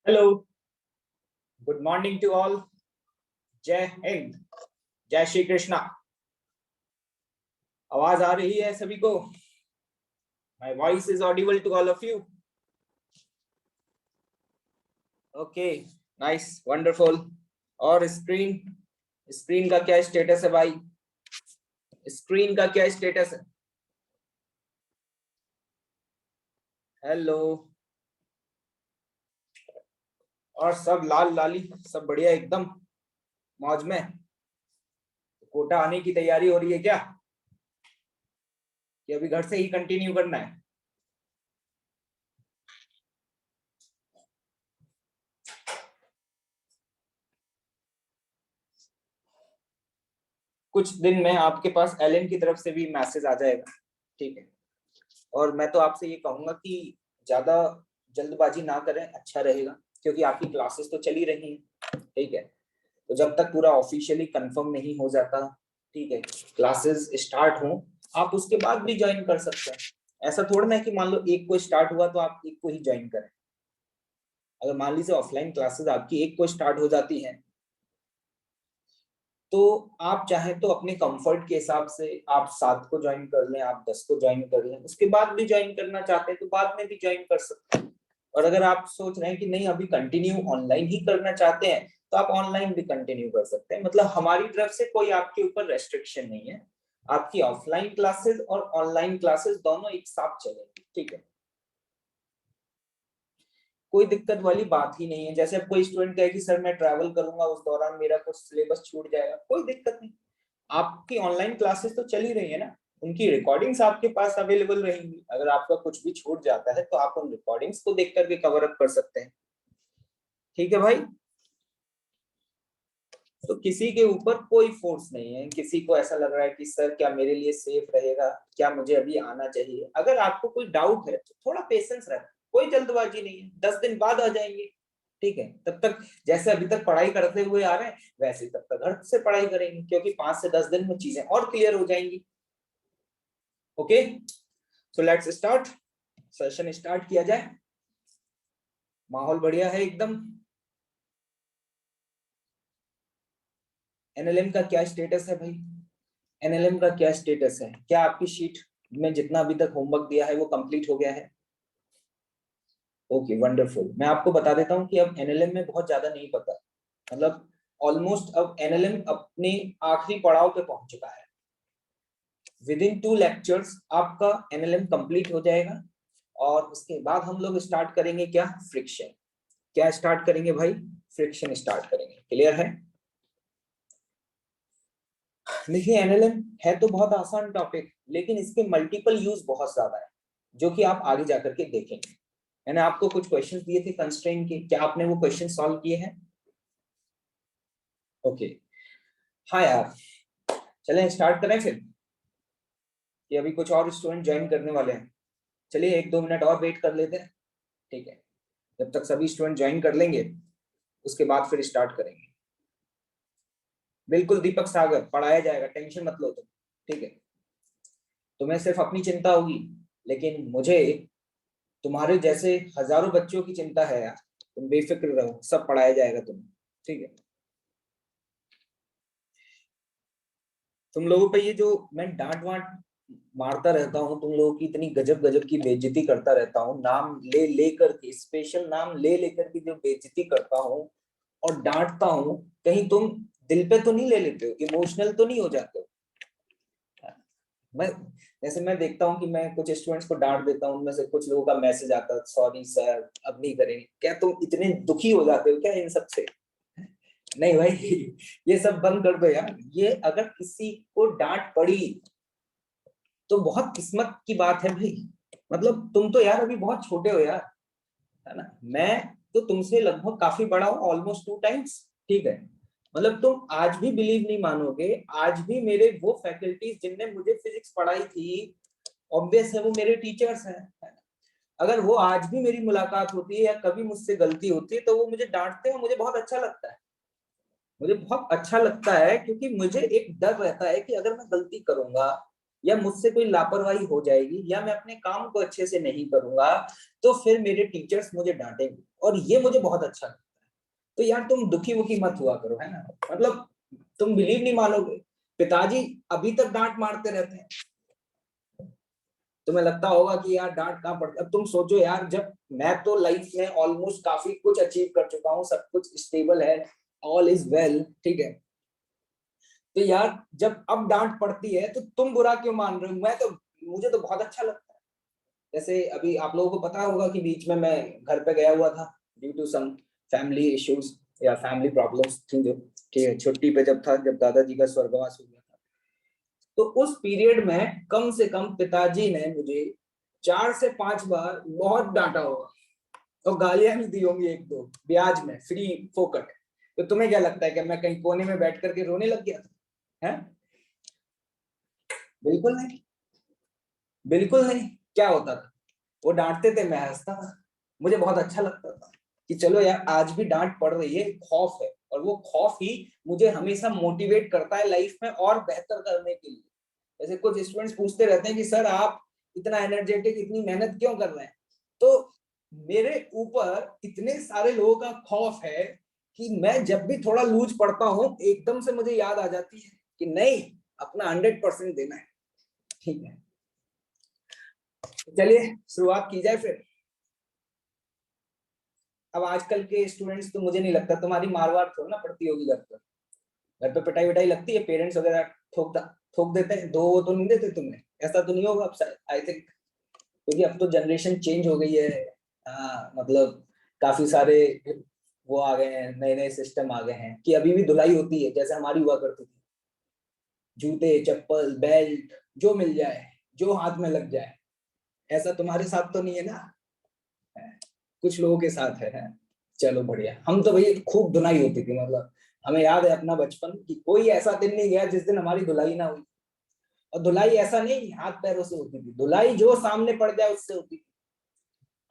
Hello, good morning to all. जय हिंद, जय श्री कृष्णा। आवाज आ रही है सभी को? My voice is audible to all of you? Okay, nice, wonderful. और स्क्रीन स्क्रीन का क्या स्टेटस है भाई? स्क्रीन का क्या स्टेटस है? हेलो। और सब लाल लाली, सब बढ़िया एकदम मौज में। कोटा आने की तैयारी हो रही है क्या, कि अभी घर से ही कंटिन्यू करना है? कुछ दिन में आपके पास एलन की तरफ से भी मैसेज आ जाएगा, ठीक है? और मैं तो आपसे ये कहूंगा कि ज्यादा जल्दबाजी ना करें, अच्छा रहेगा, क्योंकि आपकी क्लासेस तो चली रही हैं, ठीक है? तो जब तक पूरा ऑफिशियली कंफर्म नहीं हो जाता, ठीक है, क्लासेस स्टार्ट हो, आप उसके बाद भी ज्वाइन कर सकते हैं। ऐसा थोड़ा ना है कि मान लो एक को स्टार्ट हुआ तो आप एक को ही ज्वाइन करें। अगर मान लीजिए ऑफलाइन क्लासेस आपकी एक को स्टार्ट हो जाती हैं, तो आप चाहे तो अपने कंफर्ट के हिसाब से आप 7 को ज्वाइन कर लें, आप 10 को ज्वाइन कर लें, उसके बाद भी ज्वाइन करना चाहते हैं तो बाद में भी ज्वाइन कर सकते हैं। और अगर आप सोच रहे हैं कि नहीं अभी कंटिन्यू ऑनलाइन ही करना चाहते हैं, तो आप ऑनलाइन भी कंटिन्यू कर सकते हैं। मतलब हमारी तरफ से कोई आपके ऊपर रेस्ट्रिक्शन नहीं है। आपकी ऑफलाइन क्लासेस और ऑनलाइन क्लासेस दोनों एक साथ चलेंगी, ठीक है? कोई दिक्कत वाली बात ही नहीं है। जैसे अब कोई स्टूडेंट कहे कि सर मैं ट्रैवल करूंगा, उस दौरान मेरा कुछ सिलेबस छूट जाएगा, कोई दिक्कत नहीं। आपकी ऑनलाइन क्लासेस तो चली रही है ना, उनकी रिकॉर्डिंग्स आपके पास अवेलेबल रहेंगी। अगर आपका कुछ भी छूट जाता है तो आप उन रिकॉर्डिंग्स को देख करके कवर अप कर सकते हैं, ठीक है भाई? तो किसी के ऊपर कोई फोर्स नहीं है। किसी को ऐसा लग रहा है कि सर क्या मेरे लिए सेफ रहेगा, क्या मुझे अभी आना चाहिए, अगर आपको कोई डाउट है तो थोड़ा पेशेंस रखें। कोई जल्दबाजी नहीं है, 10 दिन बाद आ जाएंगे, ठीक है? तब तक जैसे अभी तक पढ़ाई करते हुए आ रहे हैं, वैसे तब तक घर से पढ़ाई करेंगे, क्योंकि 5 से 10 दिन में चीजें और क्लियर हो जाएंगी। Okay, so let's start. Session start किया जाए। माहौल बढ़िया है एकदम। एनएलएम का क्या स्टेटस है भाई? एनएलएम का क्या स्टेटस है? क्या आपकी शीट में जितना अभी तक होमवर्क दिया है वो कंप्लीट हो गया है? Okay, wonderful. मैं आपको बता देता हूँ कि अब एनएलएम में बहुत ज्यादा नहीं पता, मतलब ऑलमोस्ट अब एनएलएम अपने आखिरी पड़ाव पे पहुंच चुका है। विद इन 2 लेक्चर्स आपका एनएलएम कंप्लीट हो जाएगा, और उसके बाद हम लोग स्टार्ट करेंगे क्या? फ्रिक्शन। क्या स्टार्ट करेंगे भाई? फ्रिक्शन स्टार्ट करेंगे। क्लियर है? देखिए, एनएलएम है तो बहुत आसान टॉपिक, लेकिन इसके मल्टीपल यूज बहुत ज्यादा है, जो कि आप आगे जाकर के देखेंगे। मैंने आपको कुछ क्वेश्चंस दिए थे कंस्ट्रेंट के, क्या आपने वो क्वेश्चन सॉल्व किए हैं? ओके, हाँ यार, चलें स्टार्ट करें फिर, कि अभी कुछ और स्टूडेंट ज्वाइन करने वाले हैं। चलिए 1-2 मिनट और वेट कर लेते हैं, ठीक है? जब तक सभी स्टूडेंट ज्वाइन कर लेंगे, उसके बाद फिर स्टार्ट करेंगे। बिल्कुल दीपक सागर, पढ़ाया जाएगा, टेंशन मत लो तुम, ठीक है? तुम्हें सिर्फ अपनी चिंता होगी, लेकिन मुझे तुम्हारे जैसे हजारों बच्चों की चिंता है यार। तुम बेफिक्र रहो, सब पढ़ाया जाएगा तुम्हें, ठीक है? तुम लोगों पे ये जो मैं डांट वांट मारता रहता हूँ, तुम लोगों की इतनी गजब गजब की बेइज्जती करता रहता हूँ, नाम ले लेकर के, स्पेशल नाम ले लेकर के जो बेइज्जती करता हूँ और डांटता हूँ, कहीं तुम दिल पे तो नहीं ले लेते हो, इमोशनल तो नहीं हो जाते हो? मैं जैसे मैं देखता हूँ कि मैं कुछ स्टूडेंट्स को डांट देता हूँ, उनमें से कुछ लोगों का मैसेज आता है, सॉरी सर अब नहीं करेंगे। क्या तुम इतने दुखी हो जाते हो क्या इन सब से? नहीं भाई, ये सब बंद कर दो यार। ये अगर किसी को डांट पड़ी तो बहुत किस्मत की बात है भाई। मतलब तुम तो यार अभी बहुत छोटे हो यार, है ना? मैं तो तुमसे लगभग काफी बड़ा हूँ, ऑलमोस्ट 2 टाइम्स, ठीक है? मतलब तुम आज भी बिलीव नहीं मानोगे, आज भी मेरे वो फैकल्टीज जिनने मुझे फिजिक्स पढ़ाई थी, ऑब्वियस है वो मेरे टीचर्स हैं, है ना? अगर वो आज भी मेरी मुलाकात होती है या कभी मुझसे गलती होती है, तो वो मुझे डांटते हैं, मुझे बहुत अच्छा लगता है। मुझे बहुत अच्छा लगता है, क्योंकि मुझे एक डर रहता है कि अगर मैं गलती करूंगा या मुझसे कोई लापरवाही हो जाएगी या मैं अपने काम को अच्छे से नहीं करूंगा, तो फिर मेरे टीचर्स मुझे डांटेंगे, और ये मुझे बहुत अच्छा लगता है। तो यार तुम दुखी वुखी मत हुआ करो, है ना। मतलब तुम बिलीव नहीं मानोगे, पिताजी अभी तक डांट मारते रहते हैं। तुम्हें लगता होगा कि यार डांट कहाँ पड़ता है। अब तुम सोचो यार, जब मैं तो लाइफ में ऑलमोस्ट काफी कुछ अचीव कर चुका हूँ, सब कुछ स्टेबल है, ऑल इज वेल, ठीक है, तो यार जब अब डांट पड़ती है तो तुम बुरा क्यों मान रहे हो। मुझे तो बहुत अच्छा लगता है। जैसे अभी आप लोगों को पता होगा कि बीच में मैं घर पे गया हुआ था due to some family issues या फैमिली प्रॉब्लम्स थी जो, ठीक है, छुट्टी पे जब था, जब दादाजी का स्वर्गवास हो गया था, तो उस पीरियड में कम से कम पिताजी ने मुझे 4 से 5 बार बहुत डांटा होगा, और गालियां भी दी होंगी, एक दो ब्याज में, फ्री फोकट। तो तुम्हें क्या लगता है कि मैं कहीं कोने में बैठ करके रोने लग गया था, है? बिल्कुल नहीं, बिल्कुल नहीं। क्या होता था, वो डांटते थे, मैं हंसता था, मुझे बहुत अच्छा लगता था कि चलो यार आज भी डांट पड़ रही है, खौफ है, और वो खौफ ही मुझे हमेशा मोटिवेट करता है लाइफ में और बेहतर करने के लिए। जैसे कुछ स्टूडेंट्स पूछते रहते हैं कि सर आप इतना एनर्जेटिक, इतनी मेहनत क्यों कर रहे हैं, तो मेरे ऊपर इतने सारे लोगों का खौफ है कि मैं जब भी थोड़ा लूज पड़ता हूँ, एकदम से मुझे याद आ जाती है कि नहीं, अपना 100% देना है। ठीक है, चलिए शुरुआत की जाए फिर। अब आजकल के स्टूडेंट्स तो मुझे नहीं लगता, तुम्हारी मारवाड़ थोड़ा ना पड़ती होगी घर पर, घर पे पिटाई विटाई लगती है, पेरेंट्स वगैरह ठोक देते हैं, दो वो तो नहीं देते तुम्हें, ऐसा तो नहीं होगा अब शायद, आई थिंक, क्योंकि अब तो जनरेशन चेंज हो गई है। मतलब काफी सारे वो आ गए हैं, नए नए सिस्टम आ गए हैं कि अभी भी धुलाई होती है जैसे हमारी हुआ करती थी, जूते चप्पल बेल्ट जो मिल जाए, जो हाथ में लग जाए। ऐसा तुम्हारे साथ तो नहीं है ना, कुछ लोगों के साथ है। चलो बढ़िया, हम तो भाई खूब धुनाई होती थी, मतलब हमें याद है अपना बचपन कि कोई ऐसा दिन नहीं गया जिस दिन हमारी धुलाई ना हुई। और धुलाई ऐसा नहीं हाथ पैरों से होती थी, धुलाई जो सामने पड़ जाए उससे होती थी।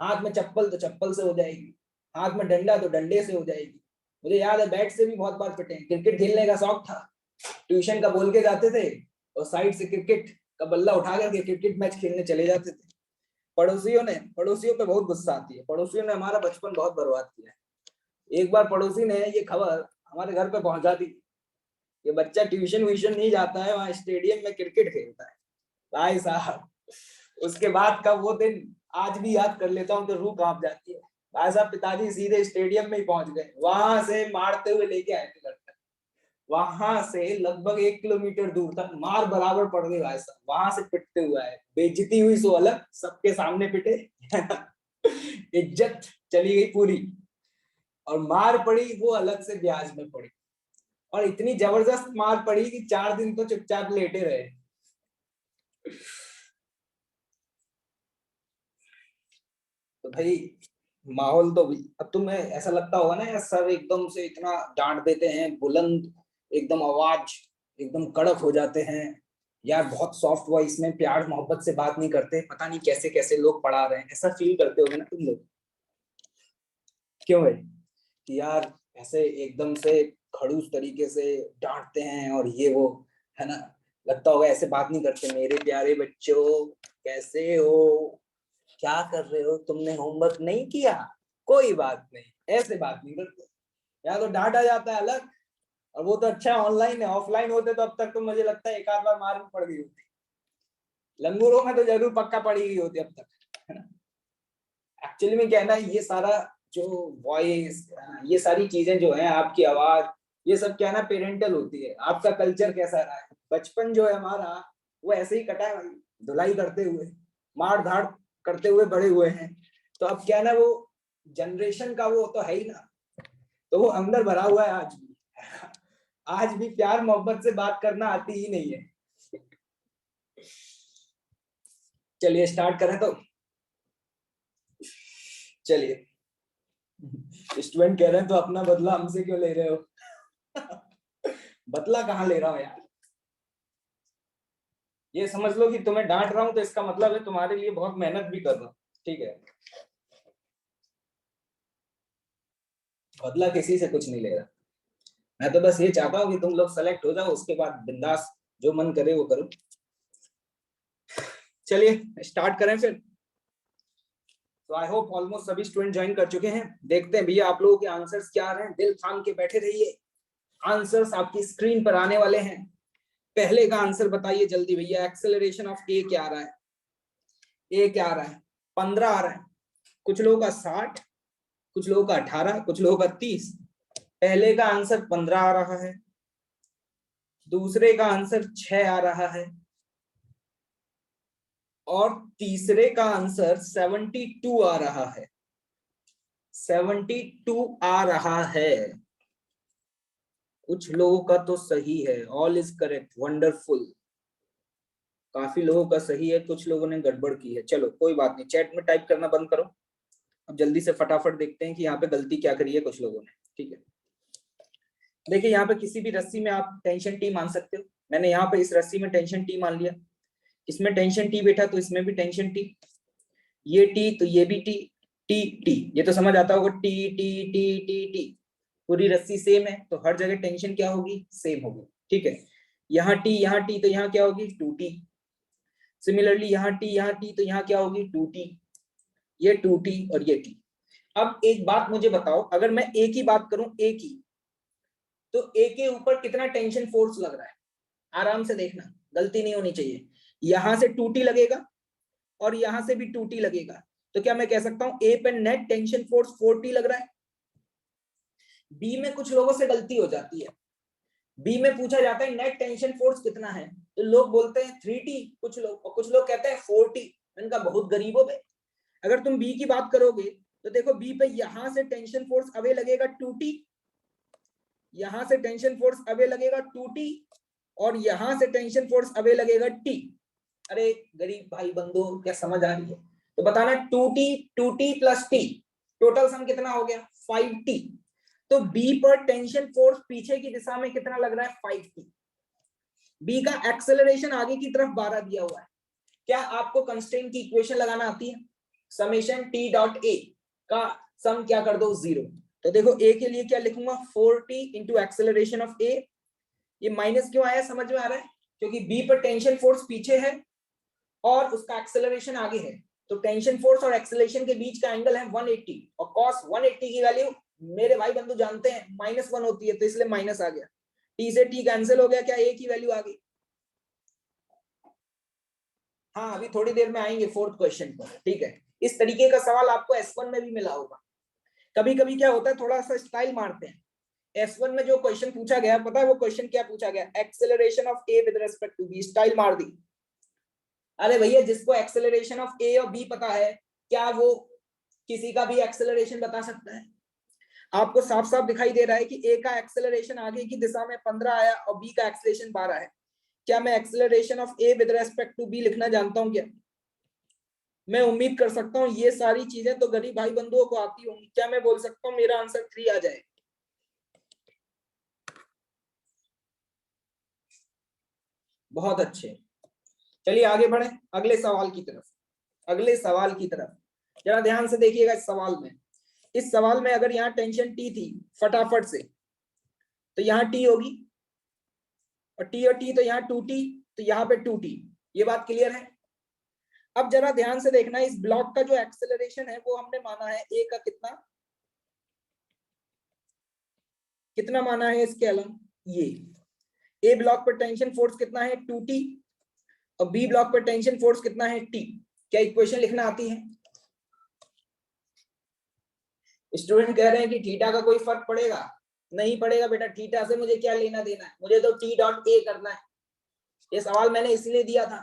हाथ में चप्पल तो चप्पल से हो जाएगी, हाथ में डंडा तो डंडे से हो जाएगी। मुझे याद है बैट से भी बहुत बार पिटे। क्रिकेट खेलने का शौक था, ट्यूशन का बोल के जाते थे, और साइड से क्रिकेट का बल्ला उठा करके क्रिकेट मैच खेलने चले जाते थे। पड़ोसियों पे बहुत गुस्सा आती है, पड़ोसियों ने हमारा बचपन बहुत बर्बाद किया है। एक बार पड़ोसी ने ये खबर हमारे घर पे पहुंचा दी, ये बच्चा ट्यूशन व्यूशन नहीं जाता है, वहां स्टेडियम में क्रिकेट खेलता है। भाई साहब, उसके बाद का वो दिन आज भी याद कर लेता हूँ तो रूह कांप जाती है। भाई साहब पिताजी सीधे स्टेडियम में ही पहुंच गए, वहां से मारते हुए लेके आए थे घर तक। वहां से लगभग 1 किलोमीटर दूर तक मार बराबर पड़ गई भाई साहब, वहां से पिटते हुए आए। बेइज्जती हुई सो अलग, सबके सामने पिटे। इज्जत चली गई पूरी, और मार पड़ी वो अलग से ब्याज में पड़ी, और इतनी जबरदस्त मार पड़ी कि 4 दिन तो चुपचाप लेटे रहे। तो भाई माहौल तो, अब तुम्हें ऐसा लगता होगा ना यार, सर एकदम से इतना डांट देते हैं, बुलंद एकदम आवाज, एकदम कड़क हो जाते हैं यार, बहुत सॉफ्ट वॉइस में प्यार मोहब्बत से बात नहीं करते, पता नहीं कैसे कैसे लोग पढ़ा रहे हैं, ऐसा फील करते होगे ना तुम लोग। क्यों भाई, कि यार ऐसे एकदम से खड़ूस तरीके से डांटते हैं और ये वो, है ना। लगता होगा ऐसे बात नहीं करते, मेरे प्यारे बच्चों कैसे हो, क्या कर रहे हो, तुमने होमवर्क नहीं किया, कोई बात नहीं, ऐसे बात नहीं करते। यहाँ तो डांटा जाता है अलग, और वो तो अच्छा ऑनलाइन है, ऑफलाइन होते तो अब तक तो मुझे लगता है एक आध बार मार भी पड़ गई होती, लंगूरों में तो जरूर पक्का पड़ी गई होती अब तक, है ना। एक्चुअली में क्या है ना, ये सारा जो वॉइस, ये सारी चीजें जो है, आपकी आवाज, ये सब क्या है ना, पेरेंटल होती है। आपका कल्चर कैसा रहा है, बचपन जो है हमारा, वो ऐसे ही कटा है भाई, धुलाई करते हुए, मार धाड़ करते हुए बड़े हुए हैं। तो अब क्या है ना, वो जनरेशन का वो तो है ही ना, तो वो अंदर भरा हुआ है आज भी। आज भी प्यार मोहब्बत से बात करना आती ही नहीं है। चलिए स्टार्ट करें तो। चलिए, स्टूडेंट कह रहे हैं तो अपना बदला हमसे क्यों ले रहे हो। बदला कहाँ ले रहा हूं यार, ये समझ लो कि तुम्हें डांट रहा हूं तो इसका मतलब है तुम्हारे लिए बहुत मेहनत भी कर रहा हूं, ठीक है। बदला किसी से कुछ नहीं ले रहा, मैं तो बस ये चाहता हूँ कि तुम लोग सेलेक्ट हो जाओ, उसके बाद बिंदास जो मन करे वो करो। चलिए स्टार्ट करें फिर। तो आई होप ऑलमोस्ट सभी स्टूडेंट ज्वाइन कर चुके हैं। देखते हैं भैया आप लोगों के आंसर्स क्या आ रहे हैं। दिल थाम के बैठे रहिए, आंसर्स आपकी स्क्रीन पर आने वाले हैं। पहले का आंसर बताइए जल्दी भैया। एक्सेलरेशन ऑफ ए क्या आ रहा है? ए क्या आ रहा है? 15 आ रहा है। कुछ लोगों का 60, कुछ लोगों का 18, कुछ लोगों का 30। पहले का आंसर 15 आ रहा है, दूसरे का आंसर 6 आ रहा है, और तीसरे का आंसर 72 आ रहा है। 72 आ रहा है। कुछ लोगों का तो सही है। All is correct, wonderful. काफी लोगों का सही है, कुछ लोगों ने गड़बड़ की है। चलो कोई बात नहीं, चैट में टाइप करना बंद करो। अब जल्दी से फटाफट देखते हैं कि यहाँ पे गलती क्या करी है कुछ लोगों ने। ठीक है, देखिए यहाँ पे किसी भी रस्सी में आप टेंशन टी मान सकते हो। मैंने यहाँ पे इस रस्सी में टेंशन टी मान लिया, इसमें टेंशन टी बैठा तो इसमें भी टेंशन टी, ये टी तो ये भी टी, टी टी। ये तो समझ आता होगा, T T T T T. पूरी रस्सी सेम है तो हर जगह टेंशन क्या होगी? सेम होगी। ठीक है, यहाँ टी तो यहाँ क्या होगी? 2t। सिमिलरली यहाँ टी तो यहाँ क्या होगी? 2t। ये 2t और ये t। अब एक बात मुझे बताओ, अगर मैं ए की बात करूं, ए की, तो ए के ऊपर कितना टेंशन फोर्स लग रहा है? आराम से देखना, गलती नहीं होनी चाहिए। यहां से 2t लगेगा और यहां से भी 2t लगेगा, तो क्या मैं कह सकता हूं ए पे नेट टेंशन फोर्स 4t लग रहा है? बी में कुछ लोगों से गलती हो जाती है। बी में पूछा जाता है नेट टेंशन फोर्स कितना है, तो लोग बोलते हैं 3t, कुछ लोग, और कुछ लोग कहते हैं 4t। इनका बहुत गरीब हो गए। अगर तुम बी की बात करोगे तो देखो बी पे यहां से टेंशन फोर्स अवे लगेगा 2t, यहां से टेंशन फोर्स अवे लगेगा 2t, और यहां से टेंशन फोर्स अवे लगेगा t। अरे गरीब भाई बंधु, क्या समझ आ रही है? तो बताना 2t plus t, total sum कितना हो गया? 5t। तो बी पर टेंशन फोर्स पीछे की दिशा में कितना लग रहा है? 5t। बी का एक्सेलरेशन आगे की तरफ 12 दिया हुआ है। क्या आपको कंस्ट्रेंट की इक्वेशन लगाना आती है? समेशन टी डॉट ए का सम क्या कर दो? 0। तो देखो ए के लिए क्या लिखूंगा? 4t इंटू एक्सेलरेशन ऑफ ए। ये माइनस क्यों आया समझ में आ रहा है? क्योंकि बी पर टेंशन फोर्स पीछे है और उसका एक्सेलरेशन आगे है, तो टेंशन फोर्स और एक्सेलरेशन के बीच का एंगल है 180, और cos 180 की वैल्यू मेरे भाई बंधु जानते हैं -1 होती है, तो इसलिए माइनस आ गया। टी से टी कैंसिल हो गया, क्या ए की वैल्यू आ गई? हाँ, अभी थोड़ी देर में आएंगे फोर्थ क्वेश्चन पर। ठीक है, इस तरीके का सवाल आपको S1 में भी मिला होगा। कभी कभी क्या होता है, थोड़ा सा स्टाइल मारते हैं। S1 में जो क्वेश्चन पूछा गया, पता है वो क्वेश्चन क्या पूछा गया? Acceleration of A with respect to B. Style मार दी। अरे भैया, जिसको एक्सेलरेशन ऑफ ए और बी पता है, क्या वो किसी का भी एक्सेलरेशन बता सकता है? आपको साफ साफ दिखाई दे रहा है कि ए का एक्सेलरेशन आगे की दिशा में 15 आया और बी का एक्सेलरेशन 12 है। क्या मैं acceleration of A with respect to B लिखना जानता हूं क्या? मैं उम्मीद कर सकता हूं ये सारी चीजें तो गरीब भाई बंधुओं को आती होंगी। क्या मैं बोल सकता हूं मेरा आंसर 3 आ जाए? बहुत अच्छे। चलिए आगे बढ़े अगले सवाल की तरफ। अगले सवाल की तरफ जरा ध्यान से देखिएगा। इस सवाल में, इस सवाल में अगर यहाँ टेंशन टी थी फटाफट से, तो यहाँ टी होगी, और टी तो यहाँ 2t, तो यहाँ पे 2t। ये बात क्लियर है? अब जरा ध्यान से देखना, इस ब्लॉक का जो एक्सेलरेशन है वो हमने माना है ए का कितना, कितना माना है इसके अलग? ये ए ब्लॉक पर टेंशन फोर्स कितना है? 2t, और बी ब्लॉक पर टेंशन फोर्स कितना है? t। क्या इक्वेशन लिखना आती है? स्टूडेंट कह रहे हैं कि थीटा का कोई फर्क पड़ेगा? नहीं पड़ेगा बेटा, थीटा से मुझे क्या लेना देना है, मुझे तो टी डॉट ए करना है। ये सवाल मैंने इसलिए दिया था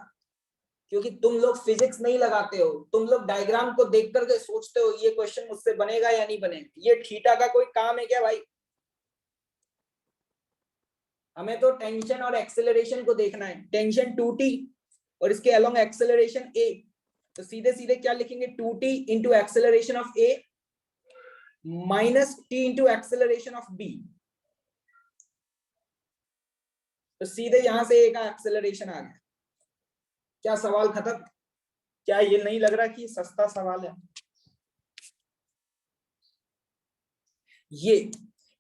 क्योंकि तुम लोग फिजिक्स नहीं लगाते हो, तुम लोग डायग्राम को देख करके सोचते हो ये क्वेश्चन मुझसे बनेगा या नहीं बनेगा। ये थीटा का कोई काम है क्या भाई? हमें तो टेंशन और एक्सेलरेशन को देखना है। टेंशन 2t और इसके अलोंग एक्सेलरेशन a, तो सीधे सीधे क्या लिखेंगे? 2t into acceleration of a minus t into acceleration of b। तो सीधे यहां से a का एक्सेलरेशन आ गया। क्या सवाल खत्म? क्या ये नहीं लग रहा कि सस्ता सवाल है ये?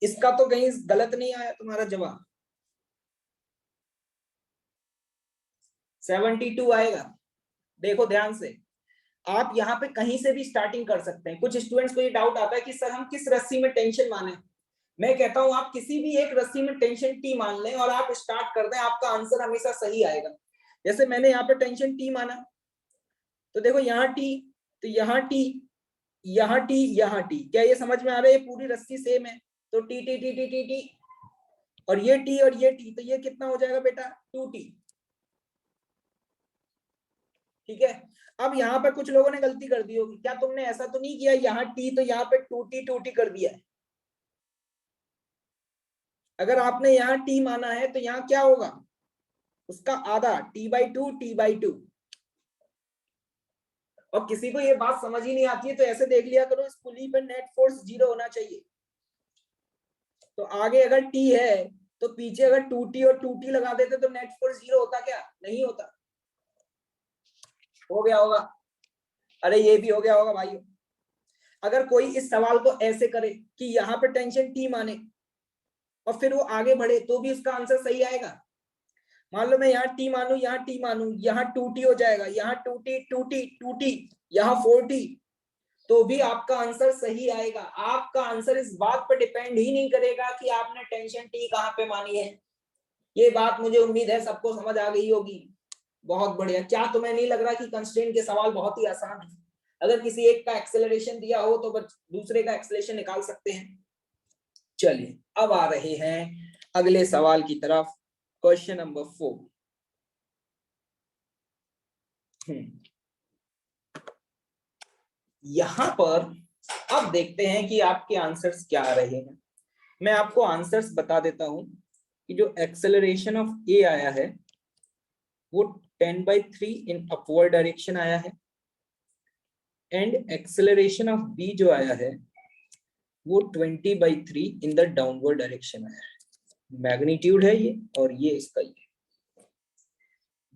इसका तो कहीं गलत नहीं आया तुम्हारा जवाब। 72 आएगा। देखो ध्यान से, आप यहाँ पे कहीं से भी स्टार्टिंग कर सकते हैं। कुछ स्टूडेंट्स को ये डाउट आता है कि सर हम किस रस्सी में टेंशन माने। मैं कहता हूं आप किसी भी एक रस्सी में टेंशन टी मान लें और आप स्टार्ट कर दें, आपका आंसर हमेशा सही आएगा। जैसे मैंने यहाँ पे टेंशन टी माना, तो देखो यहाँ टी, तो यहाँ टी, यहाँ टी, यहाँ टी, क्या ये समझ में आ रहा है? ये पूरी रस्सी सेम है, तो T T T T T T, और ये टी और ये टी, तो ये कितना हो जाएगा बेटा? 2t। ठीक है। अब यहाँ पर कुछ लोगों ने गलती कर दी होगी, क्या तुमने ऐसा तो नहीं किया यहाँ टी तो यहाँ पे 2t कर दिया है? अगर आपने यहाँ टी माना है तो यहाँ क्या होगा? उसका आधा, t/2 t/2। और किसी को ये बात समझ ही नहीं आती है तो ऐसे देख लिया करो, इस पुली पे नेट फोर्स 0 होना चाहिए। तो आगे अगर t है तो पीछे अगर 2t और 2t लगा देते तो नेट फोर्स 0 होता क्या? नहीं होता। हो गया होगा? अरे ये भी हो गया होगा भाई। अगर कोई इस सवाल को ऐसे करे कि यहाँ पे टेंशन t माने और फिर वो आगे बढ़े तो भी उसका आंसर सही आएगा। मान लो मैं यहाँ t मानू, यहाँ t मानू, यहाँ 2t हो जाएगा, यहाँ 2t 2t 2t, यहाँ 4t, तो भी आपका आंसर सही आएगा। आपका आंसर इस बात पर डिपेंड ही नहीं करेगा कि आपने टेंशन t कहाँ पे मानी है। ये बात मुझे उम्मीद है सबको समझ आ गई होगी। बहुत बढ़िया। क्या तुम्हें नहीं लग रहा कि कंस्ट्रेंट के सवाल बहुत ही आसान है? अगर किसी एक का एक्सेलरेशन दिया हो तो दूसरे का एक्सेलरेशन निकाल सकते हैं। चलिए अब आ रहे हैं अगले सवाल की तरफ, क्वेश्चन नंबर 4। यहां पर अब देखते हैं कि आपके आंसर्स क्या आ रहे हैं। मैं आपको आंसर्स बता देता हूं कि जो एक्सेलरेशन ऑफ ए आया है वो 10/3 इन अपवर्ड डायरेक्शन आया है, एंड एक्सेलरेशन ऑफ बी जो आया है वो 20/3 इन द डाउनवर्ड डायरेक्शन आया है। मैग्नीट्यूड है ये और ये इसका ये।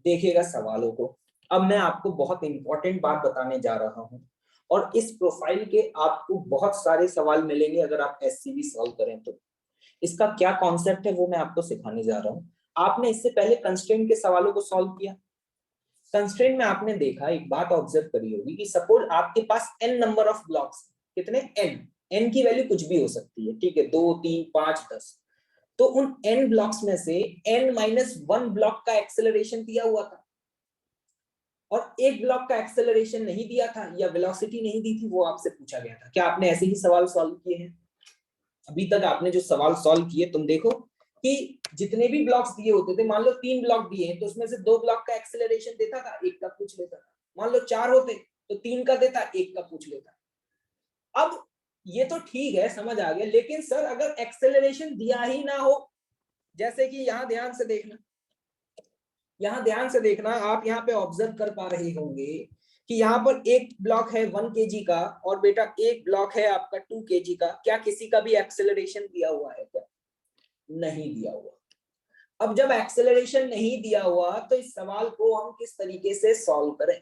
देखिएगा सवालों को। अब मैं आपको बहुत इंपॉर्टेंट बात बताने जा रहा हूं, और इस प्रोफाइल के आपको बहुत सारे सवाल मिलेंगे अगर आप एससीबी सॉल्व करें तो। इसका क्या कॉन्सेप्ट है वो मैं आपको सिखाने जा रहा हूं। आपने इससे पहले कंस्ट्रेंट के सवालों को सॉल्व किया। कंस्ट्रेंट में आपने देखा, एक बात ऑब्जर्व करी होगी कि सपोज आपके पास n नंबर ऑफ ब्लॉक्स, कितने? n की वैल्यू कुछ भी हो सकती है, ठीक है, 2 3 5 10। तो उन n ब्लॉक्स में से n-1 ब्लॉक का एक्सेलरेशन दिया हुआ था और एक ब्लॉक का एक्सेलरेशन नहीं दिया था या वेलोसिटी नहीं दी थी, वो आपसे पूछा गया था। क्या आपने ऐसे ही सवाल सॉल्व किए हैं? अभी तक आपने जो सवाल सॉल्व किए, तुम देखो कि जितने भी ब्लॉक्स दिए होते थे, मान लो 3 ब्लॉक दिए हैं तो उसमें से 2 ब्लॉक का एक्सेलरेशन देता था, एक का पूछ लेता था। मान लो 4 होते तो 3 का देता, एक का पूछ लेता। अब ये तो ठीक है, समझ आ गया, लेकिन सर अगर एक्सेलरेशन दिया ही ना हो, जैसे कि यहाँ ध्यान से देखना, यहाँ ध्यान से देखना, आप यहाँ पे ऑब्जर्व कर पा रहे होंगे कि यहाँ पर एक ब्लॉक है 1 kg का और बेटा एक ब्लॉक है आपका 2 kg का। क्या किसी का भी एक्सेलरेशन दिया हुआ है क्या? नहीं दिया हुआ। अब जब एक्सेलरेशन नहीं दिया हुआ तो इस सवाल को हम किस तरीके से सॉल्व करें?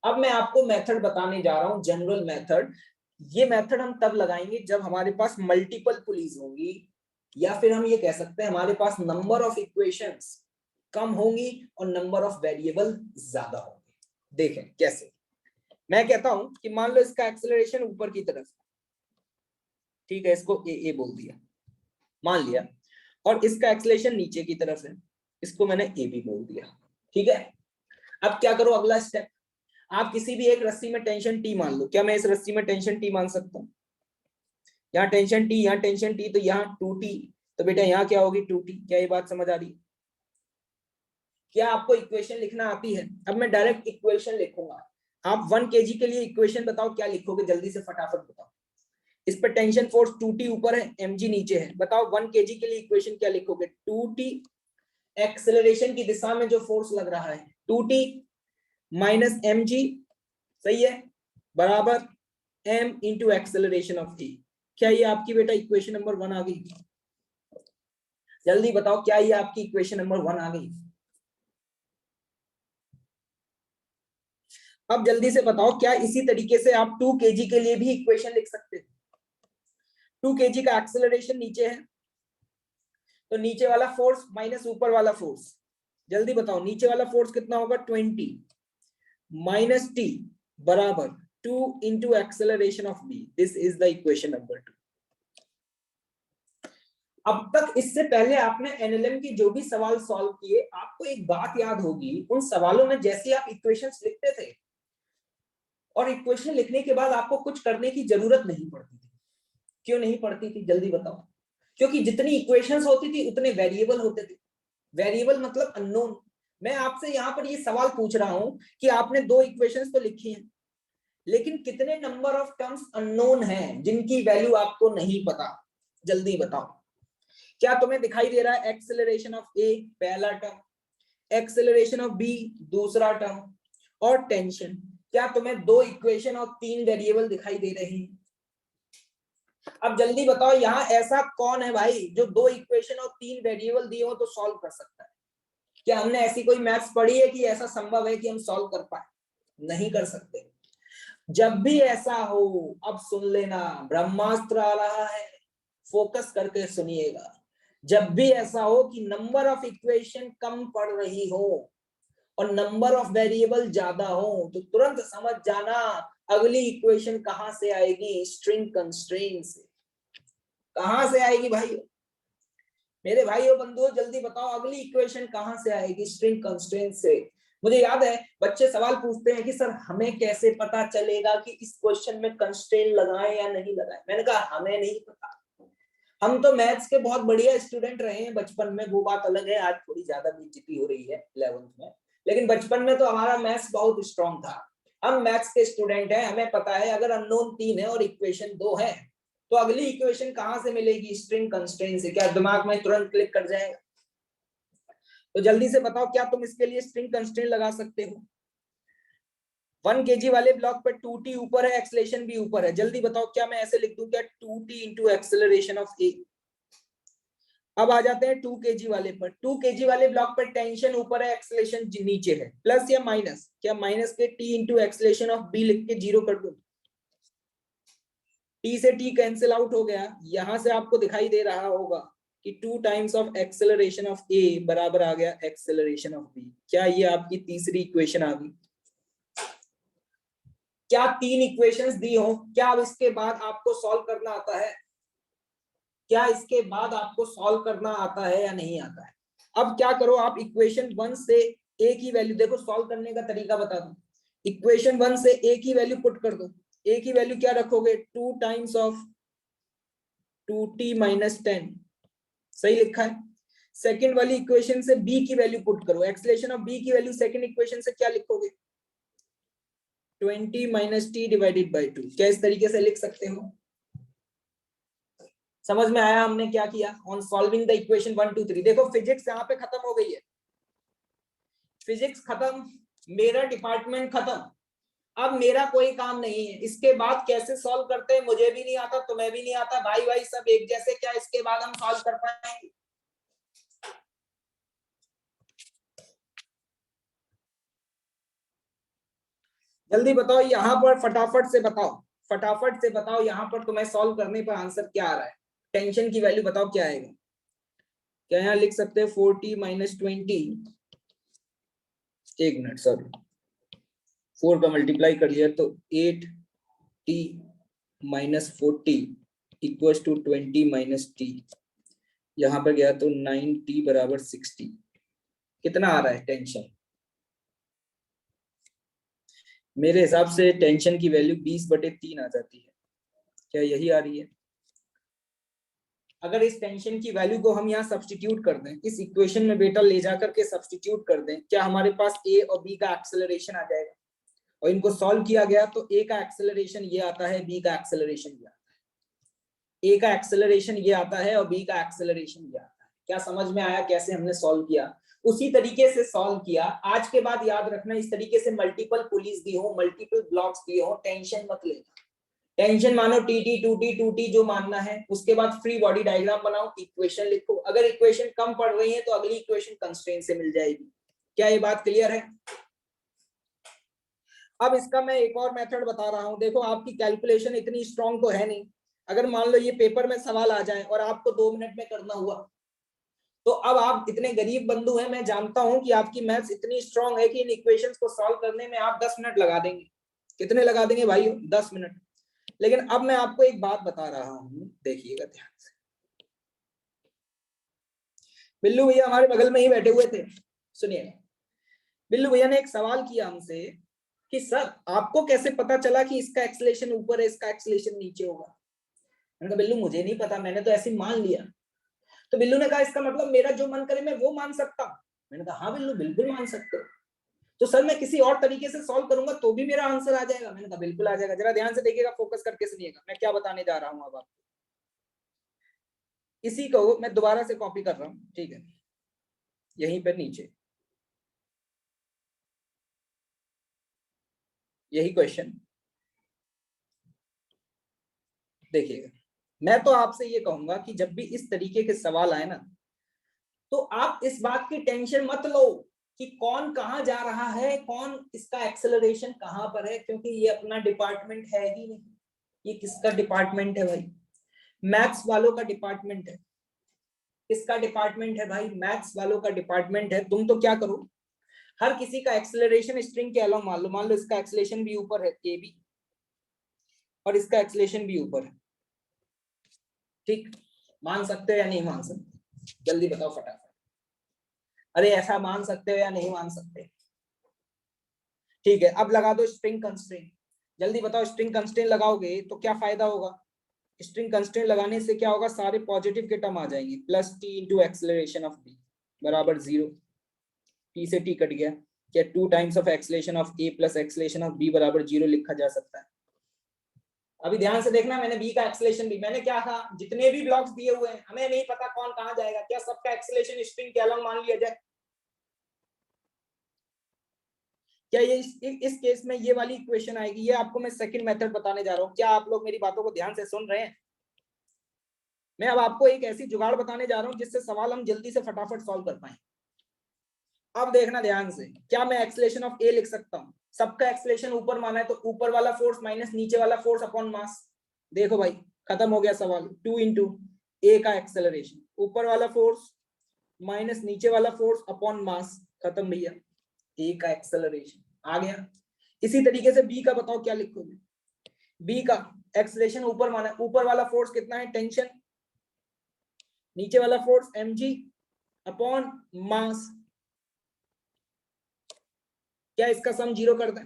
अब मैं आपको मेथड बताने जा रहा हूं, जनरल मेथड। ये मेथड हम तब लगाएंगे जब हमारे पास मल्टीपल पुलीज होंगी, या फिर हम ये कह सकते हैं हमारे पास नंबर ऑफ इक्वेशंस कम होंगी और नंबर ऑफ वेरिएबल ज्यादा होंगे। देखें कैसे। मैं कहता हूं कि मान लो इसका एक्सेलरेशन ऊपर की तरफ, ठीक है, इसको ए बोल दिया, मान लिया, और इसका एक्सेलरेशन नीचे की तरफ है, इसको मैंने ए बी बोल दिया, ठीक है। अब क्या करो, अगला स्टेप, आप किसी भी एक रस्सी में टेंशन टी मान लो। क्या मैं इस रस्सी में टेंशन टी मान सकता हूँ? यहाँ टेंशन टी, यहाँ टेंशन टी, तो यहाँ 2t, तो बेटा यहाँ क्या होगी? 2t। क्या ये बात समझ आ रही है? क्या आपको इक्वेशन लिखना आती है? अब मैं डायरेक्ट इक्वेशन लिखूंगा। आप 1 kg के लिए इक्वेशन बताओ, क्या लिखोगे? जल्दी से फटाफट बताओ। इस पर टेंशन फोर्स 2t ऊपर है, mg नीचे है। बताओ 1 kg के लिए इक्वेशन क्या लिखोगे? 2t एक्सेलरेशन की दिशा में जो फोर्स लग रहा है 2t माइनस mg, सही है, बराबर m into acceleration of t। क्या ये आपकी बेटा इक्वेशन नंबर 1 आ गई? जल्दी बताओ, क्या ये आपकी इक्वेशन नंबर 1 आ गई? अब जल्दी से बताओ, क्या इसी तरीके से आप 2 kg के लिए भी इक्वेशन लिख सकते हैं? 2 kg का एक्सेलरेशन नीचे है, तो नीचे वाला फोर्स माइनस ऊपर वाला फोर्स, जल्दी बताओ नीचे वाला फोर्स कितना होगा? 20। माइनस टी बराबर 2 into acceleration of B. This is the equation number 2। अब तक इससे पहले आपने एनएलएम की जो भी सवाल सॉल्व किए, आपको एक बात याद होगी, उन सवालों में जैसे आप इक्वेशंस लिखते थे और इक्वेशन लिखने के बाद आपको कुछ करने की जरूरत नहीं पड़ती थी। क्यों नहीं पड़ती थी, जल्दी बताओ। क्योंकि जितनी इक्वेशंस होती थी उतने वेरिएबल होते थे। वेरिएबल मतलब अननोन। मैं आपसे यहाँ पर ये सवाल पूछ रहा हूं कि आपने 2 इक्वेशंस तो लिखी हैं, लेकिन कितने नंबर ऑफ टर्म्स अननोन हैं जिनकी वैल्यू आपको नहीं पता, जल्दी बताओ। क्या तुम्हें दिखाई दे रहा है एक्सेलरेशन ऑफ ए पहला टर्म, एक्सेलरेशन ऑफ बी दूसरा टर्म, और टेंशन? क्या तुम्हें 2 इक्वेशन और 3 वेरिएबल दिखाई दे रहे हैं? अब जल्दी बताओ, यहां ऐसा कौन है भाई जो 2 इक्वेशन और 3 वेरिएबल दिए हो तो सॉल्व कर सकता है? क्या हमने ऐसी कोई मैथ्स पढ़ी है कि ऐसा संभव है कि हम सॉल्व कर पाए? नहीं कर सकते। जब भी ऐसा हो, अब सुन लेना, ब्रह्मास्त्र आ रहा है, फोकस करके सुनिएगा। जब भी ऐसा हो कि नंबर ऑफ इक्वेशन कम पड़ रही हो और नंबर ऑफ वेरिएबल ज्यादा हो, तो तुरंत समझ जाना अगली इक्वेशन कहां से आएगी, स्ट्रिंग कंस्ट्रेंट से। कहां से आएगी भाई? मेरे भाइयों बंधुओं जल्दी बताओ, अगली इक्वेशन कहां से आएगी? स्ट्रिंग कंस्ट्रेंट से। मुझे याद है बच्चे सवाल पूछते हैं कि सर हमें कैसे पता चलेगा कि इस क्वेश्चन में कंस्ट्रेंट लगाएं या नहीं लगाएं। मैंने कहा हमें नहीं पता। हम तो मैथ्स के बहुत बढ़िया स्टूडेंट रहे हैं बचपन में, वो बात अलग है, आज थोड़ी ज्यादा बेइज्जती हो रही है 11th में, लेकिन बचपन में तो हमारा मैथ्स बहुत स्ट्रांग था। हम मैथ्स के स्टूडेंट हैं, हमें पता है अगर अननोन 3 है और इक्वेशन 2 है तो अगली इक्वेशन कहां से मिलेगी? स्ट्रिंग कंस्ट्रेंट से। क्या दिमाग में तुरंत क्लिक कर जाएगा? तो जल्दी से बताओ, क्या तुम इसके लिए स्ट्रिंग कंस्ट्रेंट लगा सकते हो? 1 kg वाले ब्लॉक पर 2t ऊपर है, एक्सेलरेशन भी ऊपर है। जल्दी बताओ, क्या मैं ऐसे लिख दूं क्या 2t इंटू एक्सेलरेशन ऑफ ए? अब आ जाते हैं 2 kg वाले पर। 2 kg वाले ब्लॉक पर टेंशन ऊपर है, एक्सेलरेशन नीचे है। प्लस या माइनस? क्या माइनस के t into acceleration of B लिख के 0 कर दूं? t से t कैंसिल आउट हो गया। यहां से आपको दिखाई दे रहा होगा कि 2 times of acceleration of a बराबर आ गया एक्सेलरेशन ऑफ b। क्या ये आपकी तीसरी इक्वेशन आ गई? क्या 3 इक्वेशंस दी हो? क्या अब इसके बाद आपको सॉल्व करना आता है? क्या इसके बाद आपको सॉल्व करना आता है या नहीं आता है? अब क्या करो, आप इक्वेशन 1 से a की वैल्यू, देखो सॉल्व करने का तरीका बता दो। इक्वेशन 1 से a की वैल्यू पुट कर दो। a की वैल्यू क्या रखोगे? 2 टाइम्स ऑफ 2t माइनस 10, सही लिखा है। सेकंड वाली इक्वेशन से b की वैल्यू पुट करो। एक्सेलरेशन ऑफ b की वैल्यू सेकंड इक्वेशन से क्या लिखोगे? 20 माइनस टी डिवाइडेड बाई 2। क्या इस तरीके से लिख सकते हो? समझ में आया हमने क्या किया ऑन सॉल्विंग द इक्वेशन 1 2 3? देखो फिजिक्स यहाँ पे खत्म हो गई है। फिजिक्स खत्म, मेरा डिपार्टमेंट खत्म। अब मेरा कोई काम नहीं है। इसके बाद कैसे सॉल्व करते हैं मुझे भी नहीं आता, तुम्हें भी नहीं आता, भाई भाई सब एक जैसे। क्या इसके बाद हम सॉल्व कर पाएंगे? जल्दी बताओ यहां पर, फटाफट से बताओ, फटाफट से बताओ यहां पर तुम्हें सॉल्व करने पर आंसर क्या आ रहा है? टेंशन की वैल्यू बताओ क्या आएगा? क्या यहाँ लिख सकते हैं 4t माइनस 20? एक मिनट, सॉरी, 4 का मल्टीप्लाई कर लिया तो 8t minus 40 equal to 20 minus T. यहां पर गया तो 9t बराबर 60। कितना आ रहा है टेंशन? मेरे हिसाब से टेंशन की वैल्यू 20/3 आ जाती है। क्या यही आ रही है? अगर इस टेंशन की वैल्यू को हम यहाँ सब्स्टिट्यूट कर दें, इस इक्वेशन में बेटा ले जाकर के सब्स्टिट्यूट कर दें, क्या हमारे पास ए और बी का एक्सेलरेशन आ जाएगा? और इनको सॉल्व किया गया तो ए का एक्सेलरेशन ये आता है, बी का एक्सेलरेशन ये आता है। ए का एक्सेलरेशन ये आता है और बी का एक्सेलरेशन ये आता है। क्या समझ में आया कैसे हमने सॉल्व किया? उसी तरीके से सॉल्व किया। आज के बाद याद रखना, इस तरीके से मल्टीपल पुलिस दी हो, मल्टीपल ब्लॉक्स दिए हो, टेंशन मत लेना। टेंशन मानो टीटी 2t 2t जो मानना है। उसके बाद फ्री बॉडी डायग्राम बनाओ, इक्वेशन लिखो। अगर इक्वेशन कम पड़ रही है तो अगली इक्वेशन कंस्ट्रेंट से मिल जाएगी। क्या ये बात क्लियर है? अब इसका मैं एक और मेथड बता रहा हूं। देखो आपकी कैलकुलेशन इतनी स्ट्रांग तो है नहीं। अगर मान लो ये पेपर में सवाल आ जाए और आपको 2 मिनट में करना हुआ तो अब आप इतने गरीब बंधु हैं, मैं जानता हूं कि आपकी मैथ्स इतनी स्ट्रांग है कि इन इक्वेशंस को सॉल्व करने में आप 10 मिनट लगा देंगे। कितने लगा देंगे भाई? 10 मिनट। लेकिन अब मैं आपको एक बात बता रहा हूं, देखिएगा ध्यान से। बिल्लू भैया हमारे बगल में ही बैठे हुए थे, सुनिए। बिल्लू भैया ने एक सवाल किया हमसे कि सर आपको कैसे पता चला कि इसका एक्सेलेरेशन ऊपर है, इसका एक्सेलेरेशन नीचे होगा? मैंने कहा बिल्लू मुझे नहीं पता, मैंने तो ऐसे ही मान लिया। तो बिल्लू ने कहा इसका मतलब मेरा जो मन करे मैं वो मान सकता हूँ? मैंने कहा हाँ बिल्लू बिल्कुल मान सकते हो। तो सर मैं किसी और तरीके से सॉल्व करूंगा तो भी मेरा आंसर आ जाएगा? मैंने कहा बिल्कुल आ जाएगा। जरा ध्यान से देखिएगा, फोकस करके सुनिएगा मैं क्या बताने जा रहा हूँ अब आपको। इसी को मैं दोबारा से कॉपी कर रहा हूँ, ठीक है, यहीं पर नीचे यही क्वेश्चन देखिएगा। मैं तो आपसे ये कहूंगा कि जब भी इस तरीके के सवाल आए ना, तो आप इस बात की टेंशन मत लो कि कौन कहां जा रहा है, कौन इसका एक्सेलरेशन कहां पर है, क्योंकि ये अपना डिपार्टमेंट है ही नहीं। ये किसका डिपार्टमेंट है भाई? मैथ्स वालों का डिपार्टमेंट है। किसका डिपार्टमेंट है भाई? मैथ्स वालों का डिपार्टमेंट है। तुम तो क्या करो, हर किसी का एक्सेलरेशन स्ट्रिंग के अलावा मान लो इसका एक्सेलरेशन भी ऊपर है ए बी, और इसका एक्सेलरेशन भी ऊपर है, ठीक? मान सकते हो या नहीं मान सकते? जल्दी बताओ फटाफट। अरे ऐसा मान सकते हो या नहीं मान सकते? ठीक है, अब लगा दो स्ट्रिंग कंस्ट्रेंट। जल्दी बताओ, स्ट्रिंग कंस्ट्रेंट लगाओगे तो क्या फायदा होगा? स्ट्रिंग कंस्ट्रेंट लगाने से क्या होगा? सारे पॉजिटिव के टर्म आ जाएंगे। Plus T into acceleration of B बराबर 0। टी से टी कट गया। क्या 2 times of acceleration of A plus acceleration of B बराबर 0 लिखा जा सकता है? अभी ध्यान से देखना, मैंने बी का एक्सेलरेशन भी, मैंने क्या कहा, जितने भी ब्लॉक्स दिए हुए हैं हमें नहीं पता कौन कहां जाएगा, क्या सबका एक्सेलरेशन स्ट्रिंग के अलावा मान लिया जाए? क्या ये इस केस में ये वाली इक्वेशन आएगी? ये आपको मैं सेकंड मेथड बताने जा रहा हूं। क्या आप लोग मेरी बातों को ध्यान से सुन रहे हैं? मैं अब आपको एक ऐसी जुगाड़ बताने जा रहा हूं जिससे सवाल हम जल्दी से फटाफट सॉल्व कर पाए। अब देखना ध्यान से, क्या मैं एक्सेलरेशन ऑफ ए लिख सकता हूं? सबका एक्सेलरेशन ऊपर माना है तो ऊपर वाला फोर्स माइनस नीचे वाला फोर्स अपॉन मास। देखो भाई खत्म हो गया सवाल। 2 इंटू ए का एक्सेलरेशन, ऊपर वाला फोर्स माइनस नीचे वाला फोर्स अपॉन मास, खत्म भैया। ए का एक्सेलरेशन आ गया। इसी तरीके से बी का बताओ क्या लिखोगे? बी का एक्सेलरेशन ऊपर माना, ऊपर वाला फोर्स कितना है? टेंशन। नीचे वाला फोर्स mg अपॉन मास। क्या इसका सम 0 कर दें?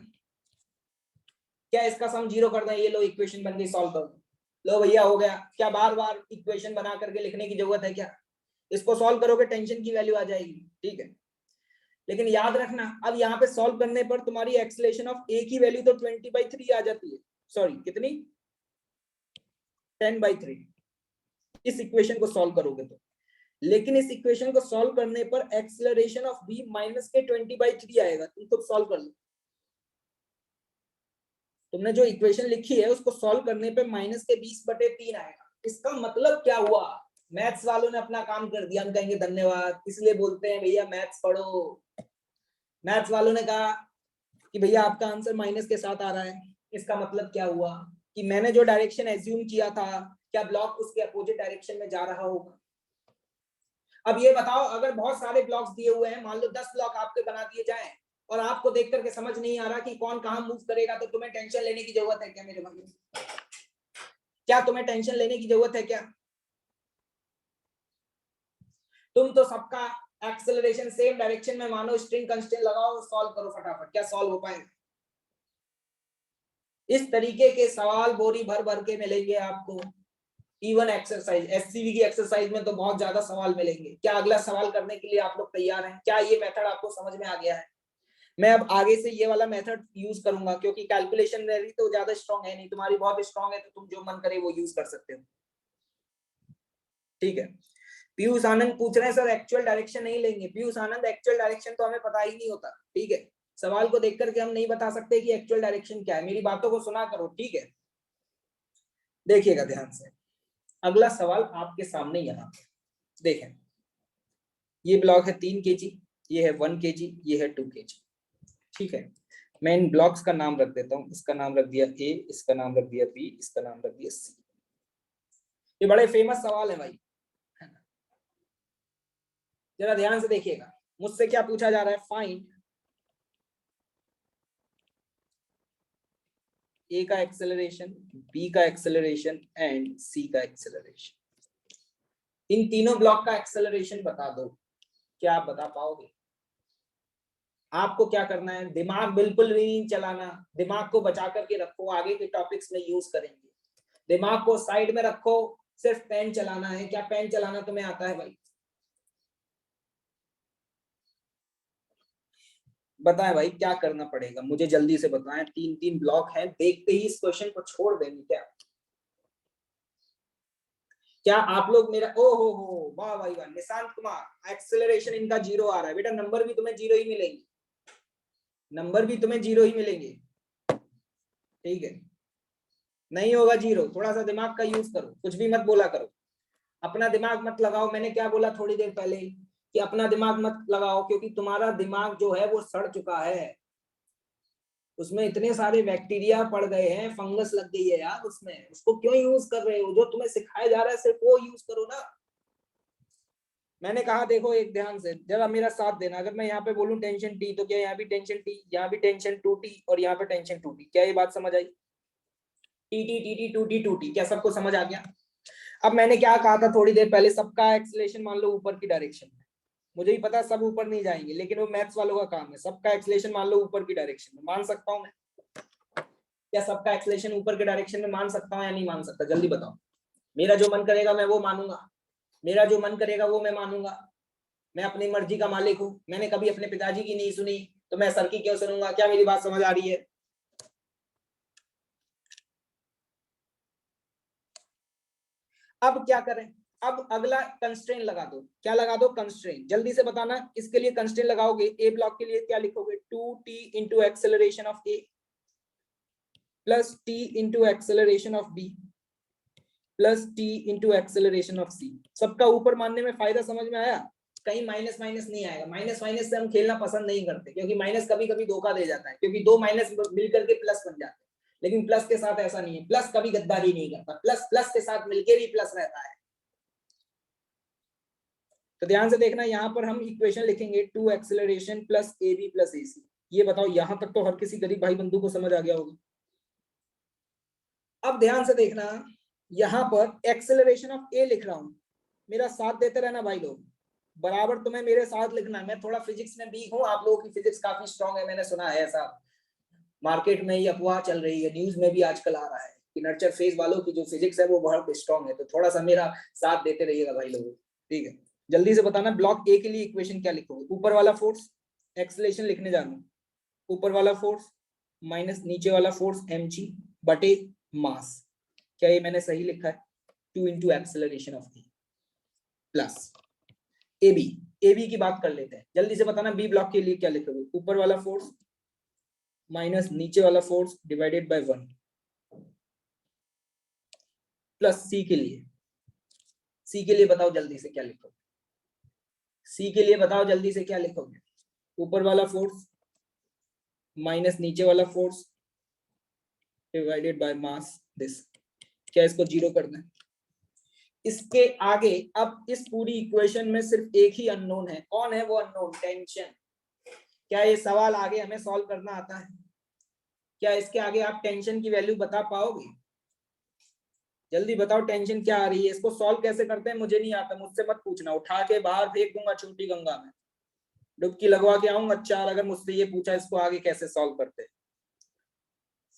क्या इसका सम 0 कर दें? ये लो इक्वेशन बन गई, सॉल्व कर दो। लो भैया हो गया। क्या बार बार इक्वेशन बना करके लिखने की जरूरत है क्या? इसको सॉल्व करोगे टेंशन की वैल्यू आ जाएगी, ठीक है। लेकिन याद रखना, अब यहाँ पे सॉल्व करने पर तुम्हारी एक्सेलरेशन ऑफ ए की वैल्यू तो 20/3 आ जाती है। सॉरी कितनी? 10/3 इस इक्वेशन को सॉल्व करोगे तो। लेकिन इस इक्वेशन को सॉल्व करने पर एक्सेलरेशन ऑफ बी माइनस के 20/3 आएगा। तुम खुद सॉल्व कर लो। तुमने जो इक्वेशन लिखी है उसको सॉल्व करने पे माइनस के 20/3 आएगा। इसका मतलब क्या हुआ? मैथ्स वालों ने अपना काम कर दिया, हम कहेंगे धन्यवाद। इसलिए बोलते हैं भैया मैथ्स पढ़ो। मैथ्स वालों ने कहा कि भैया आपका आंसर माइनस के साथ आ रहा है। इसका मतलब क्या हुआ कि मैंने जो डायरेक्शन एज्यूम किया था, क्या ब्लॉक उसके अपोजिट डायरेक्शन में जा रहा होगा? अब ये बताओ, अगर बहुत सारे ब्लॉक्स दिए हुए हैं, मान लो 10 ब्लॉक आपके बना दिए जाएं और आपको देख करके समझ नहीं आ रहा कि कौन कहां मूव करेगा, तो तुम्हें टेंशन लेने की जरूरत है क्या मेरे भाई? क्या तुम्हें टेंशन लेने की जरूरत है क्या? तुम तो सबका एक्सेलरेशन सेम डायरेक्शन में मानो, स्ट्रिंग कंस्ट्रेंट लगाओ, सॉल्व करो फटाफट। क्या सॉल्व हो पाएगा? इस तरीके के सवाल बोरी भर भर के मिलेंगे आपको। इवन एक्सरसाइज, एससीवी की एक्सरसाइज में तो बहुत ज्यादा सवाल मिलेंगे। क्या अगला सवाल करने के लिए आप लोग तैयार हैं? क्या ये मेथड आपको समझ में आ गया है? मैं अब आगे से ये वाला मेथड यूज करूंगा, क्योंकि कैलकुलेशन मेरी तो ज्यादा स्ट्रांग है नहीं, तुम्हारी बहुत स्ट्रांग है, तो तुम जो मन करे वो यूज कर सकते हो, ठीक है। पीयूष आनंद पूछ रहे हैं सर एक्चुअल डायरेक्शन नहीं लेंगे? पीयूष आनंद एक्चुअल डायरेक्शन तो हमें पता ही नहीं होता, ठीक है। सवाल को देख करके हम नहीं बता सकते कि एक्चुअल डायरेक्शन क्या है। मेरी बातों को सुना करो, ठीक है। देखिएगा ध्यान से, अगला सवाल आपके सामने यहाँ देखें। ये ब्लॉक है 3 kg, ये है 1 kg, ये है 2 kg, ठीक है। मैं इन ब्लॉक्स का नाम रख देता हूँ। इसका नाम रख दिया ए, इसका नाम रख दिया बी, इसका नाम रख दिया सी। ये बड़े फेमस सवाल है भाई। जरा ध्यान से देखिएगा, मुझसे क्या पूछा जा रहा है, फाइंड ए का एक्सेलरेशन, बी का एक्सेलरेशन एंड सी का एक्सेलरेशन। इन तीनों ब्लॉक का एक्सेलरेशन बता दो। क्या आप बता पाओगे? आपको क्या करना है, दिमाग बिल्कुल भी नहीं चलाना, दिमाग को बचा करके रखो, आगे के टॉपिक्स में यूज करेंगे। दिमाग को साइड में रखो, सिर्फ पेन चलाना है। क्या पेन चलाना तुम्हें आता है भाई? बताएं भाई, क्या करना पड़ेगा मुझे, जल्दी से बताएं। तीन तीन ब्लॉक हैं, देखते ही इस क्वेश्चन को छोड़ देंगे क्या? क्या आप लोग मेरा, ओ हो, वाह भाई वाह, निशांत कुमार, एक्सेलरेशन इनका 0 आ रहा है। बेटा नंबर भी तुम्हें 0 ही मिलेंगे, नंबर भी तुम्हें 0 ही मिलेंगे, ठीक है? नहीं होगा 0, थोड़ा सा दिमाग का यूज करो, कुछ भी मत बोला करो, अपना दिमाग मत लगाओ। मैंने क्या बोला थोड़ी देर पहले कि अपना दिमाग मत लगाओ, क्योंकि तुम्हारा दिमाग जो है वो सड़ चुका है, उसमें इतने सारे बैक्टीरिया पड़ गए हैं, फंगस लग गई है यार उसमें, उसको क्यों यूज कर रहे हो? जो तुम्हें सिखाया जा रहा है सिर्फ वो यूज करो ना। मैंने कहा देखो, एक ध्यान से जरा मेरा साथ देना, अगर मैं यहाँ पे बोलूं टेंशन टी, तो क्या यहाँ भी टेंशन टी, यहाँ भी टेंशन टू टी और यहाँ पे टेंशन टू टी? क्या ये बात समझ आई? T T T T two T two T, क्या सबको समझ आ गया? अब मैंने क्या कहा था थोड़ी देर पहले, सबका एक्सलेशन मान लो ऊपर की डायरेक्शन में। मुझे ही पता सब ऊपर नहीं जाएंगे, लेकिन वो मैथ्स वालों का काम है। सबका एक्सलेशन मान लो ऊपर की डायरेक्शन में, मान सकता हूँ मैं? क्या सबका एक्सलेशन ऊपर के डायरेक्शन में मान सकता हूँ या नहीं मान सकता? जल्दी बताओ। मेरा जो मन करेगा मैं वो मानूंगा, मेरा जो मन करेगा वो मैं मानूंगा। मैं अपनी मर्जी का मालिक हूँ, मैंने कभी अपने पिताजी की नहीं सुनी, तो मैं सर की क्यों सुनूंगा? क्या मेरी बात समझ आ रही है? अब क्या करें? अब अगला कंस्ट्रेंट लगा दो। क्या लगा दो? कंस्ट्रेंट। जल्दी से बताना इसके लिए कंस्ट्रेंट लगाओगे। ए ब्लॉक के लिए क्या लिखोगे? 2t into acceleration of A plus T into acceleration of B plus T into acceleration of C. सबका ऊपर मानने में फायदा समझ में आया? कहीं माइनस माइनस नहीं आएगा। माइनस माइनस से हम खेलना पसंद नहीं करते, क्योंकि माइनस कभी कभी धोखा दे जाता है, क्योंकि दो माइनस मिलकर के प्लस बन जाते हैं। लेकिन प्लस के साथ ऐसा नहीं है, प्लस कभी गद्दारी नहीं करता, प्लस प्लस के साथ मिलकर भी प्लस रहता है। तो ध्यान से देखना, यहाँ पर हम इक्वेशन लिखेंगे 2 acceleration plus A B plus A C. ये बताओ, यहां तक तो हर किसी गरीब भाई बंधु को समझ आ गया होगा। अब ध्यान से देखना, यहां पर एक्सेलरेशन ऑफ ए लिख रहा हूं, मेरा साथ देते रहना भाई लोग, बराबर तुम्हें मेरे साथ लिखना है। मैं थोड़ा फिजिक्स में वीक हूँ, आप लोगों की फिजिक्स काफी स्ट्रांग है, मैंने सुना है ऐसा। मार्केट में ये अफवाह चल रही है, न्यूज में भी आजकल आ रहा है कि नर्चर फेज वालों की जो फिजिक्स है वो बहुत स्ट्रांग है। तो थोड़ा सा मेरा साथ देते रहिएगा भाई लोग, ठीक है? जल्दी से बताना, ब्लॉक ए के लिए इक्वेशन क्या लिखोगे? ऊपर वाला फोर्स, एक्सेलरेशन लिखने जा रहा हूँ, ऊपर वाला फोर्स माइनस नीचे वाला फोर्स mg बटे मास। क्या ये मैंने सही लिखा है? 2 into acceleration of A plus A B की बात कर लेते हैं। जल्दी से बताना, बी ब्लॉक के लिए क्या लिखोगे? ऊपर वाला फोर्स माइनस नीचे वाला फोर्स डिवाइडेड बाय 1 प्लस सी के लिए बताओ जल्दी से क्या लिखोगे? सी के लिए बताओ जल्दी से क्या लिखोगे? ऊपर वाला फोर्स माइनस नीचे वाला force divided by mass this. क्या इसको 0 करना है? इसके आगे अब इस पूरी इक्वेशन में सिर्फ एक ही अननोन है। कौन है वो अननोन? टेंशन। क्या ये सवाल आगे हमें सॉल्व करना आता है? क्या इसके आगे आप टेंशन की वैल्यू बता पाओगे? जल्दी बताओ, टेंशन क्या आ रही है? इसको सॉल्व कैसे करते हैं मुझे नहीं आता, मुझसे मत पूछना, उठा के बाहर फेंक दूंगा छोटी गंगा में, डुबकी लगवा के आऊंगा चार, अगर मुझसे ये पूछा इसको आगे कैसे सॉल्व करते हैं।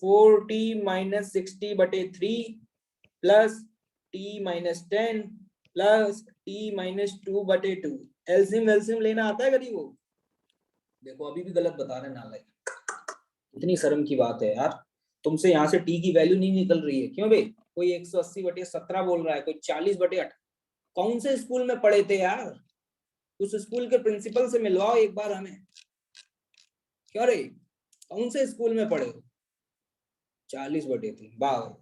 4t माइनस 60 बटे 3 plus t minus 10 plus t minus 2 बटे 2। एल्सियम वेल्सियम लेना आता है गरीब को? देखो अभी भी गलत बता रहे नालायक, इतनी शर्म की बात है यार। तुमसे यहाँ से टी की वैल्यू नहीं निकल रही है, क्यों भाई? कोई 180 बटे 17 बोल रहा है, कोई 40 बटे 8। कौन से स्कूल में पढ़े थे यार? उस स्कूल के प्रिंसिपल से मिलवाओ एक बार हमें। क्यों रे, कौन से स्कूल में पढ़े हो? 40 बटे 3, वाह।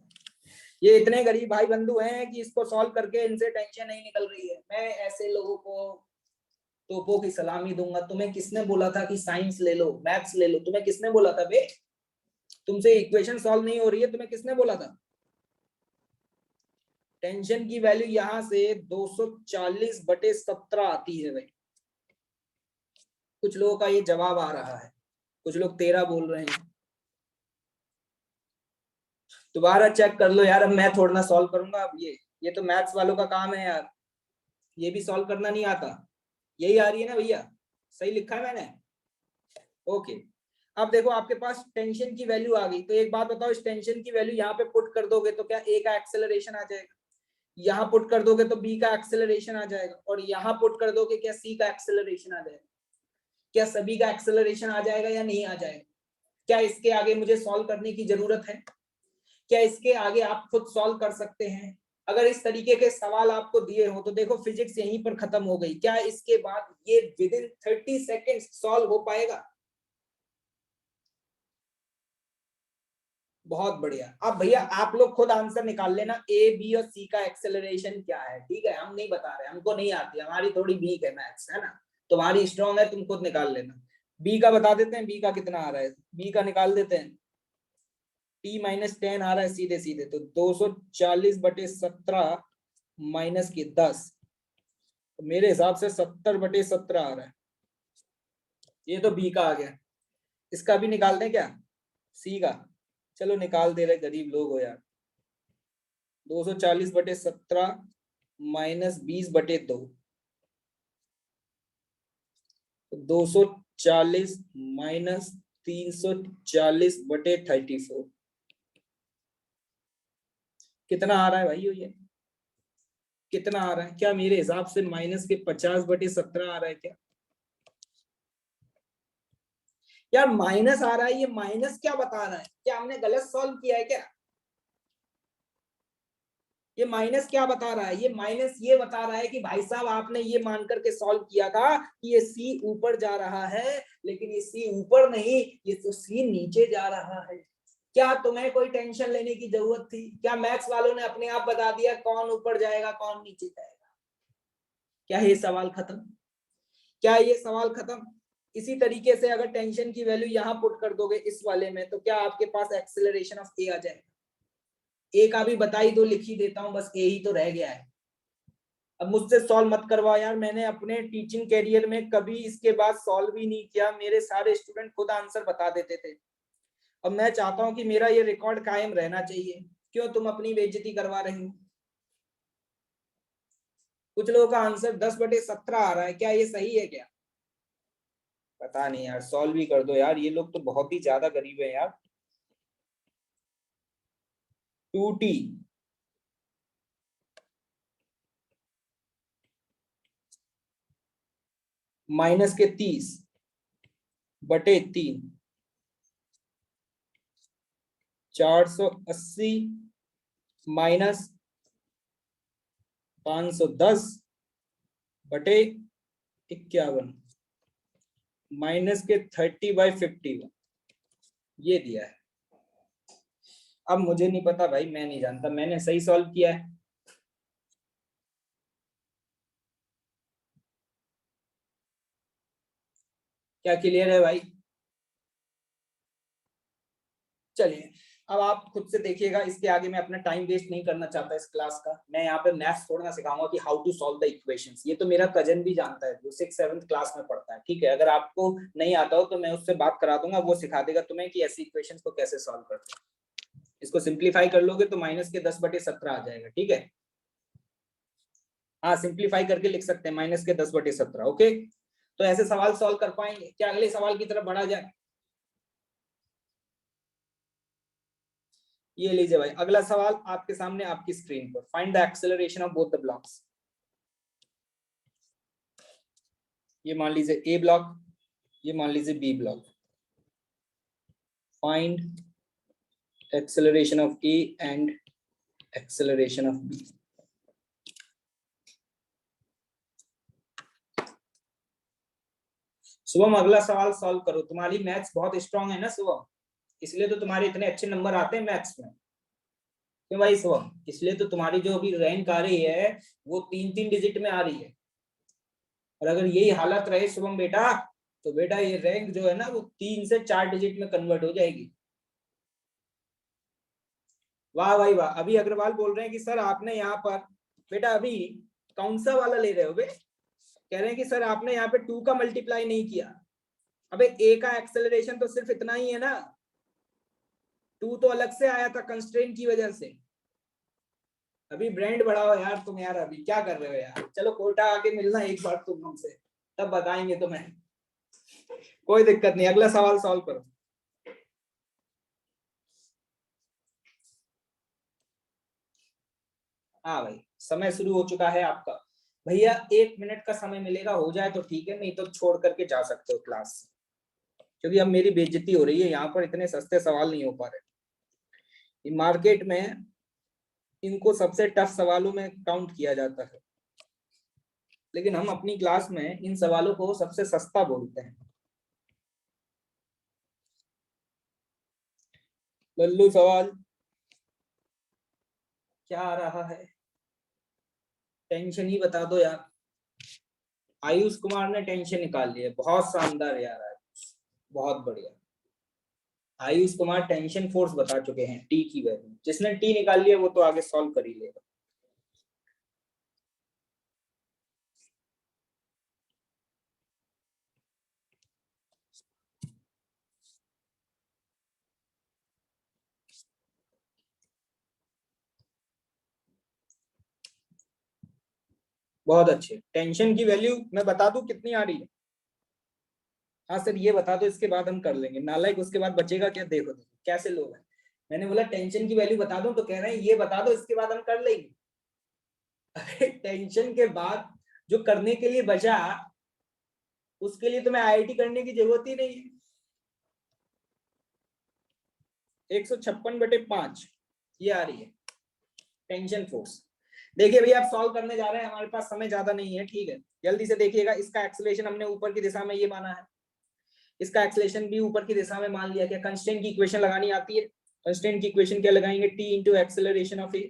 ये इतने गरीब भाई बंधु हैं कि इसको सॉल्व करके इनसे टेंशन नहीं निकल रही है। मैं ऐसे लोगों को तोपों की सलामी दूंगा। तुम्हें किसने बोला था कि साइंस ले लो, मैथ्स ले लो? तुम्हें किसने बोला था बे? तुमसे इक्वेशन सॉल्व नहीं हो रही है, तुम्हें किसने बोला था? टेंशन की वैल्यू यहां से 240 बटे 17 आती है भाई। कुछ लोगों का ये जवाब आ रहा है, कुछ लोग 13 बोल रहे हैं। दोबारा चेक कर लो यार, अब मैं थोड़ा ना सॉल्व करूंगा। अब ये तो मैथ्स वालों का काम है यार, ये भी सॉल्व करना नहीं आता। यही आ रही है ना भैया, सही लिखा है मैंने? ओके। अब देखो आपके पास टेंशन की वैल्यू आ गई, तो एक बात बताओ, इस टेंशन की वैल्यू यहाँ पे पुट कर दोगे तो क्या ए का एक्सेलरेशन आ जाएगा, यहाँ पुट कर दोगे तो बी का एक्सेलरेशन आ जाएगा, और यहाँ पुट कर दोगे क्या सी का एक्सेलरेशन आ जाएगा। क्या सभी का एक्सेलरेशन आ जाएगा या नहीं आ जाएगा? क्या इसके आगे मुझे सॉल्व करने की जरूरत है? क्या इसके आगे आप खुद सॉल्व कर सकते हैं? अगर इस तरीके के सवाल आपको दिए हो तो देखो फिजिक्स यहीं पर खत्म हो गई। क्या इसके बाद ये विद इन 30 सेकेंड्स सॉल्व हो पाएगा? बहुत बढ़िया। अब भैया आप लोग खुद आंसर निकाल लेना, ए बी और सी का एक्सेलरेशन क्या है। ठीक है, हम नहीं बता रहे, हमको नहीं आती, हमारी थोड़ी वीक है मैथ्स, है ना। तुम्हारी स्ट्रॉन्ग है, तुम खुद निकाल लेना। बी का बता देते हैं, बी का कितना आ रहा है, बी का निकाल देते हैं। टी माइनस 10 आ रहा है सीधे सीधे, तो 240/17 माइनस की 10, तो मेरे हिसाब से 70/17 आ रहा है। ये तो बी का आ गया। इसका भी निकाल दें क्या, सी का? चलो निकाल दे रहे, गरीब लोग हो यार। 240/17 माइनस 20/2, 240 माइनस 340/34, कितना आ रहा है भाई ये? कितना आ रहा है? क्या मेरे हिसाब से माइनस के 50/17 आ रहा है क्या? यार माइनस आ रहा है, ये माइनस क्या बता रहा है? क्या हमने गलत सॉल्व किया है क्या? ये माइनस क्या बता रहा है? ये माइनस ये बता रहा है कि भाई साहब आपने ये मान करके सॉल्व किया था कि ये सी ऊपर जा रहा है, लेकिन ये सी ऊपर नहीं, ये तो सी नीचे जा रहा है। क्या तुम्हें कोई टेंशन लेने की जरूरत थी? क्या मैथ्स वालों ने अपने आप बता दिया कौन ऊपर जाएगा कौन नीचे जाएगा? क्या ये सवाल खत्म? क्या ये सवाल खत्म? इसी तरीके से अगर टेंशन की वैल्यू यहाँ पुट कर दोगे इस वाले में, तो क्या आपके पास एक्सेलरेशन ऑफ ए आ जाएगा? ए का भी बता ही दो, लिख ही देता हूं, बस ए ही तो रह गया है। अब मुझसे सॉल्व मत करवाओ यार, मैंने अपने टीचिंग कैरियर में कभी इसके बाद सॉल्व ही नहीं किया, मेरे सारे स्टूडेंट खुद आंसर बता देते थे। अब मैं चाहता हूं कि मेरा ये रिकॉर्ड कायम रहना चाहिए। क्यों तुम अपनी बेइज्जती करवा रहे हो? कुछ लोगों का आंसर 10/17 आ रहा है, क्या ये सही है क्या? पता नहीं यार, सॉल्व ही कर दो यार, ये लोग तो बहुत ही ज्यादा गरीब है यार। 2t माइनस के 30/3, 480 माइनस 510/51 माइनस के 30/51, ये दिया है। अब मुझे नहीं पता भाई, मैं नहीं जानता, मैंने सही सॉल्व किया है। क्या क्लियर है भाई? चलिए अब आप खुद से देखिएगा, इसके आगे मैं अपना टाइम वेस्ट नहीं करना चाहता इस क्लास का। मैं यहाँ पे मैथ्स थोड़ा ना सिखाऊंगा कि how to solve the equations, ये तो मेरा कजन भी जानता है जो 6th-7th क्लास में पढ़ता है। ठीक है, अगर आपको नहीं आता हो तो मैं उससे बात करा दूंगा, वो सिखा देगा तुम्हें कि ऐसी इक्वेशंस को कैसे सॉल्व करते हैं। इसको सिंप्लीफाई कर लोगे तो माइनस के 10/17 आ जाएगा। ठीक है, हाँ सिंप्लीफाई करके लिख सकते हैं माइनस के 10/17। ओके, तो ऐसे सवाल सॉल्व कर पाएंगे क्या? अगले सवाल की तरफ बढ़ा जाए। ये लीजिए भाई, अगला सवाल आपके सामने आपकी स्क्रीन पर। Find the acceleration of both the blocks. ये मान लीजिए ए ब्लॉक, ये मान लीजिए B block. Find acceleration of A and acceleration of B. Shubham अगला सवाल सॉल्व करो। तुम्हारी मैथ्स बहुत स्ट्रांग है ना शुभम, इसलिए तो तुम्हारे इतने अच्छे नंबर आते हैं मैथ्स में। क्यों भाई शुभम? इसलिए तो तुम्हारी जो अभी रैंक आ रही है वो 3-3 डिजिट में आ रही है। और अगर यही हालत रहे शुभम बेटा, तो बेटा ये रैंक जो है ना वो 3 से 4 डिजिट में कन्वर्ट हो जाएगी। वाह भाई वाह। अभी अग्रवाल बोल रहे हैं कि सर आपने यहाँ पर, बेटा अभी कौन सा वाला ले रहे हो बे? कह रहे हैं कि सर आपने यहाँ पे 2 का मल्टीप्लाई नहीं किया। अबे ए का एक्सेलरेशन तो सिर्फ इतना ही है ना, 2 तो अलग से आया था कंस्ट्रेंट की वजह से। अभी ब्रांड बढ़ाओ यार तुम, यार अभी क्या कर रहे हो यार। चलो कोटा आके मिलना एक बार तुम हमसे, तब बताएंगे तुम्हें। कोई दिक्कत नहीं, अगला सवाल सॉल्व करो। हाँ भाई, समय शुरू हो चुका है आपका। भैया 1 मिनट का समय मिलेगा, हो जाए तो ठीक है, नहीं तो छोड़ करके जा सकते हो क्लास से, क्योंकि अब मेरी बेइज्जती हो रही है। यहाँ पर इतने सस्ते सवाल नहीं हो पा रहे। मार्केट में इनको सबसे टफ सवालों में काउंट किया जाता है, लेकिन हम अपनी क्लास में इन सवालों को सबसे सस्ता बोलते हैं। लल्लू सवाल क्या आ रहा है, टेंशन ही बता दो यार। आयुष कुमार ने टेंशन निकाल लिया, बहुत शानदार यार आयुष, बहुत बढ़िया। आयुष कुमार टेंशन फोर्स बता चुके हैं, टी की वैल्यू। जिसने टी निकाल लिया वो तो आगे सॉल्व कर ही लेगा। बहुत अच्छे, टेंशन की वैल्यू मैं बता दूं कितनी आ रही है? हाँ सर ये बता दो, इसके बाद हम कर लेंगे। नालायक उसके बाद बचेगा क्या? देखो देखो कैसे लोग हैं। मैंने बोला टेंशन की वैल्यू बता दो तो कह रहे हैं ये बता दो, इसके बाद हम कर लेंगे। अरे टेंशन के बाद जो करने के लिए बचा, उसके लिए तो मैं आईआईटी करने की जरूरत ही नहीं है। 156/5 ये आ रही है टेंशन फोर्स। देखिए भैया आप सॉल्व करने जा रहे हैं, हमारे पास समय ज्यादा नहीं है, ठीक है। जल्दी से देखिएगा, इसका एक्सेलरेशन हमने ऊपर की दिशा में ये माना है, इसका एक्सेलरेशन भी ऊपर की दिशा में मान लिया। क्या कंस्टेंट की इक्वेशन लगानी आती है? कंस्टेंट की इक्वेशन क्या लगाएंगे? T into acceleration of A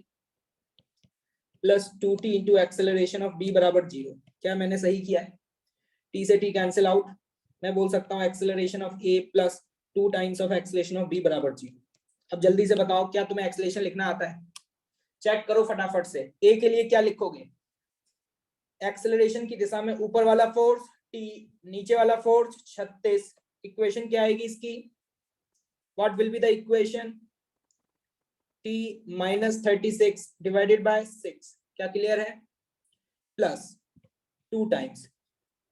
plus 2t into acceleration of B बराबर 0। क्या मैंने सही किया है? टी से टी कैंसिल आउट, मैं बोल सकता हूँ acceleration of A plus 2 times of acceleration of B बराबर 0। अब जल्दी से बताओ क्या तुम्हें एक्सेलरेशन लिखना आता है? चेक करो फटाफट से। ए के लिए क्या लिखोगे? एक्सेलरेशन की दिशा में ऊपर वाला फोर्स टी, नीचे वाला फोर्स 36। इक्वेशन क्या आएगी इसकी? What will be the equation? T minus 36 divided by 6। क्या क्लियर है? प्लस 2 टाइम्स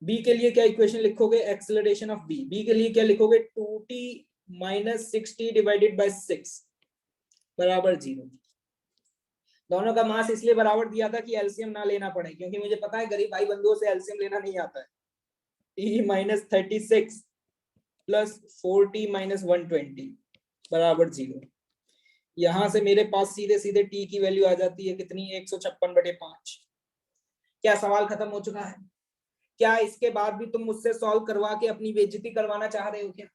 बी के लिए क्या इक्वेशन लिखोगे? एक्सेलरेशन ऑफ बी, बी के लिए क्या लिखोगे? 2t माइनस 60 डिवाइडेड बाय 6 बराबर 0। दोनों का मास इसलिए बराबर दिया था कि एलसीएम ना लेना पड़े, क्योंकि मुझे पता है गरीब भाई बंधुओं से एलसीएम लेना नहीं आता है। t minus 36 plus 4t minus 120 बराबर 0। यहां से मेरे पास सीधे सीधे t की वैल्यू आ जाती है कितनी? 156/5। क्या सवाल खत्म हो चुका है? क्या इसके बाद भी तुम मुझसे सॉल्व करवा के अपनी बेइज्जती करवाना चाह रहे हो क्या?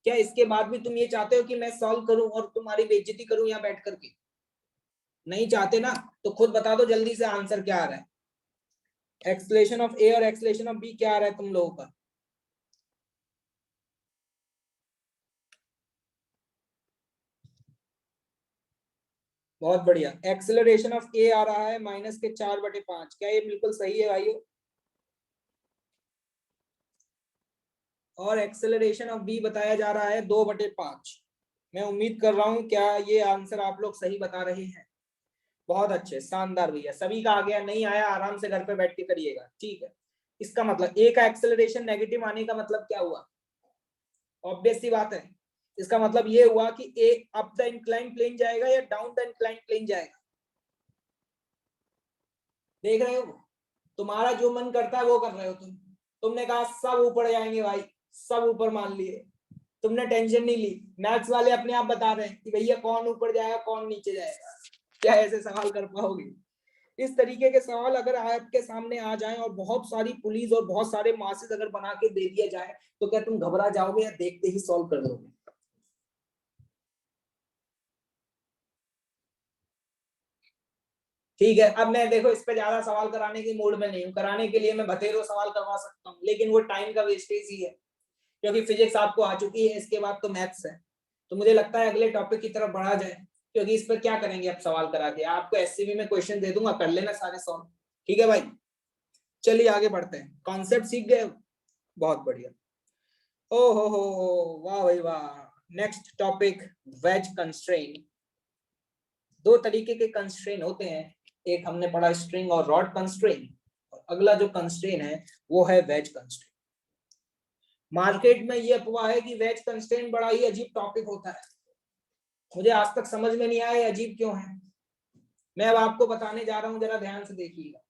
क्या इसके बाद भी तुम ये चाहते हो कि मैं सॉल्व करूं और तुम्हारी बेइज्जती करूं यहाँ बैठ करके? नहीं चाहते ना, तो खुद बता दो जल्दी से आंसर क्या आ रहा है। एक्सेलरेशन ऑफ ए और एक्सेलरेशन ऑफ बी क्या आ रहा है तुम लोगों का? बहुत बढ़िया, एक्सेलरेशन ऑफ ए आ रहा है -4/5। क्या ये बिल्कुल सही है भाइयों? और एक्सेलरेशन ऑफ बी बताया जा रहा है 2/5। मैं उम्मीद कर रहा हूं क्या ये आंसर आप लोग सही बता रहे हैं? बहुत अच्छे, शानदार भैया। सभी का आ गया, नहीं आया आराम से घर पे बैठ के करिएगा, ठीक है। इसका मतलब ए का एक्सेलरेशन नेगेटिव आने का मतलब क्या हुआ? ऑब्वियस सी बात है, इसका मतलब ये हुआ कि ए अप द इंक्लाइन प्लेन जाएगा या डाउन द इंक्लाइन प्लेन जाएगा। देख रहे हो, तुम्हारा जो मन करता है वो कर रहे हो तुम। तुमने कहा सब ऊपर जाएंगे भाई, सब ऊपर मान लिए, तुमने टेंशन नहीं ली। मैथ्स वाले अपने आप बता रहे हैं कि भैया कौन ऊपर जाएगा कौन नीचे जाएगा। क्या ऐसे सवाल कर पाओगे? इस तरीके के सवाल अगर आपके सामने आ जाएं और बहुत सारी पुलिस और बहुत सारे मार्क्स अगर बना के दे दिया जाए, तो क्या तुम घबरा जाओगे या देखते ही सॉल्व कर दोगे? ठीक है, अब मैं देखो इस पे ज्यादा सवाल कराने की मूड में नहीं हूँ। कराने के लिए मैं बतेरो सवाल करवा सकता हूँ, लेकिन वो टाइम का वेस्टेज ही है, क्योंकि फिजिक्स आपको आ चुकी है, इसके बाद तो मैथ्स है। तो मुझे लगता है अगले टॉपिक की तरफ बढ़ा जाए, क्योंकि इस पर क्या करेंगे अब सवाल करा के? आपको एससीबी में क्वेश्चन दे दूंगा, कर लेना सारे सॉल्व। ठीक है भाई, चलिए आगे बढ़ते हैं। कॉन्सेप्ट सीख गए? बहुत बढ़िया। ओ हो, वाह भाई वाह। Next topic, wedge constraint. दो तरीके के कंस्ट्रेंट होते हैं, एक हमने पढ़ा स्ट्रिंग और रॉड कंस्ट्रेंट, और अगला जो कंस्ट्रेंट है वो है वेज कंस्ट्रेंट। मार्केट में ये अफवाह है कि वेज कंस्ट्रेंट बड़ा ही अजीब टॉपिक होता है, मुझे आज तक समझ में नहीं आया अजीब क्यों है। मैं अब आपको बताने जा रहा हूं, जरा ध्यान से देखिएगा।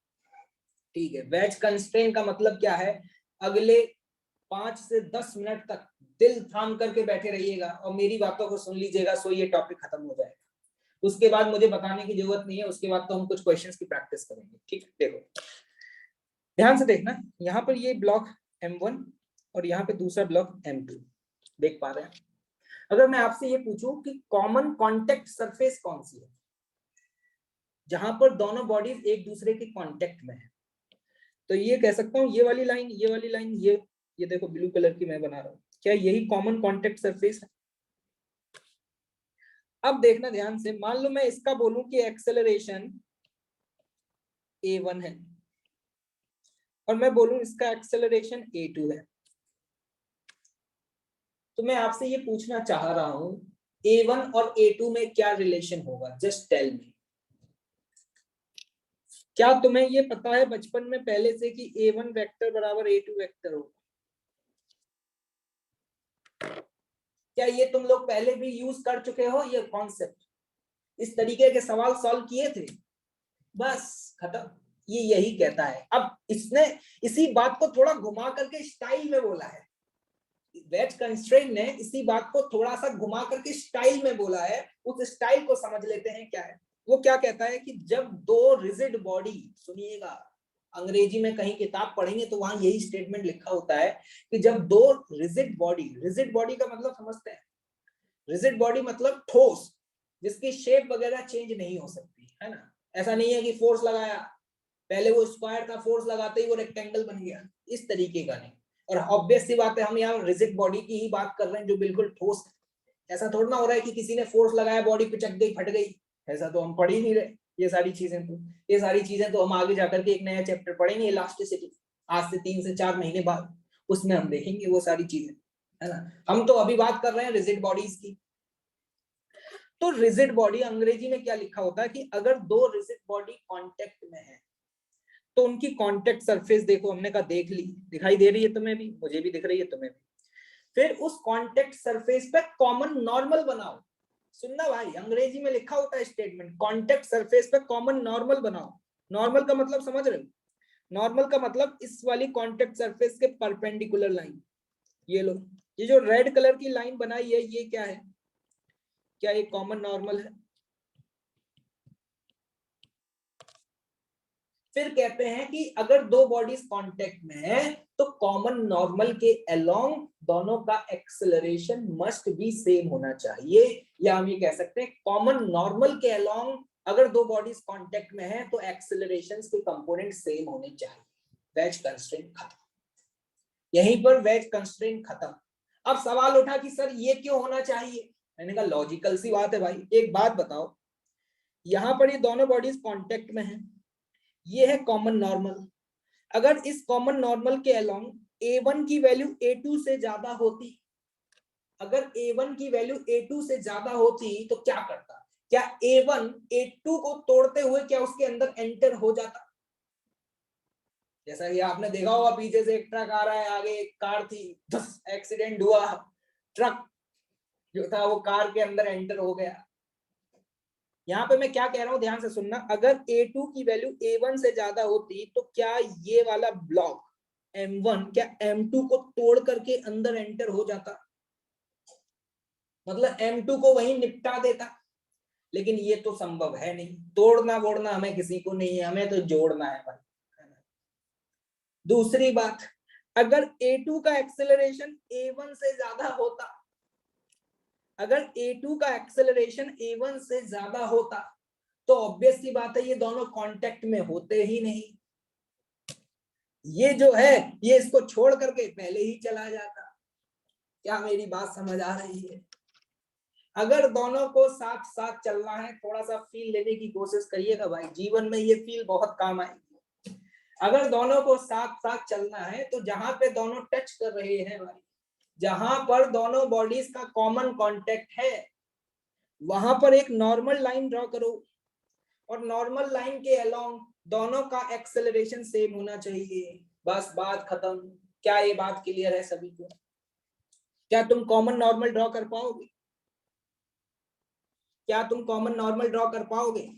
ठीक है, वेज कंस्ट्रेंट का मतलब क्या है, अगले 5 से 10 मिनट तक दिल थाम करके बैठे रहिएगा और मेरी बातों को सुन लीजिएगा, सो ये टॉपिक खत्म हो जाएगा। उसके बाद मुझे बताने की जरूरत नहीं है, उसके बाद तो हम कुछ क्वेश्चंस की प्रैक्टिस करेंगे। ठीक है, देखो ध्यान से देखना, यहाँ पर ये ब्लॉक M1 और यहाँ पे दूसरा ब्लॉक M2 देख पा रहे हैं। अगर मैं आपसे ये पूछूं कि कॉमन कॉन्टेक्ट सरफेस कौन सी है, जहां पर दोनों बॉडीज एक दूसरे के कॉन्टेक्ट में है, तो ये कह सकता हूँ ये वाली लाइन, ये वाली लाइन, ये देखो ब्लू कलर की मैं बना रहा हूँ, क्या यही कॉमन कॉन्टेक्ट सरफेस है? अब देखना ध्यान से, मान लो मैं इसका बोलूं कि एक्सेलरेशन A1 है और मैं बोलूं इसका एक्सेलरेशन A2 है, तो मैं आपसे ये पूछना चाह रहा हूं A1 और A2 में क्या रिलेशन होगा, जस्ट टेल मी। क्या तुम्हें ये पता है बचपन में पहले से कि A1 वेक्टर बराबर A2 वेक्टर होगा? क्या ये तुम लोग पहले भी यूज कर चुके हो ये कॉन्सेप्ट, इस तरीके के सवाल सॉल्व किए थे? बस खत्म, ये यही कहता है। अब इसने इसी बात को थोड़ा घुमा करके स्टाइल में बोला है, वेज कंस्ट्रेंट ने इसी बात को थोड़ा सा घुमा करके स्टाइल में बोला है, उस स्टाइल को समझ लेते हैं क्या है। वो क्या कहता है कि जब दो रिजिड बॉडी, सुनिएगा अंग्रेजी में कहीं किताब पढ़ेंगे तो वहां यही स्टेटमेंट लिखा होता है कि जब दो रिजिड बॉडी का मतलब समझते हैं, रिजिड बॉडी मतलब ठोस, जिसकी शेप वगैरह चेंज नहीं हो सकती है ना। ऐसा नहीं है कि फोर्स लगाया, पहले वो स्क्वायर था, फोर्स लगाते ही वो रेक्टेंगल बन गया, इस तरीके का नहीं। और ऑब्वियस सी बात है, हम यहाँ रिजिड बॉडी की ही बात कर रहे हैं जो बिल्कुल ठोस है। ऐसा थोड़ा ना हो रहा है कि किसी ने फोर्स लगाया बॉडी पिचक गई फट गई, ऐसा तो हम पढ़ ही नहीं रहे। ये सारी चीजें तो हम आगे जाकर के एक नया चैप्टर पढ़ेंगे, इलास्टिसिटी, आज से 3 से 4 महीने बाद, उसमें हम देखेंगे वो सारी चीजें, है ना। हम तो अभी बात कर रहे हैं रिजिड बॉडीज की। तो रिजिड बॉडी अंग्रेजी में क्या लिखा होता है कि अगर दो रिजिड बॉडी कांटेक्ट में है तो उनकी कांटेक्ट सरफेस देखो, हमने कहा देख ली, दिखाई दे रही है तुम्हें भी, मुझे भी दिख रही है तुम्हें भी। फिर उस कांटेक्ट सरफेस पे कॉमन नॉर्मल बनाओ। सुनना भाई, अंग्रेजी में लिखा होता है स्टेटमेंट, कांटेक्ट सरफेस पे कॉमन नॉर्मल बनाओ। नॉर्मल का मतलब समझ रहे हो? नॉर्मल का मतलब इस वाली कांटेक्ट सरफेस के परपेंडिकुलर लाइन, ये लो, ये जो रेड कलर की लाइन बनाई है ये क्या है, क्या ये कॉमन नॉर्मल है? फिर कहते हैं कि अगर दो बॉडीज कांटेक्ट में है तो कॉमन नॉर्मल के अलोंग दोनों का एक्सेलरेशन मस्ट बी सेम होना चाहिए, या हम ये कह सकते हैं कॉमन नॉर्मल के अलोंग अगर दो बॉडीज कांटेक्ट में है तो एक्सेलरेशंस के कंपोनेंट सेम होने चाहिए। वेज कंस्ट्रेंट खत्म, यहीं पर वेज कंस्ट्रेंट खत्म। अब सवाल उठा कि सर ये क्यों होना चाहिए, मैंने कहा लॉजिकल सी बात है भाई। एक बात बताओ, यहां पर ये दोनों बॉडीज कांटेक्ट में है, ये है कॉमन नॉर्मल, अगर इस कॉमन नॉर्मल के अलोंग A1 की वैल्यू A2 से ज्यादा होती, अगर A1 की वैल्यू A2 से ज्यादा होती तो क्या करता, क्या A1 A2 को तोड़ते हुए क्या उसके अंदर एंटर हो जाता? जैसा कि आपने देखा होगा पीछे से एक ट्रक आ रहा है, आगे एक कार थी, धस एक्सीडेंट हुआ, ट्रक जो था वो कार के अंदर एंटर हो गया। यहाँ पे मैं क्या कह रहा हूं ध्यान से सुनना, अगर A2 की वैल्यू A1 से ज्यादा होती तो क्या ये वाला ब्लॉक M1 क्या M2 को तोड़ करके अंदर एंटर हो जाता, मतलब M2 को वहीं निपटा देता? लेकिन ये तो संभव है नहीं, तोड़ना वोड़ना हमें किसी को नहीं है, हमें तो जोड़ना है भाई। दूसरी बात, अगर A2 का एक्सेलरेशन A1 से ज्यादा होता, अगर A2 का एक्सेलरेशन A1 से ज्यादा होता तो ऑब्वियस सी बात है ये दोनों कांटेक्ट में होते ही नहीं, ये जो है ये इसको छोड़ करके पहले ही चला जाता। क्या मेरी बात समझ आ रही है? अगर दोनों को साथ साथ चलना है, थोड़ा सा फील लेने की कोशिश करिएगा भाई, जीवन में ये फील बहुत काम आएगी। अगर दोनों को साथ साथ चलना है तो जहां पे दोनों टच कर रहे हैं भाई, जहां पर दोनों बॉडीज का कॉमन कांटेक्ट है वहां पर एक नॉर्मल लाइन ड्रॉ करो और नॉर्मल लाइन के अलोंग दोनों का एक्सेलरेशन सेम होना चाहिए। बस बात खत्म। क्या ये बात क्लियर है सभी को? क्या तुम कॉमन नॉर्मल ड्रॉ कर पाओगे? क्या तुम कॉमन नॉर्मल ड्रॉ कर पाओगे?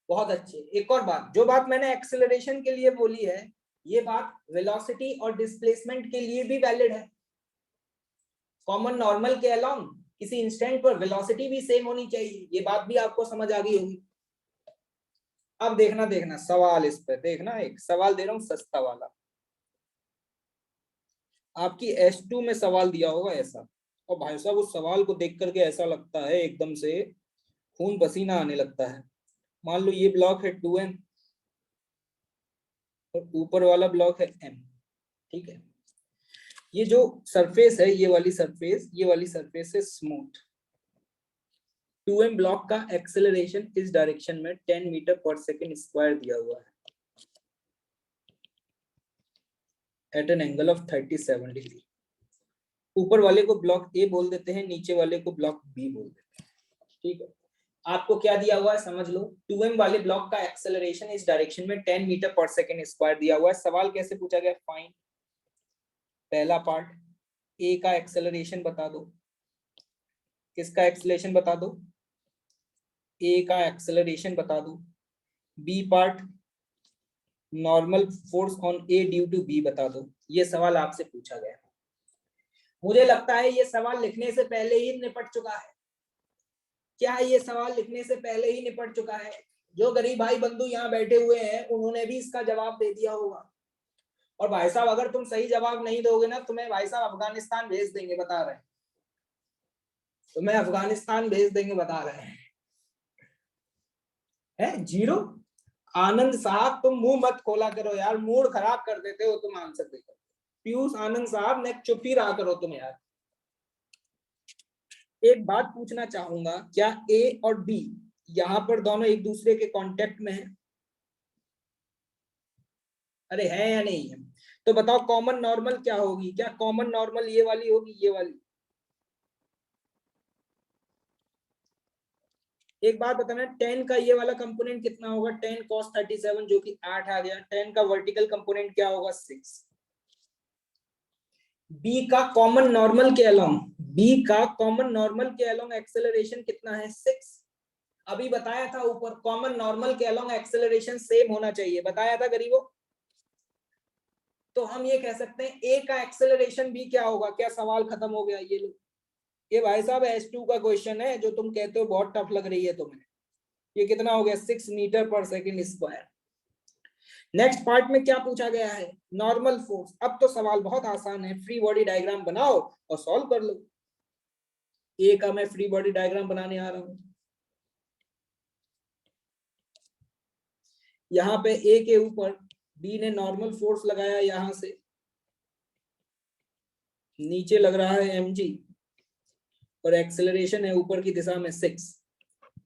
बहुत अच्छे। एक और बात, जो बात मैंने एक्सेलरेशन के लिए बोली है ये बात वेलोसिटी और डिस्प्लेसमेंट के लिए भी वैलिड है। कॉमन नॉर्मल के अलोंग किसी इंस्टेंट पर वेलोसिटी भी सेम होनी चाहिए। ये बात भी आपको समझ आ गई होगी। अब देखना सवाल, इस पे देखना, एक सवाल दे रहा हूं सस्ता वाला। आपकी S2 में सवाल दिया होगा ऐसा, और भाई साहब उस सवाल को देख करके ऐसा लगता है एकदम से खून पसीना आने लगता है। मान लो ये ब्लॉक है 2m और ऊपर वाला ब्लॉक है m, ठीक है। ये जो सरफेस है, ये वाली सरफेस है स्मूथ। 2m ब्लॉक का एक्सेलरेशन इस डायरेक्शन में 10 मीटर पर सेकेंड स्क्वायर दिया हुआ है at an angle of 37 degree. ऊपर वाले को ब्लॉक ए बोल देते हैं, नीचे वाले को ब्लॉक बी बोल देते हैं, ठीक है। आपको क्या दिया हुआ है समझ लो। 2m वाले ब्लॉक का एक्सेलरेशन इस डायरेक्शन में 10 मीटर पर सेकेंड स्क्वायर दिया हुआ है। सवाल कैसे पूछा गया? फाइंड, पहला पार्ट, ए का एक्सेलरेशन बता दो। किसका एक्सेलरेशन बता दो? ए का एक्सेलरेशन बता दो। B part, normal force on A due to B बता दो। ये सवाल आपसे पूछा गया। मुझे लगता है ये सवाल लिखने से पहले ही निपट चुका है। क्या ये सवाल लिखने से पहले ही निपट चुका है? जो गरीब भाई बंधु यहाँ बैठे हुए हैं उन्होंने भी इसका जवाब दे दिया होगा। और भाई साहब अगर तुम सही जवाब नहीं दोगे ना, तुम्हें भाई साहब अफगानिस्तान भेज देंगे, बता रहे हैं। तुम्हें अफगानिस्तान भेज देंगे, बता रहे हैं। है जीरो। आनंद साहब तुम मुंह मत खोला करो यार, मूड खराब कर देते हो तुम आंसर देकर। पीयूष आनंद साहब ने चुप ही रहा करो तुम यार। एक बात पूछना चाहूंगा, क्या ए और बी यहां पर दोनों एक दूसरे के कांटेक्ट में है? अरे है या नहीं है? तो बताओ कॉमन नॉर्मल क्या होगी? क्या कॉमन नॉर्मल ये वाली होगी, ये वाली? एक बात बताना, 10 का ये वाला कंपोनेंट कितना होगा? 10 cos 37 जो कि 8 आ गया। 10 का वर्टिकल कंपोनेंट क्या होगा? 6। बी का कॉमन नॉर्मल के अलोंग एक्सेलरेशन कितना है? 6। अभी बताया था ऊपर कॉमन नॉर्मल के अलोंग एक्सेलरेशन सेम होना चाहिए, बताया था गरीबों। तो हम ये कह सकते हैं ए का एक्सेलरेशन भी क्या होगा? क्या सवाल खत्म हो गया? ये लो, ये भाई साहब S2 का क्वेश्चन है जो तुम कहते हो बहुत टफ लग रही है तुम्हें। ये कितना हो गया? 6 metre per second square. Next part में क्या पूछा गया है? Normal force. अब तो सवाल बहुत आसान है, फ्री बॉडी डायग्राम बनाओ और सॉल्व कर लो। ए का मैं फ्री बॉडी डायग्राम बनाने आ रहा हूं। यहाँ पे ए के ऊपर बी ने नॉर्मल फोर्स लगाया, यहां से नीचे लग रहा है mg और एक्सेलरेशन है ऊपर की दिशा में 6।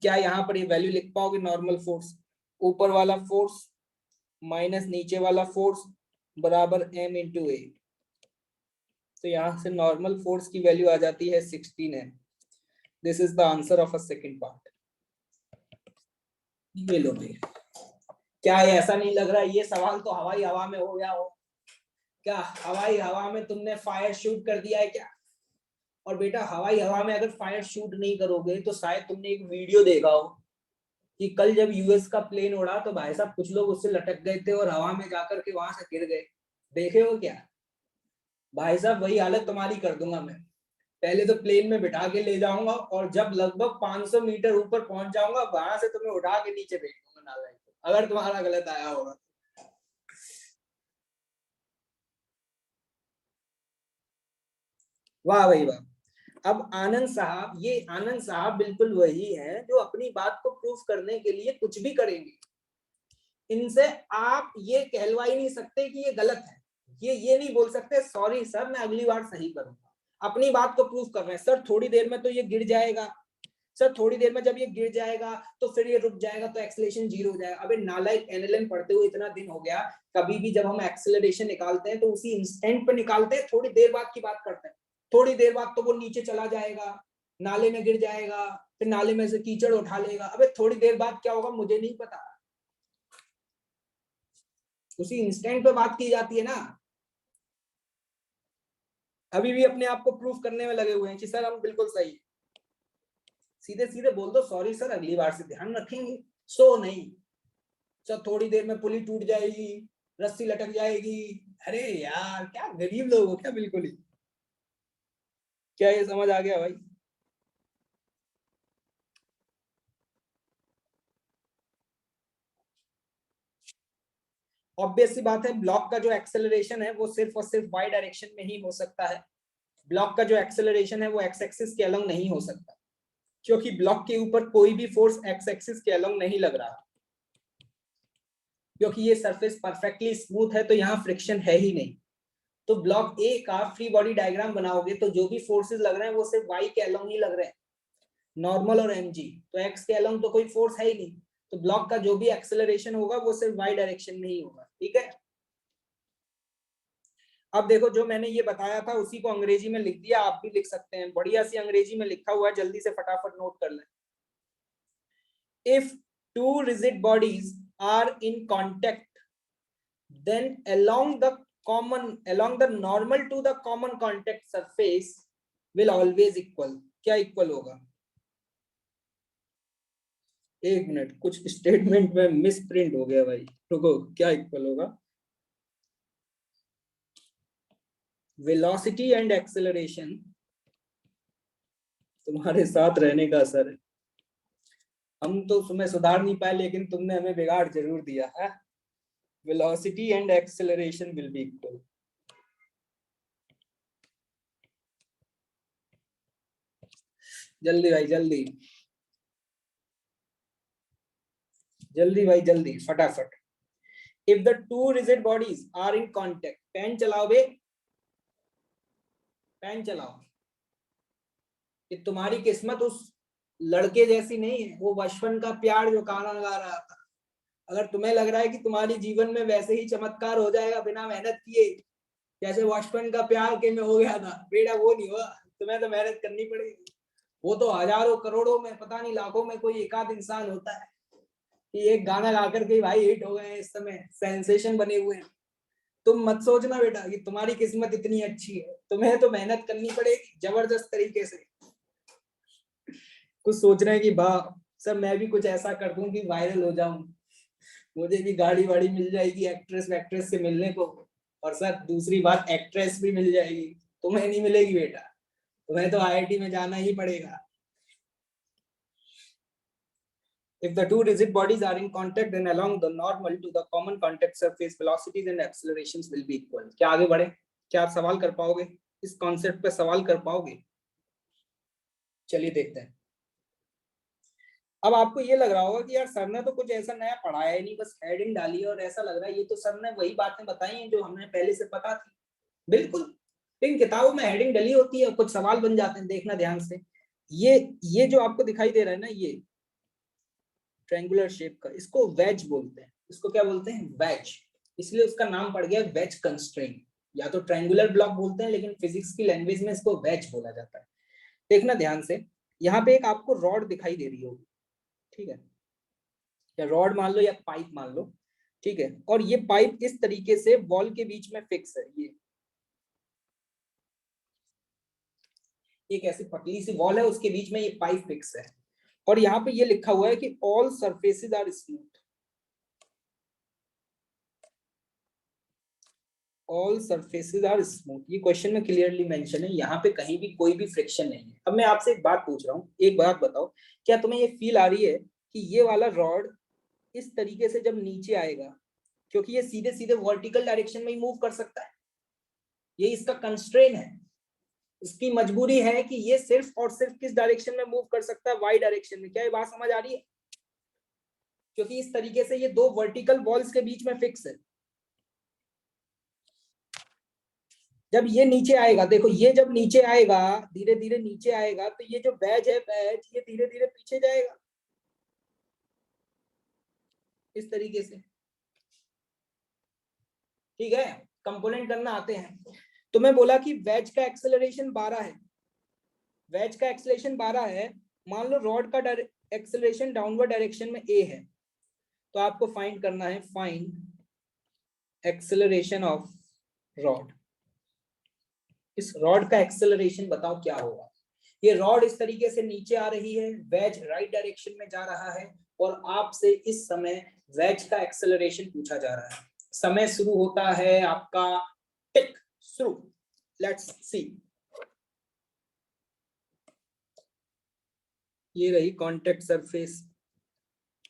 क्या यहाँ पर ये वैल्यू लिख पाओगे? नॉर्मल फोर्स, ऊपर वाला फोर्स माइनस नीचे वाला फोर्स बराबर m इंटू ए। तो यहां से नॉर्मल फोर्स की वैल्यू आ जाती है 16m। This is the answer of a second part. ये लो भाई। क्या ऐसा नहीं लग रहा ये सवाल तो हवाई हवा में हो गया हो? क्या हवाई हवा में तुमने फायर शूट कर दिया है क्या? और बेटा हवाई हवा में अगर फायर शूट नहीं करोगे तो शायद तुमने एक वीडियो देखा हो कि कल जब यूएस का प्लेन उड़ा तो भाई साहब कुछ लोग उससे लटक गए थे और हवा में जाकर के वहां से गिर गए। देखे हो क्या? भाई साहब वही हालत तुम्हारी कर दूंगा मैं। पहले तो प्लेन में बिठा के ले जाऊंगा और जब लगभग 500 मीटर ऊपर पहुंच जाऊंगा वहां से तुम्हें उठा के नीचे फेंक दूंगा नालायक को, अगर तुम्हारा गलत आया होगा। वाह भाई वाह। अब आनंद साहब बिल्कुल वही हैं जो अपनी बात को प्रूफ करने के लिए कुछ भी करेंगे। इनसे आप ये कहलवा ही नहीं सकते कि ये गलत है। ये नहीं बोल सकते सॉरी सर मैं अगली बार सही करूंगा। अपनी बात को प्रूफ कर रहे हैं। सर थोड़ी देर में तो ये गिर जाएगा, सर थोड़ी देर में जब ये गिर जाएगा तो फिर ये रुक जाएगा तो एक्सेलरेशन 0 हो जाएगा। अबे नालायक, एनएलएम पढ़ते हुए इतना दिन हो गया, कभी भी जब हम एक्सेलरेशन निकालते हैं तो उसी इंस्टेंट पे निकालते हैं, थोड़ी देर बाद की बात करते हैं। थोड़ी देर बाद तो वो नीचे चला जाएगा, नाले में गिर जाएगा, फिर नाले में से कीचड़ उठा लेगा। अबे थोड़ी देर बाद क्या होगा मुझे नहीं पता, उसी इंस्टेंट पे बात की जाती है ना। अभी भी अपने आप को प्रूफ करने में लगे हुए हैं कि सर हम बिल्कुल सही। सीधे सीधे बोल दो सॉरी सर, अगली बार से ध्यान रखेंगे। सो नहीं सर, थोड़ी देर में पुली टूट जाएगी, रस्सी लटक जाएगी। अरे यार क्या गरीब लोग हो क्या, बिल्कुल ही। क्या ये समझ आ गया भाई? ऑब्वियस सी बात है, ब्लॉक का जो एक्सेलरेशन है वो सिर्फ और सिर्फ वाई डायरेक्शन में ही हो सकता है। ब्लॉक का जो एक्सेलरेशन है वो एक्स एक्सिस के अलोंग नहीं हो सकता, क्योंकि ब्लॉक के ऊपर कोई भी फोर्स एक्स एक्सिस के अलोंग नहीं लग रहा, क्योंकि ये सरफेस परफेक्टली स्मूथ है तो यहाँ फ्रिक्शन है ही नहीं। तो ब्लॉक ए का फ्री बॉडी डायग्राम बनाओगे तो जो भी फोर्सेस लग रहे हैं वो सिर्फ वाई के अलोंग ही लग रहे हैं, नॉर्मल और एमजी। तो एक्स के अलोंग तो कोई फोर्स है ही नहीं, तो ब्लॉक का जो भी एक्सेलरेशन होगा वो सिर्फ वाई डायरेक्शन में ही होगा। ठीक है, अब देखो जो मैंने ये बताया था उसी को अंग्रेजी में लिख दिया, आप भी लिख सकते हैं, बढ़िया सी अंग्रेजी में लिखा हुआ है, जल्दी से फटाफट नोट कर लें। If two rigid bodies are in contact then along the normal to the common contact surface will always equal। क्या इक्वल होगा? एक मिनट, कुछ स्टेटमेंट में मिस प्रिंट हो गया भाई, रुको, क्या इक्वल होगा? वेलोसिटी एंड एक्सेलरेशन तुम्हारे साथ रहने का असर है। हम तो तुम्हें सुधार नहीं पाए, लेकिन तुमने हमें बिगाड़ जरूर दिया है। Velocity and acceleration will be equal. जल्दी भाई जल्दी, जल्दी भाई जल्दी, फटाफट। If the two rigid bodies are in contact, pen चलाओ बे, पेन चलाओ। कि तुम्हारी किस्मत उस लड़के जैसी नहीं है, वो बचपन का प्यार जो गाना गा रहा था। अगर तुम्हें लग रहा है कि तुम्हारी जीवन में वैसे ही चमत्कार हो जाएगा बिना मेहनत किए, जैसे बचपन का प्यार के में हो गया था, बेटा वो नहीं हुआ। तुम्हें तो मेहनत करनी पड़ेगी। वो तो हजारों करोड़ों में, पता नहीं लाखों में कोई एक आध इंसान होता है कि एक गाना गा करके भाई हिट हो गए हैं, इस समय सेंसेशन बने हुए हैं। तुम मत सोचना बेटा कि तुम्हारी किस्मत इतनी अच्छी है, तुम्हें तो मेहनत करनी पड़ेगी जबरदस्त तरीके से। कुछ सोच रहे हैं कि वाह सर मैं भी कुछ ऐसा कर दूं कि वायरल हो जाऊं, मुझे भी गाड़ी वाड़ी मिल जाएगी एक्ट्रेस वैक्ट्रेस से मिलने को। और सर दूसरी बात, एक्ट्रेस भी मिल जाएगी, तुम्हें नहीं मिलेगी बेटा, तुम्हें तो आईआईटी में जाना ही पड़ेगा। If the two rigid bodies are in contact, then along the normal to the common contact surface, velocities and accelerations will be equal। क्या आगे बढ़े? क्या आप सवाल कर पाओगे? इस कॉन्सेप्ट पे सवाल कर पाओगे? चलिए देखते हैं। अब आपको ये लग रहा होगा कि यार सर ने तो कुछ ऐसा नया पढ़ाया ही नहीं, बस हेडिंग डाली है और ऐसा लग रहा है ये तो सर ने वही बातें बताई हैं जो हमें पहले से पता थी। बिल्कुल, लेकिन किताबों में हेडिंग डली होती है, कुछ सवाल बन जाते हैं, देखना ध्यान से। ये जो आपको दिखाई दे रहा है ना, ये ट्रायंगुलर शेप का, इसको वेज बोलते हैं। इसको क्या बोलते हैं? वेज। इसलिए उसका नाम पड़ गया वेज कंस्ट्रेंट। या तो ट्रायंगुलर ब्लॉक बोलते हैं, लेकिन फिजिक्स की लैंग्वेज में इसको वेज बोला जाता है। देखना ध्यान से, यहाँ पे एक आपको रॉड दिखाई दे रही होगी, ठीक है, या रॉड मान लो या पाइप मान लो, ठीक है। और ये पाइप इस तरीके से वॉल के बीच में फिक्स है। ये एक ऐसी पतली सी वॉल है, उसके बीच में ये पाइप फिक्स है। और यहाँ पे ये लिखा हुआ है कि all surfaces are smooth, all surfaces are smooth. ये क्वेश्चन में क्लियरली मेंशन है, यहाँ पे कहीं भी कोई भी फ्रिक्शन नहीं है। अब मैं आपसे एक बात पूछ रहा हूँ, एक बात बताओ, क्या तुम्हें ये फील आ रही है कि ये वाला रॉड इस तरीके से जब नीचे आएगा, क्योंकि ये सीधे सीधे वर्टिकल डायरेक्शन में ही मूव कर सकता है, ये इसका कंस्ट्रेन है, इसकी मजबूरी है कि ये सिर्फ और सिर्फ किस डायरेक्शन में मूव कर सकता है? वाई डायरेक्शन में। क्या ये बात समझ आ रही है? क्योंकि इस तरीके से ये दो वर्टिकल वॉल्स के बीच में फिक्स है। जब ये नीचे आएगा, देखो ये जब नीचे आएगा, धीरे धीरे नीचे आएगा, तो ये जो वेज है, वेज ये धीरे धीरे पीछे जाएगा इस तरीके से। ठीक है, कंपोनेंट करना आते हैं। तो मैं बोला कि वेज का एक्सेलरेशन 12 है, वेज का एक्सेलरेशन 12 है। मान लो रॉड का एक्सेलरेशन डाउनवर्ड डायरेक्शन में ए है, तो आपको फाइंड करना है, फाइंड एक्सेलरेशन ऑफ रॉड। इस रॉड का एक्सेलरेशन बताओ क्या होगा। ये रॉड इस तरीके से नीचे आ रही है, वेज राइट डायरेक्शन में जा रहा है, और आपसे इस समय वेज का एक्सेलरेशन पूछा जा रहा है। समय शुरू होता है आपका टिक शुरू। लेट्स सी, ये रही कॉन्टेक्ट सरफेस,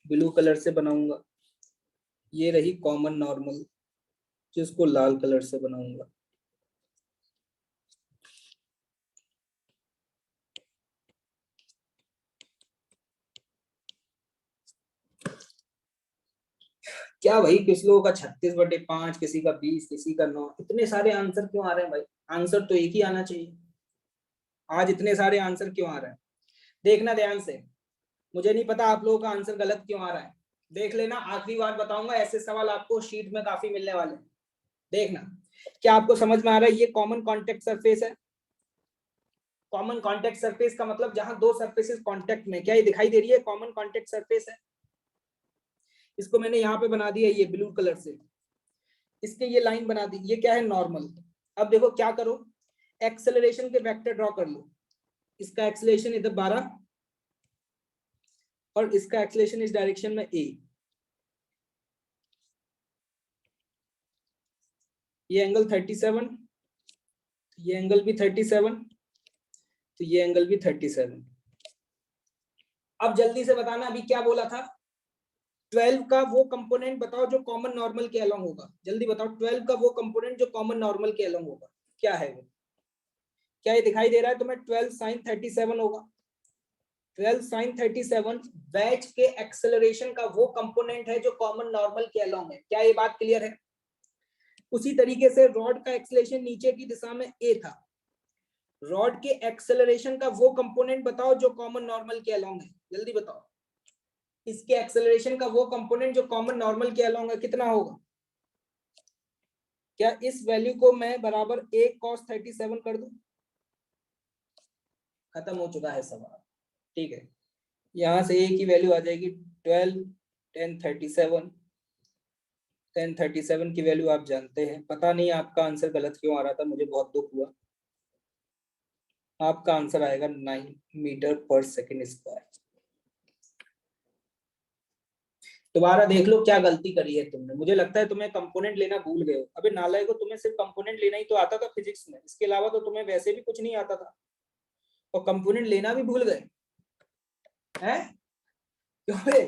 ब्लू कलर से बनाऊंगा। ये रही कॉमन नॉर्मल, जिसको लाल कलर से बनाऊंगा। क्या भाई, किस लोगों का 36/5, किसी का 20, किसी का 9, इतने सारे आंसर क्यों आ रहे हैं भाई? आंसर तो एक ही आना चाहिए, आज इतने सारे आंसर क्यों आ रहे हैं? देखना ध्यान से, मुझे नहीं पता आप लोगों का आंसर गलत क्यों आ रहा है, देख लेना। आखिरी बार बताऊंगा, ऐसे सवाल आपको शीट में काफी मिलने वाले हैं। देखना, क्या आपको समझ में आ रहा है? ये कॉमन कॉन्टेक्ट सरफेस है। कॉमन कॉन्टेक्ट सरफेस का मतलब जहां दो सरफेसेस कॉन्टेक्ट में, क्या ये दिखाई दे रही है? कॉमन कॉन्टेक्ट सरफेस है। इसको मैंने यहाँ पे बना दिया ये ब्लू कलर से, इसके ये लाइन बना दी, ये क्या है? नॉर्मल। अब देखो क्या करो, एक्सेलरेशन के वेक्टर ड्रॉ कर लो। इसका एक्सेलरेशन इधर 12 और इसका एक्सेलरेशन इस डायरेक्शन में ए। ये एंगल 37, ये एंगल भी 37, तो ये एंगल भी 37। अब जल्दी से बताना अभी क्या बोला था। 12 का वो कंपोनेंट बताओ जो कॉमन नॉर्मल के अलोंग होगा। जल्दी बताओ, 12 का वो कंपोनेंट जो कॉमन नॉर्मल के अलोंग होगा, क्या है वो? क्या ये दिखाई दे रहा है तुम्हें? 12 sin 37 होगा। 12 sin 37 वेज के एक्सेलरेशन का वो कंपोनेंट है जो कॉमन नॉर्मल के अलोंग है। क्या ये बात क्लियर है? उसी तरीके से रॉड का एक्सेलरेशन नीचे की दिशा में ए था, रॉड के एक्सेलरेशन का वो कंपोनेंट बताओ जो कॉमन नॉर्मल के अलोंग है। जल्दी बताओ, इसके एक्सेलरेशन का वो कंपोनेंट जो कॉमन नॉर्मल के अलोंग है कितना होगा? क्या इस वैल्यू को मैं बराबर a cos 37 कर दूं? खत्म हो चुका है सवाल। ठीक है, यहां से a की वैल्यू आ जाएगी 12 10 37। 1037 की वैल्यू आप जानते हैं। पता नहीं आपका आंसर गलत क्यों आ रहा था, मुझे बहुत दुख हुआ। आपका आंसर आएगा 9 मीटर पर सेकेंड स्क्वायर। दोबारा देख लो क्या गलती करी है तुमने। मुझे लगता है तुम्हें कंपोनेंट लेना भूल गए हो। अबे नालायक हो, तुम्हें सिर्फ कंपोनेंट लेना ही तो आता था फिजिक्स में, इसके अलावा तो तुम्हें वैसे भी कुछ नहीं आता था, और कंपोनेंट लेना भी भूल गए हैं? क्यों बे?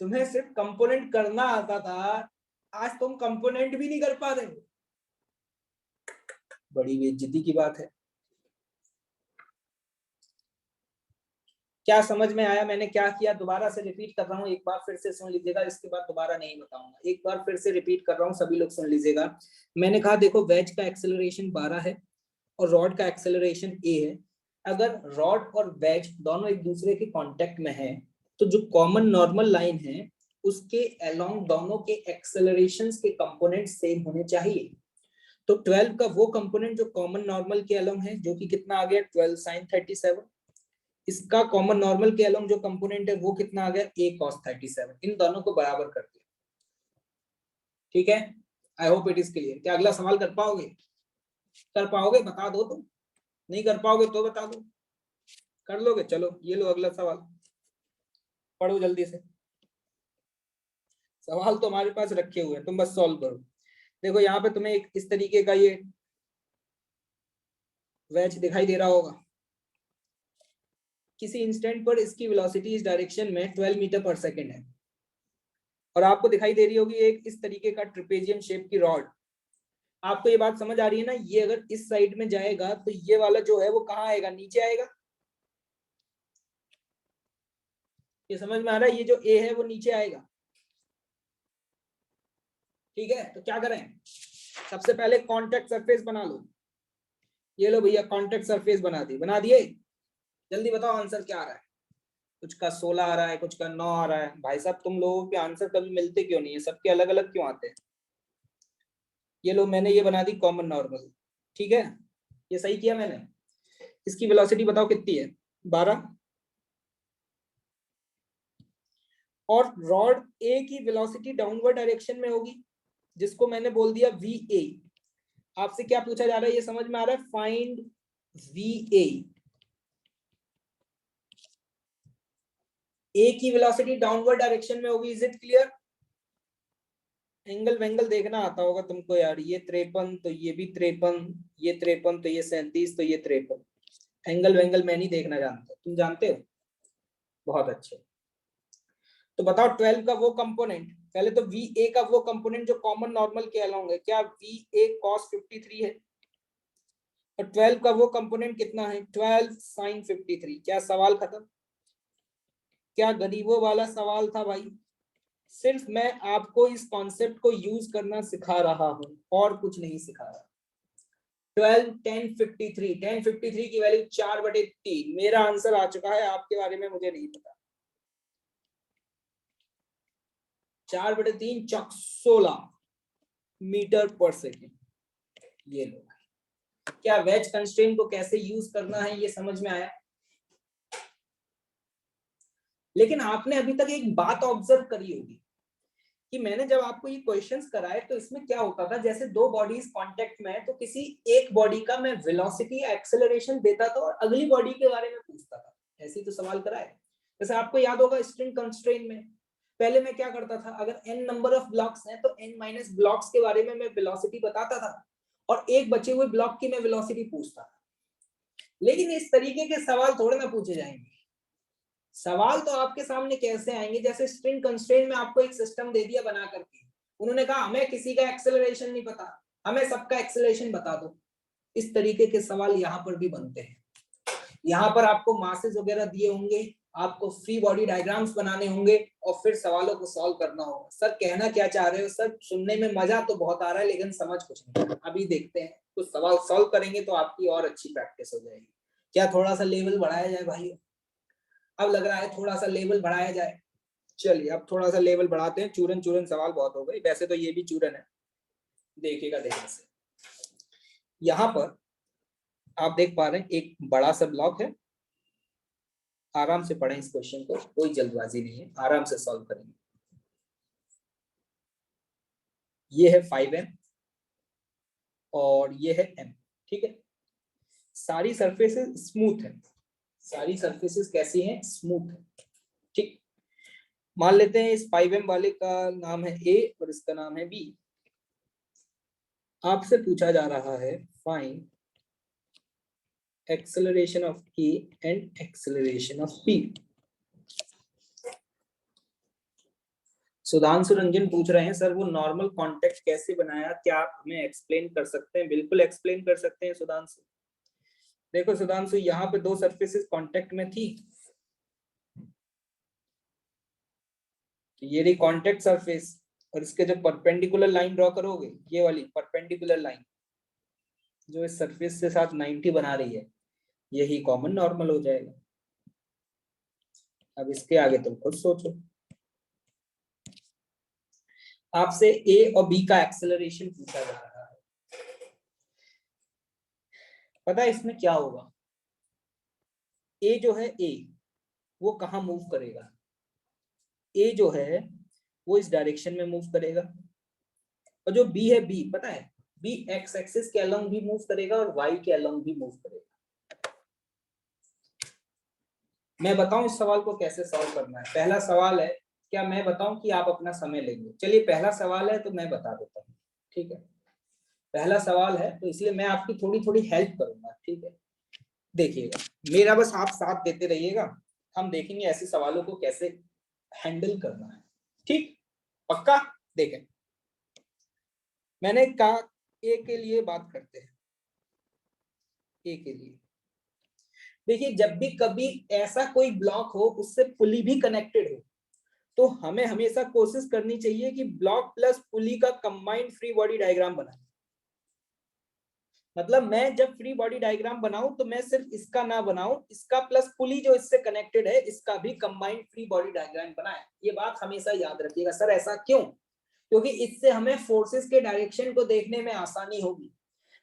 तुम्हें सिर्फ कंपोनेंट करना आता था, आज तुम कंपोनेंट भी नहीं कर पा रहे हो। बड़ी बेइज्जती की बात है। क्या समझ में आया मैंने क्या किया? दोबारा से रिपीट कर रहा हूँ, एक बार फिर से सुन लीजिएगा, इसके बाद दोबारा नहीं बताऊंगा। एक बार फिर से रिपीट कर रहा हूँ, सभी लोग सुन लीजिएगा। मैंने कहा देखो, वेज का एक्सेलरेशन 12 है और रॉड का एक्सेलरेशन ए है। अगर रॉड और वेज दोनों एक दूसरे के कांटेक्ट में है, तो जो कॉमन नॉर्मल लाइन है उसके अलोंग दोनों के एक्सेलरेशंस के कंपोनेंट सेम होने चाहिए। तो 12 का वो कंपोनेंट जो कॉमन नॉर्मल के अलोंग है, जो कि कितना आ गया 12 sin 37, इसका कॉमन नॉर्मल के अलोंग जो कंपोनेंट है वो कितना आ गया a cos 37। इन दोनों को बराबर कर दिया। ठीक है, I hope it is clear. क्या अगला सवाल कर पाओगे? कर पाओगे? बता दो तुम। नहीं कर पाओगे तो बता दो। कर लोगे? चलो ये लो अगला सवाल, पढ़ो जल्दी से। सवाल तो हमारे पास रखे हुए हैं, तुम बस सॉल्व करो। देखो यहाँ पे तुम्हें एक इस तरीके का ये वेज दिखाई दे रहा होगा। किसी इंस्टेंट पर इसकी वेलोसिटी इस डायरेक्शन में 12 मीटर पर सेकेंड है, और आपको दिखाई दे रही होगी एक इस तरीके का ट्रिपेजियम शेप की रॉड। आपको ये बात समझ आ रही है ना? ये अगर इस साइड में जाएगा तो ये वाला जो है वो कहाँ आएगा? नीचे आएगा। ये समझ में आ रहा है? ये जो ए है वो नीचे आएगा। ठीक है, तो क्या करें? सबसे पहले कॉन्टेक्ट सरफेस बना लो। ये लो भैया कॉन्टेक्ट सरफेस बना दिए। जल्दी बताओ आंसर क्या आ रहा है। कुछ का 16 आ रहा है, कुछ का 9 आ रहा है। भाई साहब तुम लोगों के आंसर कभी मिलते क्यों नहीं है, सबके अलग अलग क्यों आते हैं। ये लो मैंने ये बना दी कॉमन नॉर्मल, ठीक है, ये सही किया मैंने। इसकी वेलोसिटी बताओ कितनी है, 12। और रॉड ए की वेलोसिटी डाउनवर्ड डायरेक्शन में होगी, जिसको मैंने बोल दिया वी ए। आपसे क्या पूछा जा रहा है ये समझ में आ रहा है, फाइंड वी ए की वेलोसिटी डाउनवर्ड डायरेक्शन में होगी। Is it clear. एंगल वेंगल देखना आता होगा तुमको यार, ये 53 तो ये भी 53, ये 53 तो ये 37 तो ये 53। एंगल वेंगल मैं नहीं देखना जानता, तुम जानते हो, बहुत अच्छे। तो बताओ 12 का वो कंपोनेंट, पहले तो वी ए का वो कंपोनेंट जो कॉमन नॉर्मल के अलोंग है, क्या वी ए कॉस 53 है। और 12 का वो कंपोनेंट कितना है, 12 साइन 53। क्या सवाल खत्म। क्या गरीबों वाला सवाल था भाई। सिर्फ मैं आपको इस कॉन्सेप्ट को यूज करना सिखा रहा हूं और कुछ नहीं सिखा रहा। 12 1053, 1053 की वैल्यू 4/3। मेरा आंसर आ चुका है, आपके बारे में मुझे नहीं पता। 4/3 चौक 16 मीटर पर सेकेंड। ये लो, क्या वेज कंस्ट्रेंट को कैसे यूज करना है ये समझ में आया। लेकिन आपने अभी तक एक बात ऑब्जर्व करी होगी कि मैंने जब आपको ये क्वेश्चंस कराए तो इसमें क्या होता था, जैसे दो बॉडीज कांटेक्ट में है तो किसी एक बॉडी का मैं वेलोसिटी एक्सेलरेशन देता था और अगली बॉडी के बारे में पूछता था। ऐसे तो सवाल कराए। जैसे आपको याद होगा स्ट्रिंग कंस्ट्रेंट में पहले मैं क्या करता था, अगर n नंबर ऑफ ब्लॉक्स हैं तो n माइनस ब्लॉक्स के बारे में मैं वेलोसिटी बताता था और एक बचे हुए ब्लॉक की मैं वेलोसिटी पूछता था। लेकिन इस तरीके के सवाल थोड़े ना पूछे जाएंगे। सवाल तो आपके सामने कैसे आएंगे, जैसे स्ट्रिंग कंस्ट्रेंट में आपको एक सिस्टम दे दिया बना करके, उन्होंने कहा हमें किसी का एक्सेलरेशन नहीं पता, हमें सबका एक्सेलरेशन बता दो। इस तरीके के सवाल यहाँ पर भी बनते हैं। यहाँ पर आपको मासेस वगैरह दिए होंगे, आपको फ्री बॉडी डायग्राम्स बनाने होंगे और फिर सवालों को सॉल्व करना होगा। सर कहना क्या चाह रहे हो सर, सुनने में मजा तो बहुत आ रहा है लेकिन समझ कुछ नहीं। अभी देखते हैं, कुछ सवाल सॉल्व करेंगे तो आपकी और अच्छी प्रैक्टिस हो जाएगी। क्या थोड़ा सा लेवल बढ़ाया जाए भाई, अब लग रहा है थोड़ा सा लेवल बढ़ाया जाए। चलिए अब थोड़ा सा लेवल बढ़ाते हैं, चूरन चूरन सवाल बहुत हो गए, वैसे तो ये भी चूरन है, देखिएगा ध्यान से। यहाँ पर आप देख पा रहे हैं एक बड़ा सा ब्लॉक है, आराम से पढ़ें इस क्वेश्चन को, कोई जल्दबाजी नहीं है, आराम से सॉल्व करेंगे। ये है 5m और ये है m, ठीक है। सारी सरफेसेस स्मूथ है, सारी सरफेसेस कैसी हैं, स्मूथ है, ठीक। मान लेते हैं इस 5m वाले का नाम है a और इसका नाम है b। आपसे पूछा जा रहा है find acceleration of a and acceleration of b। Sudhanshu Ranjan पूछ रहे हैं सर वो नॉर्मल कॉन्टेक्ट कैसे बनाया, क्या आप हमें एक्सप्लेन कर सकते हैं। बिल्कुल एक्सप्लेन कर सकते हैं सुधांशु। देखो सुधांशु यहाँ पे दो सरफेसेस कांटेक्ट में थी, ये रही कांटेक्ट सरफेस और इसके जो परपेंडिकुलर लाइन ड्रॉ करोगे, ये वाली परपेंडिकुलर लाइन जो इस सरफेस के साथ 90 बना रही है, यही कॉमन नॉर्मल हो जाएगा। अब इसके आगे तुम खुद सोचो। आपसे ए और बी का एक्सेलरेशन पूछा जा रहा है, पता है इसमें क्या होगा। ए जो है ए वो कहाँ मूव करेगा, ए जो है वो इस डायरेक्शन में मूव करेगा और जो बी है बी पता है बी एक्स एक्सिस के अलोंग भी मूव करेगा और वाई के अलोंग भी मूव करेगा। मैं बताऊं इस सवाल को कैसे सॉल्व करना है। पहला सवाल है, क्या मैं बताऊं कि आप अपना समय लेंगे। चलिए पहला सवाल है तो मैं बता देता हूँ, ठीक है। पहला सवाल है तो इसलिए मैं आपकी थोड़ी थोड़ी हेल्प करूंगा, ठीक है। देखिएगा मेरा बस आप साथ देते रहिएगा, हम देखेंगे ऐसे सवालों को कैसे हैंडल करना है, ठीक, पक्का। देखें मैंने कहा ए के लिए बात करते हैं, ए के लिए देखिए जब भी कभी ऐसा कोई ब्लॉक हो उससे पुली भी कनेक्टेड हो तो हमें हमेशा कोशिश करनी चाहिए कि ब्लॉक प्लस पुली का कंबाइंड फ्री बॉडी डायग्राम बनाए। मतलब मैं जब फ्री बॉडी डायग्राम बनाऊं तो मैं सिर्फ इसका ना बनाऊं, इसका प्लस पुली जो इससे कनेक्टेड है इसका भी कंबाइंड फ्री बॉडी डायग्राम बनाए। ये बात हमेशा याद रखिएगा। सर ऐसा क्यों? क्योंकि इससे हमें फोर्सेस के डायरेक्शन को देखने में आसानी होगी।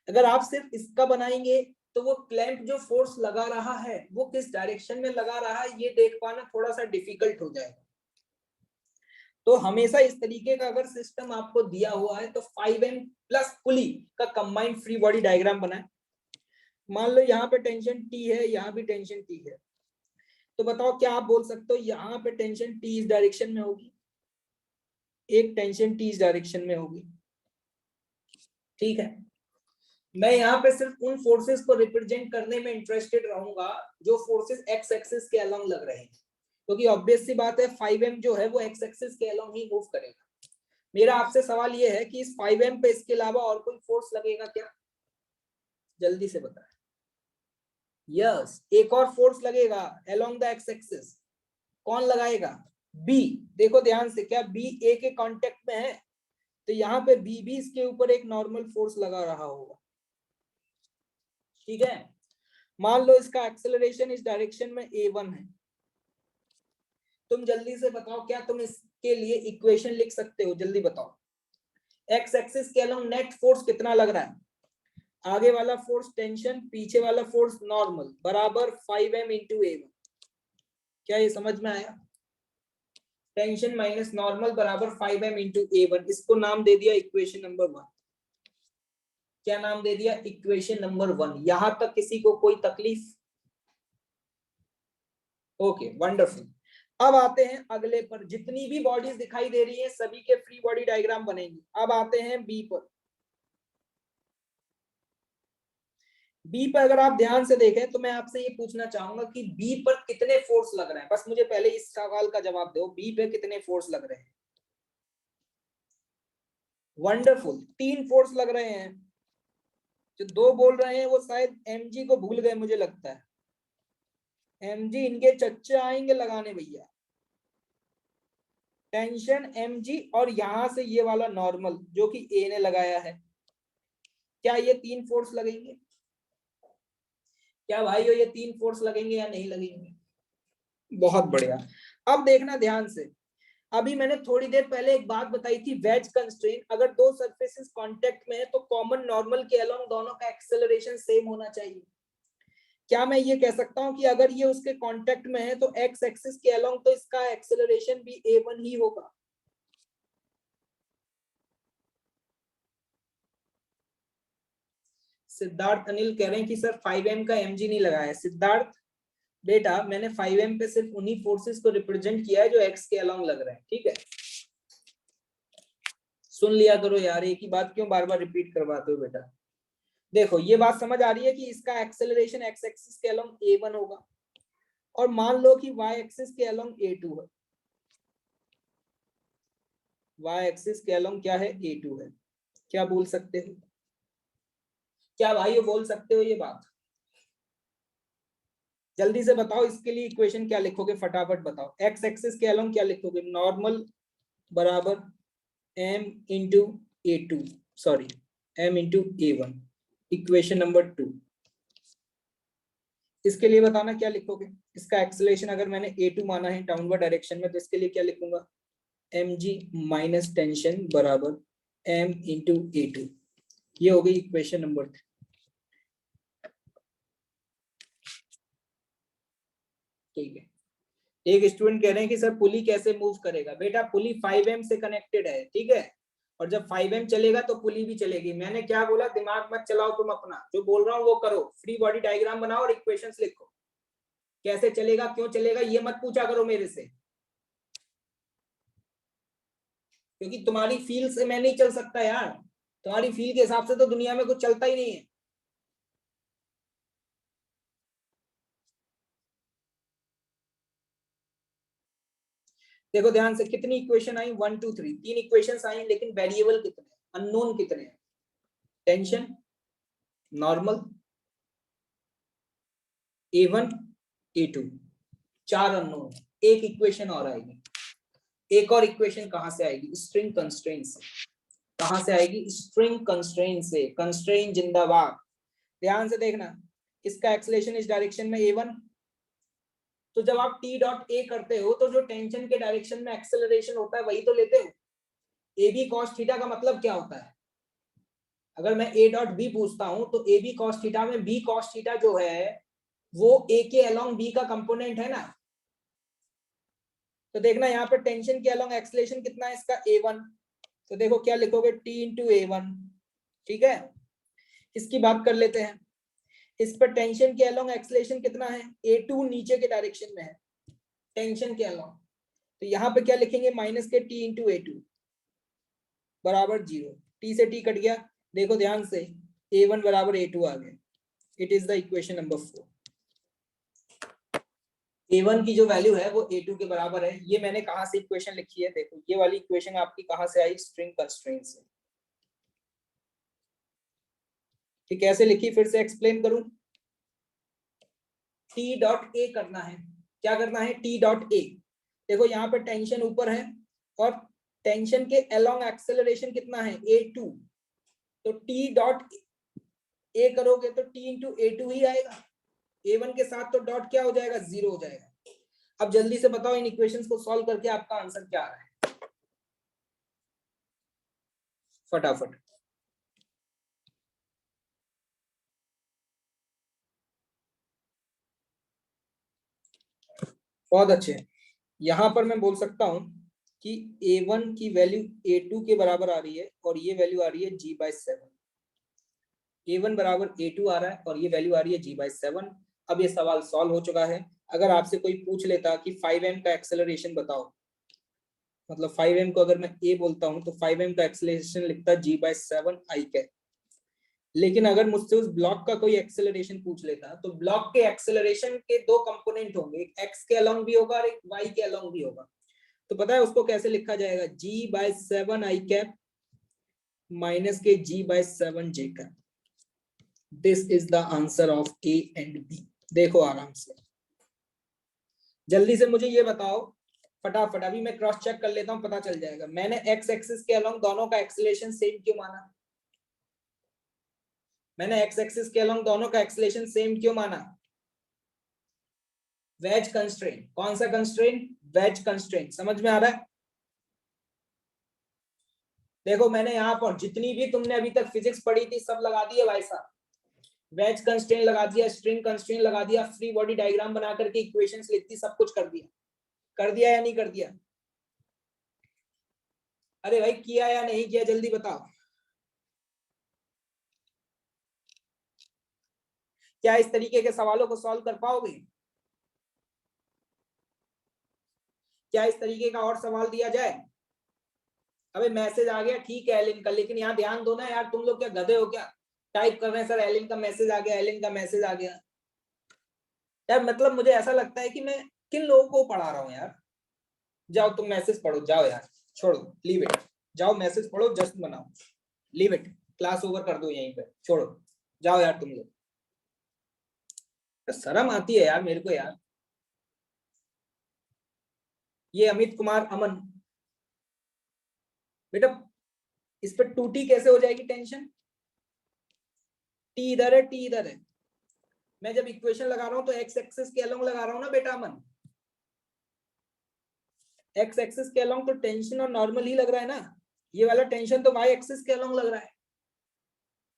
अगर आप सिर्फ इसका बनाएंगे तो वो क्लैंप जो फोर्स लगा रहा है वो किस डायरेक्शन में लगा रहा है ये देख पाना थोड़ा सा डिफिकल्ट हो जाएगा। तो हमेशा इस तरीके का अगर सिस्टम आपको दिया हुआ है तो 5M प्लस पुली का कंबाइंड फ्री बॉडी डायग्राम बनाए। मान लो यहाँ पे टेंशन T है, यहाँ भी टेंशन T है, तो बताओ क्या आप बोल सकते हो यहाँ पे टेंशन T इस डायरेक्शन में होगी, एक टेंशन T इस डायरेक्शन में होगी, ठीक है। मैं यहाँ पे सिर्फ उन फोर्सेस को रिप्रेजेंट करने में इंटरेस्टेड रहूंगा जो फोर्सेस एक्स एक्सिस के अलोंग लग रहे हैं, क्योंकि ऑब्वियस सी बात है 5M जो है वो एक्स एक्सिस के अलोंग ही मूव करेगा। मेरा आपसे सवाल ये है कि इस 5M पे इसके अलावा और कोई फोर्स लगेगा क्या? जल्दी से बताएं। यस, एक और फोर्स लगेगा अलोंग द एक्स एक्सिस। कौन लगाएगा? बी। देखो ध्यान से, क्या बी ए के कांटेक्ट में है? तो यहाँ पे बी भी इसके ऊपर एक नॉर्मल फोर्स लगा रहा होगा, ठीक है। मान लो इसका एक्सेलरेशन इस डायरेक्शन में A1 है। तुम जल्दी से बताओ क्या तुम इसके लिए इक्वेशन लिख सकते हो? जल्दी बताओ। एक्स एक्सिस के अलोंग नेट फोर्स कितना लग रहा है? आगे वाला फोर्स टेंशन, पीछे वाला फोर्स नॉर्मल, बराबर 5M इंटू A1। क्या ये समझ में आया? टेंशन माइनस नॉर्मल बराबर 5M इंटू A1। इसको नाम दे दिया इक्वेशन नंबर 1। क्या नाम दे दिया? Equation number 1। यहां तक किसी को कोई तकलीफ? Okay, wonderful. अब आते हैं अगले पर। जितनी भी बॉडीज दिखाई दे रही है सभी के फ्री बॉडी डायग्राम बनेंगे। अब आते हैं बी पर। बी पर अगर आप ध्यान से देखें तो मैं आपसे ये पूछना चाहूंगा कि बी पर कितने फोर्स लग रहे हैं। बस मुझे पहले इस सवाल का जवाब दो, बी पे कितने फोर्स लग रहे हैं? वंडरफुल, 3 फोर्स लग रहे हैं। जो 2 बोल रहे हैं वो शायद एमजी को भूल गए मुझे लगता है। एमजी इनके चच्चे आएंगे लगाने भैया। टेंशन एमजी और यहां से ये वाला नॉर्मल जो कि ए ने लगाया है। क्या ये 3 फोर्स लगेंगे? क्या भाइयों ये 3 फोर्स लगेंगे या नहीं लगेंगे? बहुत बढ़िया। अब देखना ध्यान से, अभी मैंने थोड़ी देर पहले एक बात बताई थी, वेज कंस्ट्रेंट। अगर 2 सरफेसेस कांटेक्ट में है तो कॉमन नॉर्मल के अलोंग दोनों का एक्सेलरेशन सेम होना चाहिए। क्या मैं ये कह सकता हूं कि अगर ये उसके कांटेक्ट में है तो एक्स एक्सिस के अलोंग तो इसका एक्सेलरेशन भी A1 ही होगा? सिद्धार्थ अनिल कह रहे हैं कि सर 5M का mg नहीं लगाया है। सिद्धार्थ बेटा, मैंने 5M पे सिर्फ उन्हीं फोर्सेस को रिप्रेजेंट किया है जो एक्स के अलोंग लग रहे हैं, ठीक है। सुन लिया करो यार, एक ही बात क्यों बार बार रिपीट करवाते हो बेटा। देखो ये बात समझ आ रही है कि इसका एक्सेलरेशन एक्स एक्सिस के अलोंग A1 होगा, और मान लो कि y एक्सिस के अलोंग A2 है। y एक्सिस के अलोंग क्या है? A2 है। क्या बोल सकते हो? क्या भाइयों बोल सकते हो ये बात? जल्दी से बताओ, इसके लिए इक्वेशन क्या लिखोगे? फटाफट बताओ। एक्स एक्सिस के अलोंग क्या लिखोगे? नॉर्मल बराबर m into A2, sorry m into A1, equation number 2। इसके लिए बताना क्या लिखोगे। इसका एक्सेलरेशन अगर मैंने A2 माना है डाउनवर्ड डायरेक्शन में, तो इसके लिए क्या लिखूंगा? mg माइनस टेंशन बराबर m इंटू A2। ये हो गई इक्वेशन नंबर 3, ठीक है। एक स्टूडेंट कह रहे हैं कि सर पुली कैसे मूव करेगा? बेटा पुली 5M से कनेक्टेड है, ठीक है, और जब 5M चलेगा तो पुली भी चलेगी। मैंने क्या बोला? दिमाग मत चलाओ तुम अपना, जो बोल रहा हूँ वो करो। फ्री बॉडी डायग्राम बनाओ और इक्वेशंस लिखो। कैसे चलेगा, क्यों चलेगा, ये मत पूछा करो मेरे से, क्योंकि तुम्हारी फील से मैं नहीं चल सकता यार। तुम्हारी फील के हिसाब से तो दुनिया में कुछ चलता ही नहीं है। देखो ध्यान से, कितनी इक्वेशन आई? 1 2 3, 3 इक्वेशंस आई, लेकिन वेरिएबल कितने, अननोन कितने हैं? Tension, normal, A1 A2, 4 unknown. एक इक्वेशन और आएगी। एक और इक्वेशन कहां से आएगी? स्ट्रिंग कंस्ट्रेंट से। कहां से आएगी? स्ट्रिंग कंस्ट्रेंट से। कंस्ट्रेंट जिंदाबाद। ध्यान से देखना, इसका एक्सेलरेशन इस डायरेक्शन में a1, तो जब आप t डॉट a करते हो तो जो टेंशन के डायरेक्शन में एक्सेलरेशन होता है वही तो लेते हो। ए बी कॉस थीटा का मतलब क्या होता है? अगर मैं a डॉट b पूछता हूं तो ए बी कॉस थीटा में b कॉस थीटा जो है वो a के अलोंग b का कंपोनेंट है ना। तो देखना यहाँ पे टेंशन के अलोंग एक्सेलरेशन कितना है इसका a1, तो देखो क्या लिखोगे t इंटू a1, ठीक है। इसकी बात कर लेते हैं, इस पर टेंशन के अलोंग एक्सेलरेशन कितना है, a2 नीचे के डायरेक्शन में है टेंशन के अलोंग, तो यहाँ पे क्या लिखेंगे माइनस के t इंटू a2 बराबर 0, t से t कट गया, देखो ध्यान से a1 बराबर a2 आ गया। It is the equation number 4। a1 की जो वैल्यू है वो a2 के बराबर है। ये मैंने कहा से इक्वेशन लिखी है, देखो ये वाली इक्वेशन आपकी कहां से आई, स्ट्रिंग कंस्ट्रेंट से। ठीक, कैसे लिखी फिर से एक्सप्लेन करूं। टी डॉट ए करना है, क्या करना है, टी डॉट ए। देखो यहाँ पे टेंशन ऊपर है और टेंशन के अलोंग एक्सेलरेशन कितना है a2, तो टी डॉट ए करोगे तो टी इंटू a2 ही आएगा, a1 के साथ तो डॉट क्या हो जाएगा, 0 हो जाएगा। अब जल्दी से बताओ इन इक्वेशंस को सॉल्व करके आपका आंसर क्या आ रहा है, फटाफट। बहुत अच्छे, यहां पर मैं बोल सकता हूं कि a1 की वैल्यू a2 के बराबर आ रही है और ये वैल्यू आ रही है g/7। a1 बराबर a2 आ रहा है और ये वैल्यू आ रही है g/7। अब ये सवाल सॉल्व हो चुका है। अगर आपसे कोई पूछ लेता कि 5m का एक्सेलरेशन बताओ, मतलब 5m को अगर मैं a बोलता हूं तो 5m का एक्सेलरेशन लिखता g/7 i कैप। लेकिन अगर मुझसे उस ब्लॉक का कोई एक्सेलरेशन पूछ लेता तो ब्लॉक के एक्सेलरेशन के दो कंपोनेंट होंगे, एक एक्स के अलोंग भी होगा और एक वाई के अलोंग भी होगा। तो पता है उसको कैसे लिखा जाएगा, g/7 i कैप माइनस के g/7 j cap. This is the answer of A and B. देखो आराम से, जल्दी से मुझे ये बताओ फटाफट, अभी मैं क्रॉस चेक कर लेता हूं, पता चल जाएगा। मैंने एक्स एक्सिस के अलोंग दोनों का एक्सेलरेशन सेम क्यों माना, मैंने एक्स एक्सिस के अलोंग दोनों का एक्सेलरेशन सेम क्यों माना, वेज कंस्ट्रेंट। कौन सा कंस्ट्रेंट, वेज कंस्ट्रेंट, समझ में आ रहा है। देखो मैंने यहाँ पर जितनी भी तुमने अभी तक फिजिक्स पढ़ी थी सब लगा दी है भाई साहब, वेज कंस्ट्रेंट लगा दिया, स्ट्रिंग कंस्ट्रेंट लगा दिया, फ्री बॉडी डायग्राम बना करके इक्वेशंस लिख दी, सब कुछ कर दिया या नहीं कर दिया। अरे भाई किया या नहीं किया जल्दी बताओ। क्या इस तरीके के सवालों को सॉल्व कर पाओगे, क्या इस तरीके का और सवाल दिया जाए। अबे मैसेज आ गया ठीक है एलिन का, लेकिन यहाँ ध्यान दो ना यार, तुम लोग क्या गधे हो क्या, टाइप कर रहे हैं सर एलिन का मैसेज आ गया, एलिन का मैसेज आ गया। यार मतलब मुझे ऐसा लगता है कि मैं किन लोगों को पढ़ा रहा हूँ यार। जाओ तुम मैसेज पढ़ो, जाओ यार, छोड़ो, लीव इट, जाओ मैसेज पढ़ो, जस्ट बनाओ, लीव इट, क्लास ओवर कर दो यहीं पे, छोड़ो, जाओ यार तुम लोग। शर्म आती है यार मेरे को यार। ये अमित कुमार अमन, बेटा इस पर 2t कैसे हो जाएगी टेंशन, टी इधर है टी इधर है, मैं जब इक्वेशन लगा रहा हूं तो एक्स एक्सिस के अलोंग लगा रहा हूं ना बेटा अमन, एक्स एक्सिस के अलोंग तो टेंशन और नॉर्मल ही लग रहा है ना, ये वाला टेंशन तो वाई एक्सिस के अलोंग लग रहा है।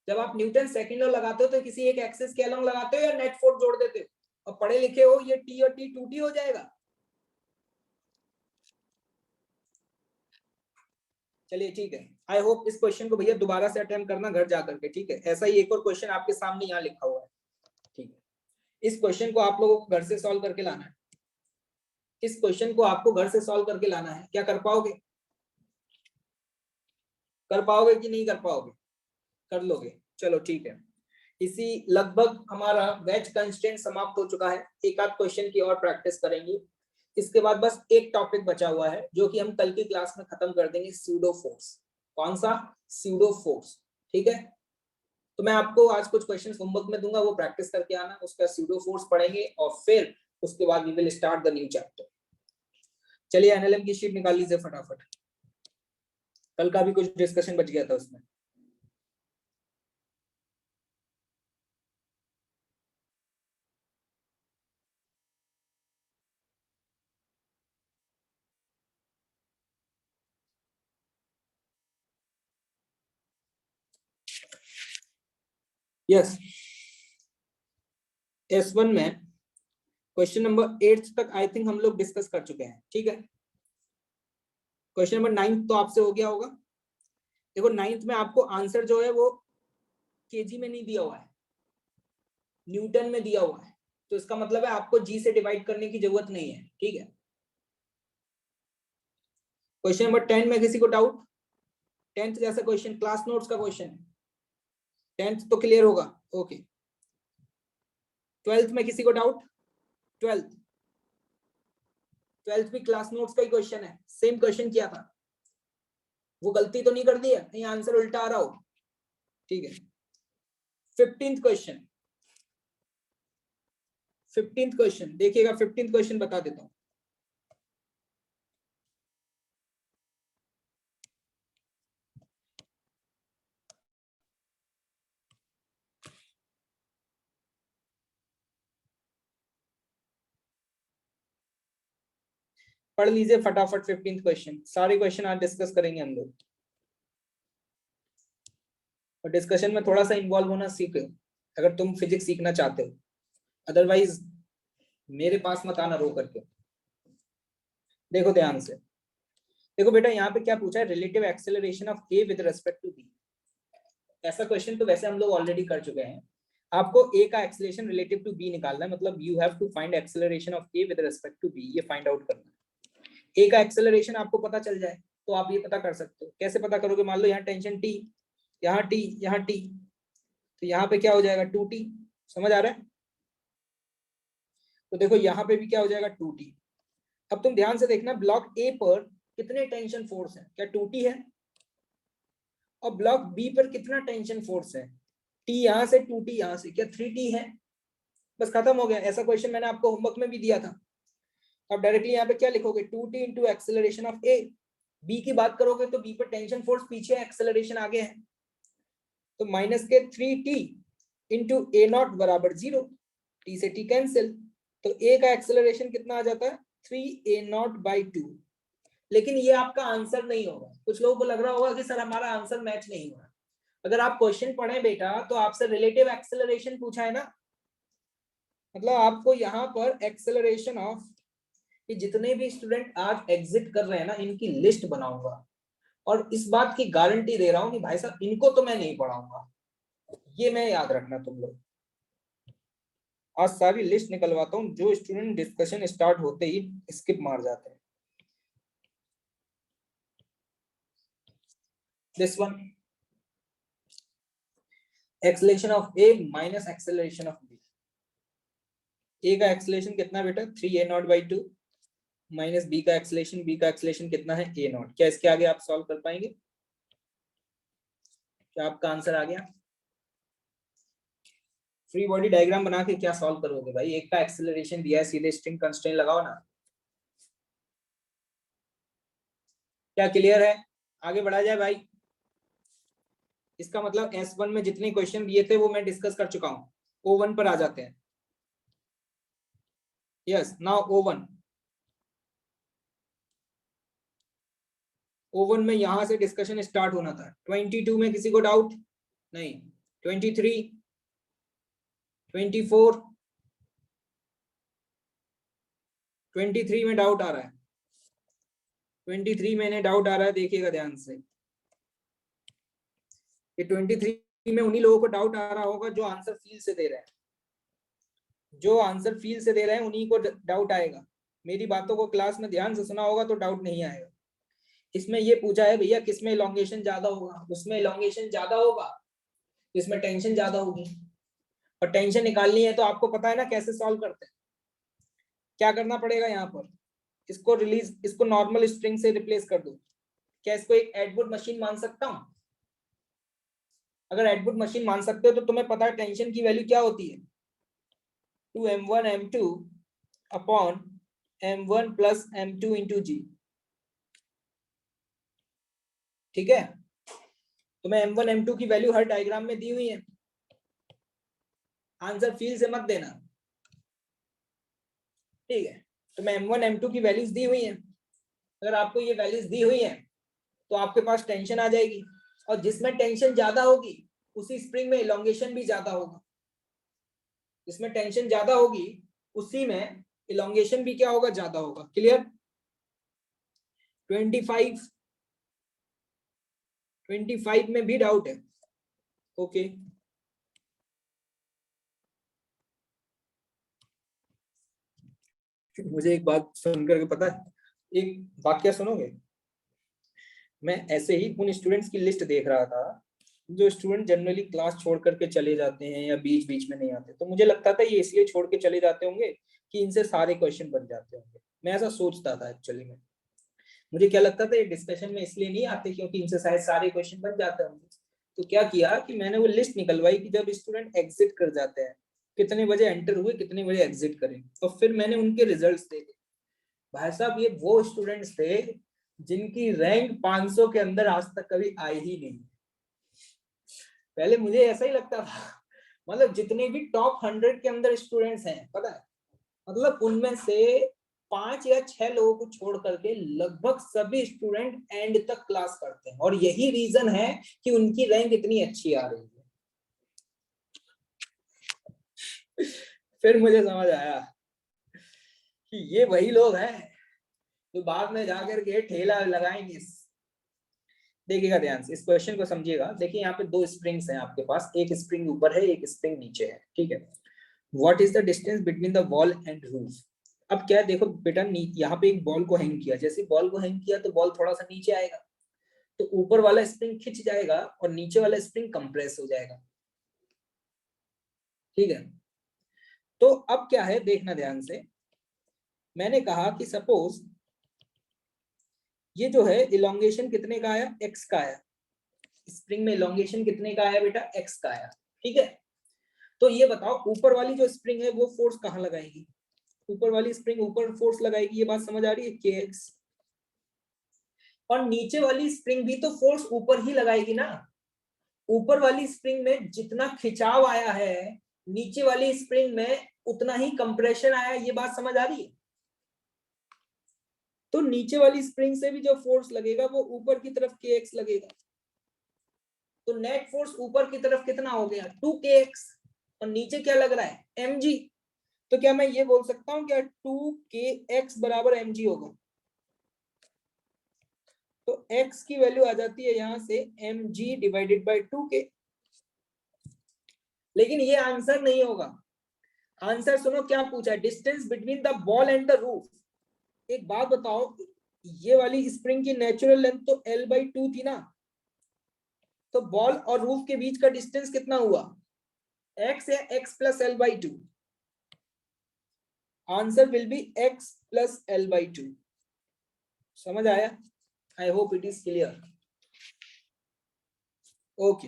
जब आप न्यूटन सेकंड लॉ लगाते हो तो किसी एक एक्सिस के अलोंग लगाते हो या नेट फोर्स जोड़ देते हो, और पढ़े लिखे हो ये टी और टी 2t हो जाएगा। चलिए ठीक है, आई होप इस क्वेश्चन को भैया दोबारा से अटेम्प्ट करना घर जाकर के, ठीक है। ऐसा ही एक और क्वेश्चन आपके सामने यहाँ लिखा हुआ है, ठीक है। इस क्वेश्चन को आप लोगों को घर से सॉल्व करके लाना है, इस क्वेश्चन को आपको घर से सॉल्व करके लाना है। क्या कर पाओगे, कर पाओगे कि नहीं कर पाओगे, कर लोगे, चलो ठीक है। इसी लगभग हमारा वेज कंस्ट्रेंट समाप्त हो चुका है। एक आध क्वेश्चन की और प्रैक्टिस करेंगे, इसके बाद बस एक टॉपिक बचा हुआ है जो कि हम कल की क्लास में खत्म कर देंगे, स्यूडो फोर्स। कौन सा, स्यूडो फोर्स, ठीक है। तो मैं आपको आज कुछ क्वेश्चन होमवर्क में दूंगा, वो प्रैक्टिस करके आना, उसका स्यूडो फोर्स पढ़ेंगे और फिर उसके बाद we will start the new chapter. चलिए एनएलएम की शीट निकाल लीजिए फटाफट, कल का भी कुछ डिस्कशन बच गया था उसमें। यस, S1 में क्वेश्चन नंबर 8 तक आई थिंक हम लोग डिस्कस कर चुके हैं, ठीक है। क्वेश्चन नंबर 9 तो आपसे हो गया होगा। देखो 9th में आपको आंसर जो है वो केजी में नहीं दिया हुआ है, न्यूटन में दिया हुआ है, तो इसका मतलब है आपको जी से डिवाइड करने की जरूरत नहीं है, ठीक है। क्वेश्चन नंबर 10 में किसी को डाउट? 10th जैसा क्वेश्चन, क्लास नोट्स का क्वेश्चन है, 10th तो क्लियर होगा, ओके। 12th में किसी को डाउट? 12th भी क्लास नोट्स का ही क्वेश्चन है, सेम क्वेश्चन किया था, वो गलती तो नहीं कर दी है कहीं आंसर उल्टा आ रहा हो, ठीक है। 15th क्वेश्चन, 15th क्वेश्चन देखिएगा, 15th क्वेश्चन बता देता हूं। पढ़ लीजिए फटाफट 15th क्वेश्चन, सारे क्वेश्चन आज डिस्कस करेंगे हम लोग, और डिस्कशन में थोड़ा सा इन्वॉल्व होना सीखो अगर तुम फिजिक्स सीखना चाहते हो, अदरवाइज मेरे पास मत आना रो करके। देखो ध्यान से, देखो बेटा यहाँ पे क्या पूछा है, relative acceleration of A with respect to B. ऐसा क्वेश्चन तो वैसे हम लोग ऑलरेडी कर चुके हैं। आपको ए का एक्सेलरेशन रिलेटिव टू बी निकालना है, मतलब you have to find acceleration of A with respect to B, ये फाइंड आउट करना है। ए का एक्सेलरेशन आपको पता चल जाए तो आप ये पता कर सकते हो। कैसे पता करोगे? मान लो यहाँ टेंशन टी, यहाँ टी, यहाँ टी, तो यहाँ पे क्या हो जाएगा 2t, समझ आ रहा है? तो देखो यहाँ पे भी क्या हो जाएगा 2t। अब तुम ध्यान से देखना, ब्लॉक ए पर कितने टेंशन फोर्स है? क्या 2t है? और ब्लॉक बी पर कितना टेंशन फोर्स है? t यहाँ से 2t यहाँ से, क्या 3t है? बस खत्म हो गया। ऐसा क्वेश्चन मैंने आपको होमवर्क में भी दिया था। अब डायरेक्टली यहाँ पे क्या लिखोगे? 2t into acceleration of A. B की बात करोगे तो बी पर टेंशन फोर्स पीछे है, एक्सेलरेशन आगे है, तो माइनस के 3t इंटू ए नॉट बराबर 0, टी से टी कैंसिल, तो ए का एक्सेलरेशन कितना आ जाता है? 3a0/2। लेकिन ये आपका आंसर नहीं होगा। कुछ लोगों को लग रहा होगा कि सर हमारा आंसर मैच नहीं हुआ। अगर आप क्वेश्चन पढ़े बेटा तो आपसे रिलेटिव एक्सेलरेशन पूछा है ना, मतलब आपको यहाँ पर एक्सेलरेशन ऑफ, कि जितने भी स्टूडेंट आज एग्जिट कर रहे हैं ना, इनकी लिस्ट बनाऊंगा, और इस बात की गारंटी दे रहा हूं कि भाई साहब इनको तो मैं नहीं पढ़ाऊंगा, ये मैं याद रखना तुम लोग। आज सारी लिस्ट निकलवाता हूं, जो स्टूडेंट डिस्कशन स्टार्ट होते ही स्किप मार जाते हैं। This one, acceleration of A minus acceleration of B. A का एक्सेलरेशन कितना बेटा? 3a0/2 माइनस बी का एक्सेलरेशन, बी का एक्सेलरेशन कितना है? a0। क्या इसके आगे आप सॉल्व कर पाएंगे? क्या आपका आंसर आ गया? फ्री बॉडी डायग्राम बना के क्या सॉल्व करोगे भाई? एक का एक्सेलरेशन दिया है, सीधे स्ट्रिंग कंस्ट्रेंट लगाओ ना। क्या क्लियर है? आगे बढ़ा जाए भाई। इसका मतलब S1 में जितने क्वेश्चन दिए थे वो मैं डिस्कस कर चुका हूं। O1 पर आ जाते हैं। Yes, now O1। O1 में यहां से डिस्कशन स्टार्ट होना था। 22 में किसी को डाउट? नहीं। 23, 24, 23 में डाउट आ रहा है। 23 में डाउट आ रहा है, देखिएगा ध्यान से। ये 23 में उन्हीं लोगों को डाउट आ रहा होगा जो आंसर फील से दे रहे हैं। जो आंसर फील से दे रहे हैं उन्हीं को डाउट आएगा। मेरी बातों को क्लास में ध्यान से सुना होगा तो डाउट नहीं आएगा। इसमें ये पूछा है भैया किसमें इलॉन्गेशन ज्यादा होगा? उसमें इलॉन्गेशन ज्यादा होगा, इसमें टेंशन ज्यादा होगी, और टेंशन निकालनी है तो आपको पता है ना कैसे सॉल्व करते हैं। क्या करना पड़ेगा यहाँ पर? इसको रिलीज, इसको नॉर्मल स्ट्रिंग से रिप्लेस कर दो। क्या इसको एक एडवुड मशीन मान सकता हूं? अगर एडवुड मशीन मान सकते हो तो तुम्हें पता है टेंशन की वैल्यू क्या होती है? 2m1 m2 upon m1 plus m2 into जी। ठीक है, तुम्हें m1 m2 की वैल्यू हर डायग्राम में दी हुई है। आंसर फील से मत देना, ठीक है? तुम्हें m1 m2 की वैल्यूज दी हुई है। अगर आपको ये वैल्यूज दी हुई है तो आपके पास टेंशन आ जाएगी, और जिसमें टेंशन ज्यादा होगी उसी स्प्रिंग में इलोंगेशन भी ज्यादा होगा। जिसमें टेंशन ज्यादा होगी उसी में इलोंगेशन भी क्या होगा, ज्यादा होगा। क्लियर? 25 में भी डाउट है? ओके मुझे एक बात सुन करके पता है, एक वाक्य सुनोगे? मैं ऐसे ही उन स्टूडेंट्स की लिस्ट देख रहा था जो स्टूडेंट जनरली क्लास छोड़ करके चले जाते हैं या बीच बीच में नहीं आते, तो मुझे लगता था ये इसलिए छोड़ के चले जाते होंगे कि इनसे सारे क्वेश्चन बन जाते होंगे। मैं ऐसा सोचता था एक्चुअली में। मुझे क्या लगता था, ये डिस्कशन में इसलिए नहीं आते क्योंकि इनसे शायद सारे क्वेश्चन बन जाते होंगे। तो क्या किया कि मैंने वो लिस्ट निकलवाई कि जब स्टूडेंट एग्जिट कर जाते हैं, कितने बजे एंटर हुए, कितने बजे एग्जिट करें, और फिर मैंने उनके रिजल्ट्स देखे। भाई साहब, ये वो स्टूडेंट्स थे जिनकी रैंक 500 के अंदर आज तक कभी आई ही नहीं। पहले मुझे ऐसा ही लगता था, मतलब जितने भी टॉप 100 के अंदर स्टूडेंट्स हैं, पता है, मतलब उनमें से 5 या 6 लोगों को छोड़ करके लगभग सभी स्टूडेंट एंड तक क्लास करते हैं, और यही रीजन है कि उनकी रैंक इतनी अच्छी आ रही है। फिर मुझे समझ आया कि ये वही लोग हैं जो बाद में जाकर के ठेला लगाएंगे। देखिएगा ध्यान से, इस क्वेश्चन को समझिएगा। देखिए यहाँ पे दो स्प्रिंग्स हैं आपके पास, एक स्प्रिंग ऊपर है, एक स्प्रिंग नीचे है, ठीक है। What is the distance between the wall and roof? अब क्या है, देखो बेटा, यहाँ पे एक बॉल को हैंग किया, जैसे बॉल को हैंग किया तो बॉल थोड़ा सा नीचे आएगा, तो ऊपर वाला स्प्रिंग खिंच जाएगा और नीचे वाला स्प्रिंग कंप्रेस हो जाएगा, ठीक है। तो अब क्या है, देखना ध्यान से। मैंने कहा कि सपोज ये जो है इलोंगेशन कितने का आया, एक्स का आया। स्प्रिंग में इलोंगेशन कितने का आया बेटा, एक्स का आया, ठीक है। तो ये बताओ, ऊपर वाली जो स्प्रिंग है वो फोर्स कहाँ लगाएगी? ऊपर वाली स्प्रिंग ऊपर फोर्स लगाएगी, ये बात समझ आ रही है, kx। और नीचे वाली स्प्रिंग भी तो फोर्स ऊपर ही लगाएगी ना। ऊपर वाली स्प्रिंग में जितना खिंचाव आया है, नीचे वाली स्प्रिंग में उतना ही कंप्रेशन आया, ये बात समझ आ रही है। तो नीचे वाली स्प्रिंग से भी जो फोर्स लगेगा वो ऊपर की तरफ kx लगेगा। तो नेट फोर्स ऊपर की तरफ कितना हो गया, 2kx, और नीचे क्या लग रहा है, mg। तो क्या मैं ये बोल सकता हूं क्या 2kx बराबर mg होगा? तो x की वैल्यू आ जाती है यहां से mg डिवाइडेड बाय 2k। लेकिन ये आंसर नहीं होगा। आंसर सुनो क्या पूछा है, distance between the ball and the roof. एक बात बताओ, ये वाली स्प्रिंग की नेचुरल लेंथ तो l/2 थी ना, तो बॉल और रूफ के बीच का डिस्टेंस कितना हुआ, x या x plus l/2? Answer will be x plus l/2। समझ आया? I hope it is clear. Okay,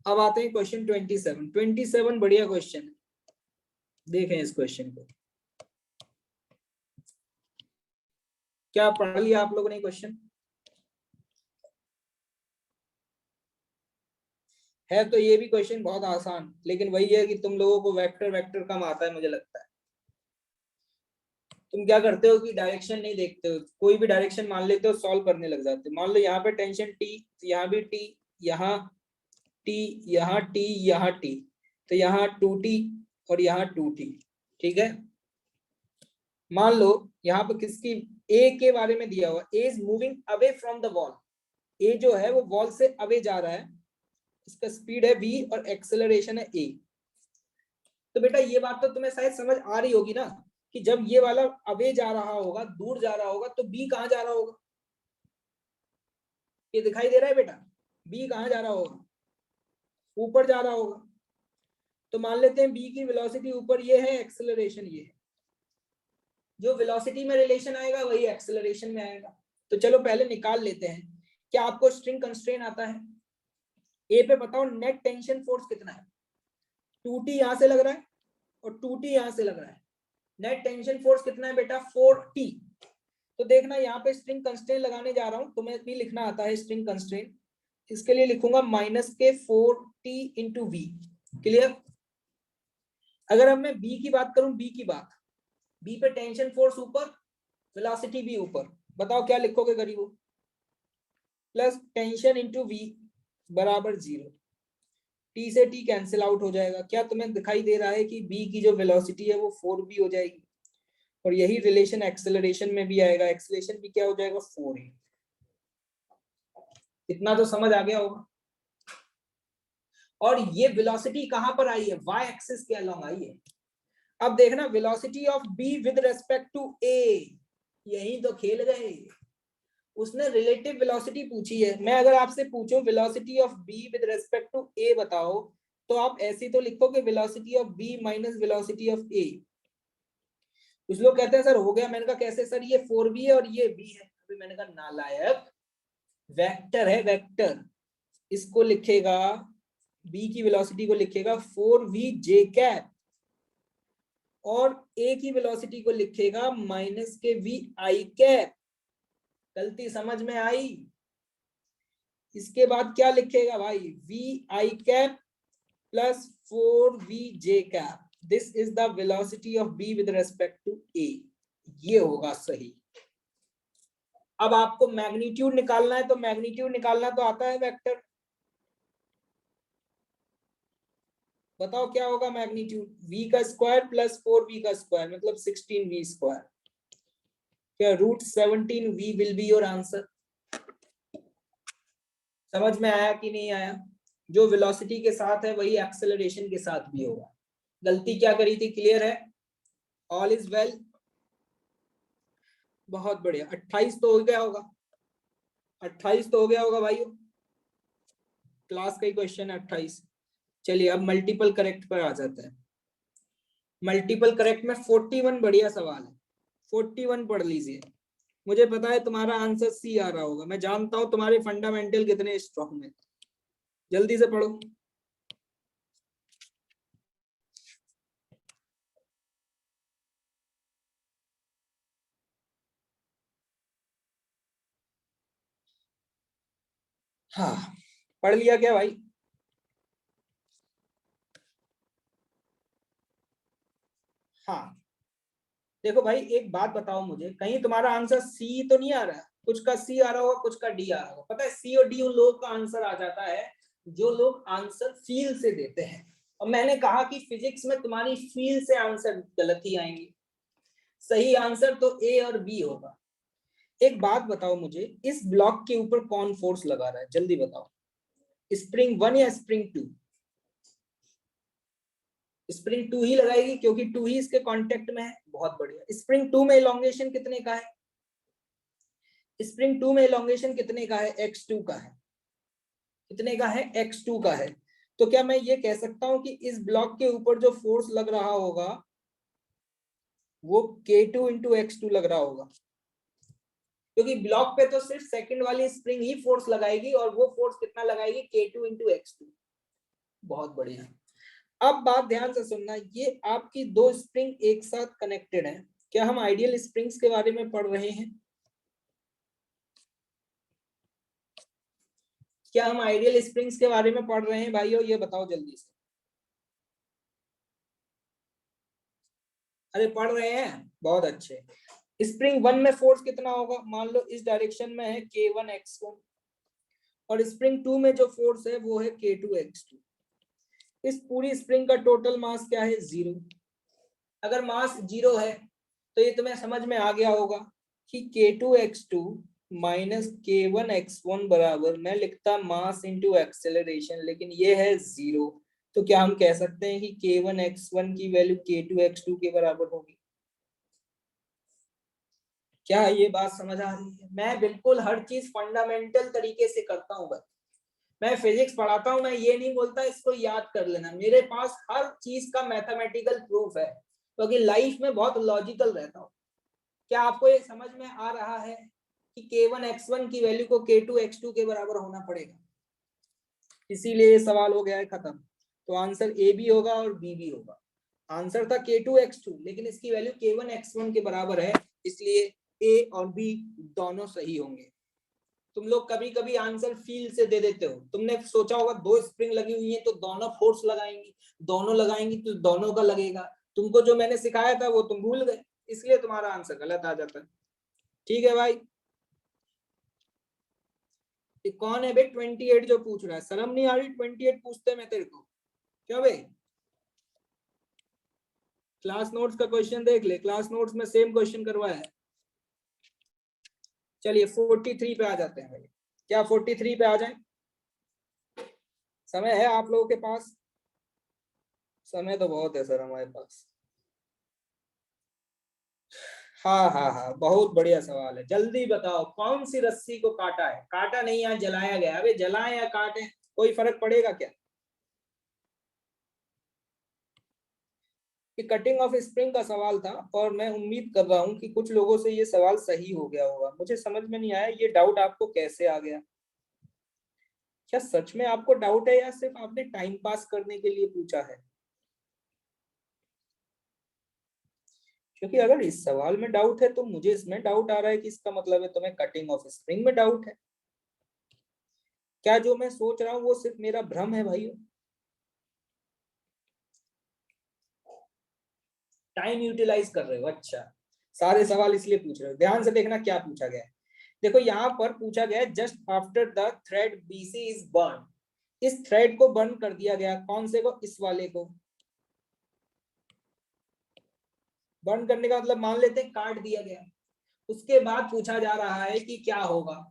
अब आते हैं क्वेश्चन 27। बढ़िया क्वेश्चन है, देखें इस क्वेश्चन को। क्या पढ़ लिया आप लोगों ने क्वेश्चन? है तो ये भी क्वेश्चन बहुत आसान, लेकिन वही है कि तुम लोगों को वेक्टर वेक्टर कम आता है मुझे लगता है। तुम क्या करते हो कि डायरेक्शन नहीं देखते हो, कोई भी डायरेक्शन मान लेते हो, सॉल्व करने लग जाते हो। मान लो यहाँ पे टेंशन T, यहाँ भी T, यहाँ T, यहाँ T, यहाँ T, तो यहाँ 2T और यहाँ 2T, ठीक है। मान लो यहाँ पे किसकी, A के बारे में दिया हुआ, A is moving away from the wall. A जो है वो वॉल से अवे जा रहा है, इसका स्पीड है v और एक्सेलरेशन है a। तो बेटा ये बात तो तुम्हें शायद समझ आ रही होगी ना, कि जब ये वाला अवे जा रहा होगा, दूर जा रहा होगा, तो b कहाँ जा रहा होगा? ये दिखाई दे रहा है बेटा, b कहाँ जा रहा होगा, ऊपर जा रहा होगा। तो मान लेते हैं b की वेलोसिटी ऊपर ये है, एक्सेलरेशन ये है। जो वेलोसिटी में रिलेशन आएगा वही एक्सेलरेशन में आएगा। तो चलो पहले निकाल लेते हैं। क्या आपको स्ट्रिंग कंस्ट्रेन आता है? ए पे बताओ नेट टेंशन फोर्स कितना है? 2T यहां से लग रहा है और 2T यहां से लग रहा है। नेट टेंशन फोर्स कितना है बेटा, 4T। तो देखना यहाँ पे स्ट्रिंग कंस्ट्रेंट लगाने जा रहा हूं, तुम्हें भी लिखना आता है स्ट्रिंग कंस्ट्रेंट। इसके लिए लिखूंगा -4T इंटू वी। क्लियर? अगर अब मैं बी की बात करूं, बी की बात, बी पे टेंशन फोर्स ऊपर, वेलोसिटी भी ऊपर, बताओ क्या लिखोगे गरीबों? प्लस टेंशन इंटू वी बराबर 0। टी से टी कैंसिल आउट हो जाएगा। क्या तुम्हें दिखाई दे रहा है कि बी की जो वेलोसिटी है वो 4v हो जाएगी, और यही रिलेशन एक्सेलरेशन में भी आएगा, एक्सेलरेशन भी क्या हो जाएगा 4a। इतना तो समझ आ गया होगा। और ये वेलोसिटी कहां पर आई है, वाई एक्सिस के अलोंग आई है। अब देखना velocity of B with respect to A, यही तो खेल गए। उसने रिलेटिव वेलोसिटी पूछी है। मैं अगर आपसे पूछूं velocity of B with respect to A बताओ, तो आप ऐसी तो लिखोगे velocity of B minus velocity of A. कुछ लोग कहते हैं सर हो गया, मैंने कहा कैसे सर, ये 4v है और ये b है। अभी मैंने कहा नालायक, वेक्टर है वेक्टर, इसको लिखेगा b की वेलोसिटी को लिखेगा 4v कैप, और a की वेलोसिटी को लिखेगा माइनस के v आई कैप। गलती समझ में आई? इसके बाद क्या लिखेगा भाई, v i cap plus 4v cap, this is the velocity of b with respect to a। ये होगा सही। अब आपको मैग्नीट्यूड निकालना है, तो मैग्नीट्यूड निकालना तो आता है वेक्टर। बताओ क्या होगा मैग्नीट्यूड, v का स्क्वायर प्लस 4v का स्क्वायर मतलब 16v स्क्वायर। क्या √17v will be your answer? समझ में आया कि नहीं आया? जो वेलोसिटी के साथ है वही एक्सेलरेशन के साथ भी होगा। गलती क्या करी थी, क्लियर है? ऑल इज वेल, बहुत बढ़िया। 28 तो हो गया होगा, 28 तो हो गया होगा भाई, क्लास का ही क्वेश्चन है 28। चलिए अब मल्टीपल करेक्ट पर आ जाता है। मल्टीपल करेक्ट में 41 बढ़िया सवाल है, 41 पढ़ लीजिए। मुझे पता है तुम्हारा आंसर सी आ रहा होगा, मैं जानता हूं तुम्हारे फंडामेंटल कितने स्ट्रॉन्ग है। जल्दी से पढ़ो। हाँ, पढ़ लिया क्या भाई? हाँ, देखो भाई एक बात बताओ मुझे, कहीं तुम्हारा आंसर सी तो नहीं आ रहा है? कुछ का सी आ रहा होगा, कुछ का डी आ रहा होगा। पता है सी और डी उन लोगों का आंसर आ जाता है जो लोग आंसर फील से देते हैं, और मैंने कहा कि फिजिक्स में तुम्हारी फील से आंसर गलत ही आएंगे। सही आंसर तो ए और बी होगा। एक बात बताओ मुझे, इस ब्लॉक के ऊपर कौन फोर्स लगा रहा है, जल्दी बताओ। स्प्रिंग 1 या स्प्रिंग 2? स्प्रिंग 2 ही लगाएगी क्योंकि 2 ही इसके कांटेक्ट में है। बहुत बढ़िया। स्प्रिंग 2 में इलोंगेशन कितने का है? स्प्रिंग 2 में इलोंगेशन कितने का है? x2 का है। कितने का है? x2 का है। तो क्या मैं ये कह सकता हूं कि इस ब्लॉक के ऊपर जो फोर्स लग रहा होगा वो k2 इंटू x2 लग रहा होगा, क्योंकि ब्लॉक पे तो सिर्फ सेकंड वाली स्प्रिंग ही फोर्स लगाएगी, और वो फोर्स कितना लगाएगी? k2 into x2। बहुत बढ़िया। अब बात ध्यान से सुनना, ये आपकी दो स्प्रिंग एक साथ कनेक्टेड है। क्या हम आइडियल स्प्रिंग्स के बारे में पढ़ रहे हैं? क्या हम आइडियल स्प्रिंग्स के बारे में पढ़ रहे हैं भाइयों? ये बताओ जल्दी से। अरे पढ़ रहे हैं, बहुत अच्छे। स्प्रिंग 1 में फोर्स कितना होगा? मान लो इस डायरेक्शन में है k1 x1, और स्प्रिंग 2 में जो फोर्स है वो है k2 x2। इस पूरी स्प्रिंग का टोटल मास क्या है? 0। अगर मास 0 है तो ये तुम्हें समझ में आ गया होगा कि k2 x2 minus k1 x1 बराबर, मैं लिखता मास इंटू एक्सेलरेशन, लेकिन ये है 0। तो क्या हम कह सकते हैं कि k1 x1 की वैल्यू k2 x2 के बराबर होगी? क्या ये बात समझ आ रही है? मैं बिल्कुल हर चीज फंडामेंटल तरीके से करता हूँ भाई। मैं फिजिक्स पढ़ाता हूँ, मैं ये नहीं बोलता इसको याद कर लेना। मेरे पास हर चीज का मैथमेटिकल प्रूफ है, क्योंकि लाइफ में बहुत लॉजिकल रहता हूँ। क्या आपको ये समझ में आ रहा है कि k1 x1 की वैल्यू को k2 x2 के बराबर होना पड़ेगा? इसीलिए ये सवाल हो गया है खत्म। तो आंसर ए भी होगा और बी भी होगा। आंसर था k2 x2, लेकिन इसकी वैल्यू k1 x1 के बराबर है, इसलिए ए और बी दोनों सही होंगे। तुम लोग कभी कभी आंसर फील से दे देते हो। तुमने सोचा होगा दो स्प्रिंग लगी हुई है तो दोनों फोर्स लगाएंगी, दोनों लगाएंगी तो दोनों का लगेगा। तुमको जो मैंने सिखाया था वो तुम भूल गए, इसलिए तुम्हारा आंसर गलत आ जाता है। ठीक है भाई, ये कौन है बे 28 जो पूछ रहा है? शर्म नहीं आ रही 28 पूछते मैं तेरे को? क्या बे? क्लास नोट्स का क्वेश्चन देख ले, क्लास नोट्स में सेम क्वेश्चन करवाया है। चलिए 43 पे आ जाते हैं भाई। क्या 43 पे आ जाए? समय है आप लोगों के पास? समय तो बहुत है सर हमारे पास। हाँ हाँ हाँ, बहुत बढ़िया सवाल है। जल्दी बताओ कौन सी रस्सी को काटा है? काटा नहीं, यहाँ जलाया गया। अबे जलाए या काटे कोई फर्क पड़ेगा क्या? कि कटिंग ऑफ स्प्रिंग का सवाल था और मैं उम्मीद कर रहा हूं कि कुछ लोगों से ये सवाल सही हो गया होगा। मुझे समझ में नहीं आया ये डाउट आपको कैसे आ गया। क्या सच में आपको डाउट है या सिर्फ आपने टाइम पास करने के लिए पूछा है? क्योंकि अगर इस सवाल में डाउट है तो मुझे इसमें डाउट आ रहा है कि इसका मतलब है तुम्हें कटिंग ऑफ स्प्रिंग में डाउट है। क्या जो मैं सोच रहा हूँ वो सिर्फ मेरा भ्रम है भाइयों? टाइम यूटिलाइज कर रहे हो? अच्छा, सारे सवाल इसलिए पूछ रहे हो। ध्यान से देखना क्या पूछा गया है। देखो यहाँ पर पूछा गया है just after the thread BC is burn. इस थ्रेड को बर्न कर दिया गया। कौन से को? इस वाले को। बर्न करने का मतलब मान लेते हैं काट दिया गया। उसके बाद पूछा जा रहा है कि क्या होगा।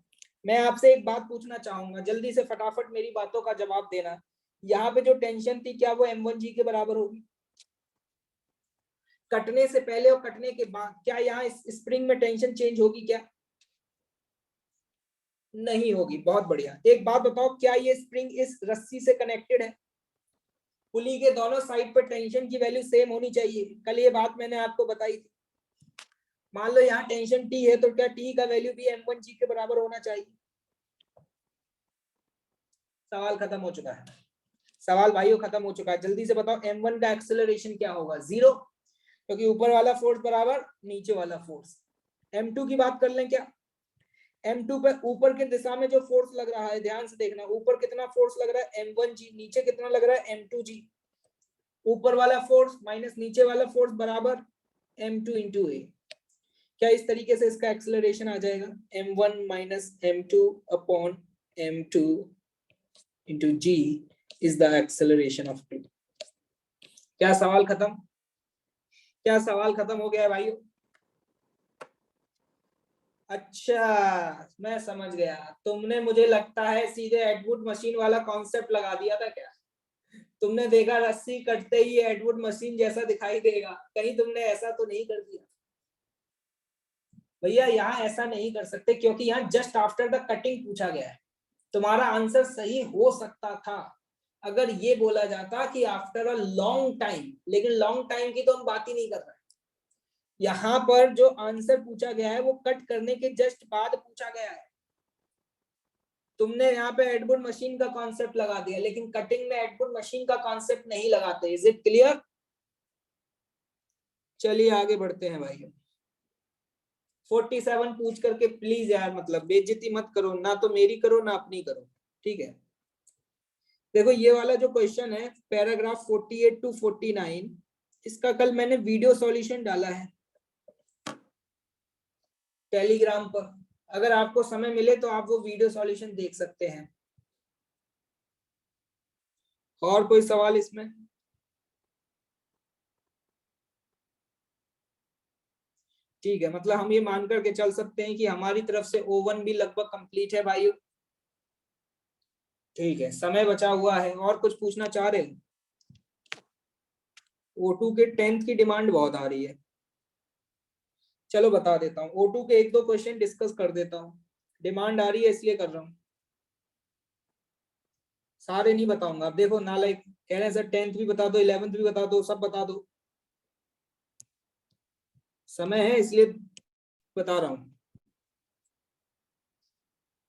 मैं आपसे एक बात पूछना चाहूंगा, जल्दी से फटाफट मेरी बातों का जवाब देना। यहाँ पे जो टेंशन थी क्या वो m1g के बराबर होगी? कटने से पहले और कटने के बाद क्या यहाँ इस स्प्रिंग में टेंशन चेंज होगी क्या? नहीं होगी। बहुत बढ़िया। एक बात बताओ, क्या ये स्प्रिंग इस रस्सी से कनेक्टेड है? पुली के दोनों साइड पर टेंशन की वैल्यू सेम होनी चाहिए। कल ये बात मैंने आपको बताई थी। मान लो यहाँ टेंशन टी है तो क्या टी का वैल्यू भी m1g के बराबर होना चाहिए? सवाल खत्म हो चुका है। सवाल भाइयों खत्म हो चुका है। जल्दी से बताओ m1 का एक्सेलरेशन क्या होगा? 0, क्योंकि ऊपर वाला फोर्स बराबर नीचे वाला फोर्स। m2 की बात कर लें क्या? m2 पे ऊपर की दिशा में जो फोर्स लग रहा है, ध्यान से देखना, ऊपर कितना फोर्स लग रहा है? m1g। नीचे कितना लग रहा है? m2g। ऊपर वाला फोर्स माइनस नीचे वाला फोर्स बराबर m2 इंटू ए। क्या इस तरीके से इसका एक्सेलरेशन आ जाएगा? m1 minus m2 upon m2 into g is the acceleration of 2। क्या सवाल खत्म? क्या सवाल खत्म हो गया है भाइयों? अच्छा, मैं समझ गया। तुमने मुझे लगता है सीधे एडवुड मशीन वाला कॉन्सेप्ट लगा दिया था क्या? तुमने देखा रस्सी कटते ही एडवुड मशीन जैसा दिखाई देगा, कहीं तुमने ऐसा तो नहीं कर दिया? भैया यहाँ ऐसा नहीं कर सकते क्योंकि यहाँ जस्ट आफ्टर द कटिंग पूछा गया है। तुम्हारा आंसर सही हो सकता था अगर ये बोला जाता कि आफ्टर अ लॉन्ग टाइम, लेकिन लॉन्ग टाइम की तो हम बात ही नहीं कर रहे। यहाँ पर जो आंसर पूछा गया है वो कट करने के जस्ट बाद पूछा गया है। तुमने यहाँ पे एडवुड मशीन का कॉन्सेप्ट लगा दिया, लेकिन कटिंग में एडवुड मशीन का कॉन्सेप्ट नहीं लगाते। Is it clear? चलिए आगे बढ़ते हैं भाई। 47 पूछ करके प्लीज यार, मतलब बेइज्जती मत करो, ना तो मेरी करो ना अपनी करो, ठीक है? देखो ये वाला जो क्वेश्चन है पैराग्राफ 48 टू 49, इसका कल मैंने वीडियो सॉल्यूशन डाला है टेलीग्राम पर। अगर आपको समय मिले तो आप वो वीडियो सॉल्यूशन देख सकते हैं। और कोई सवाल इसमें? ठीक है, मतलब हम ये मान करके चल सकते हैं कि हमारी तरफ से O1 भी लगभग कंप्लीट है भाइयों। ठीक है, समय बचा हुआ है। और कुछ पूछना चाह रहे हैं? O2 के 10th की डिमांड बहुत आ रही है। चलो बता देता हूँ, O2 के एक दो क्वेश्चन डिस्कस कर देता हूँ। डिमांड आ रही है इसलिए कर रहा हूँ, सारे नहीं बताऊंगा। अब देखो नालायक कह रहे हैं सर 10th भी बता दो 11th भी बता दो, सब बता दो। समय है इसलिए बता रहा हूँ।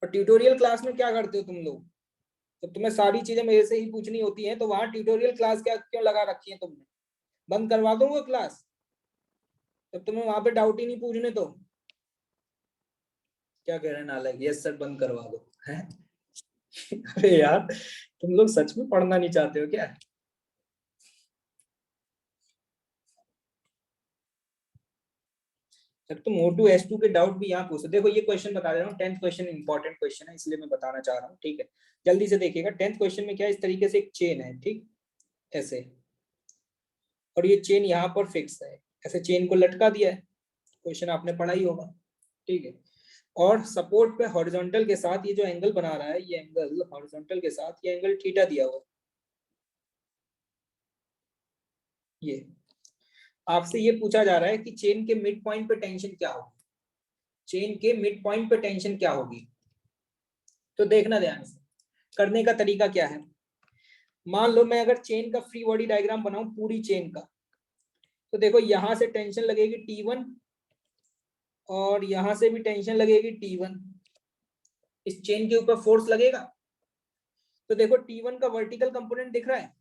और ट्यूटोरियल क्लास में क्या करते हो तुम लोग? तो तुम्हें सारी चीजें मेरे से ही पूछनी होती हैं, तो वहां ट्यूटोरियल क्लास क्या क्यों लगा रखी है तुमने? बंद करवा दूंगा क्लास तब तुम्हें वहां पे डाउट ही नहीं पूछने। तो क्या कह रहे हैं नालायक? यस सर बंद करवा दो है? अरे यार तुम लोग सच में पढ़ना नहीं चाहते हो क्या? जब तुम O2S2 के डाउट भी यहाँ पूछ सकते। देखो ये क्वेश्चन बता दे रहा हूँ, 10th क्वेश्चन इंपॉर्टेंट क्वेश्चन है इसलिए मैं बताना चाह रहा हूँ, ठीक है। जल्दी से देखिएगा, 10th क्वेश्चन में क्या है, इस तरीके से एक चेन है, ठीक, ऐसे, और ये चेन यहाँ पर फिक्स है, ऐसे चेन को लटका दिया है, क्वेश्चन आपने पढ़ा ही होगा, ठीक है। और सपोर्ट पे हॉरिजॉन्टल के साथ ये जो एंगल बना रहा है, ये एंगल हॉरिजॉन्टल के साथ ये एंगल थीटा दिया हुआ है। ये आपसे ये पूछा जा रहा है कि चेन के मिड पॉइंट पे टेंशन क्या होगी, चेन के मिड पॉइंट पे टेंशन क्या होगी। तो देखना ध्यान से, करने का तरीका क्या है। मान लो मैं अगर चेन का फ्री बॉडी डायग्राम बनाऊं पूरी चेन का, तो देखो यहां से टेंशन लगेगी T1 और यहां से भी टेंशन लगेगी T1, इस चेन के ऊपर फोर्स लगेगा। तो देखो T1 का वर्टिकल कंपोनेंट दिख रहा है,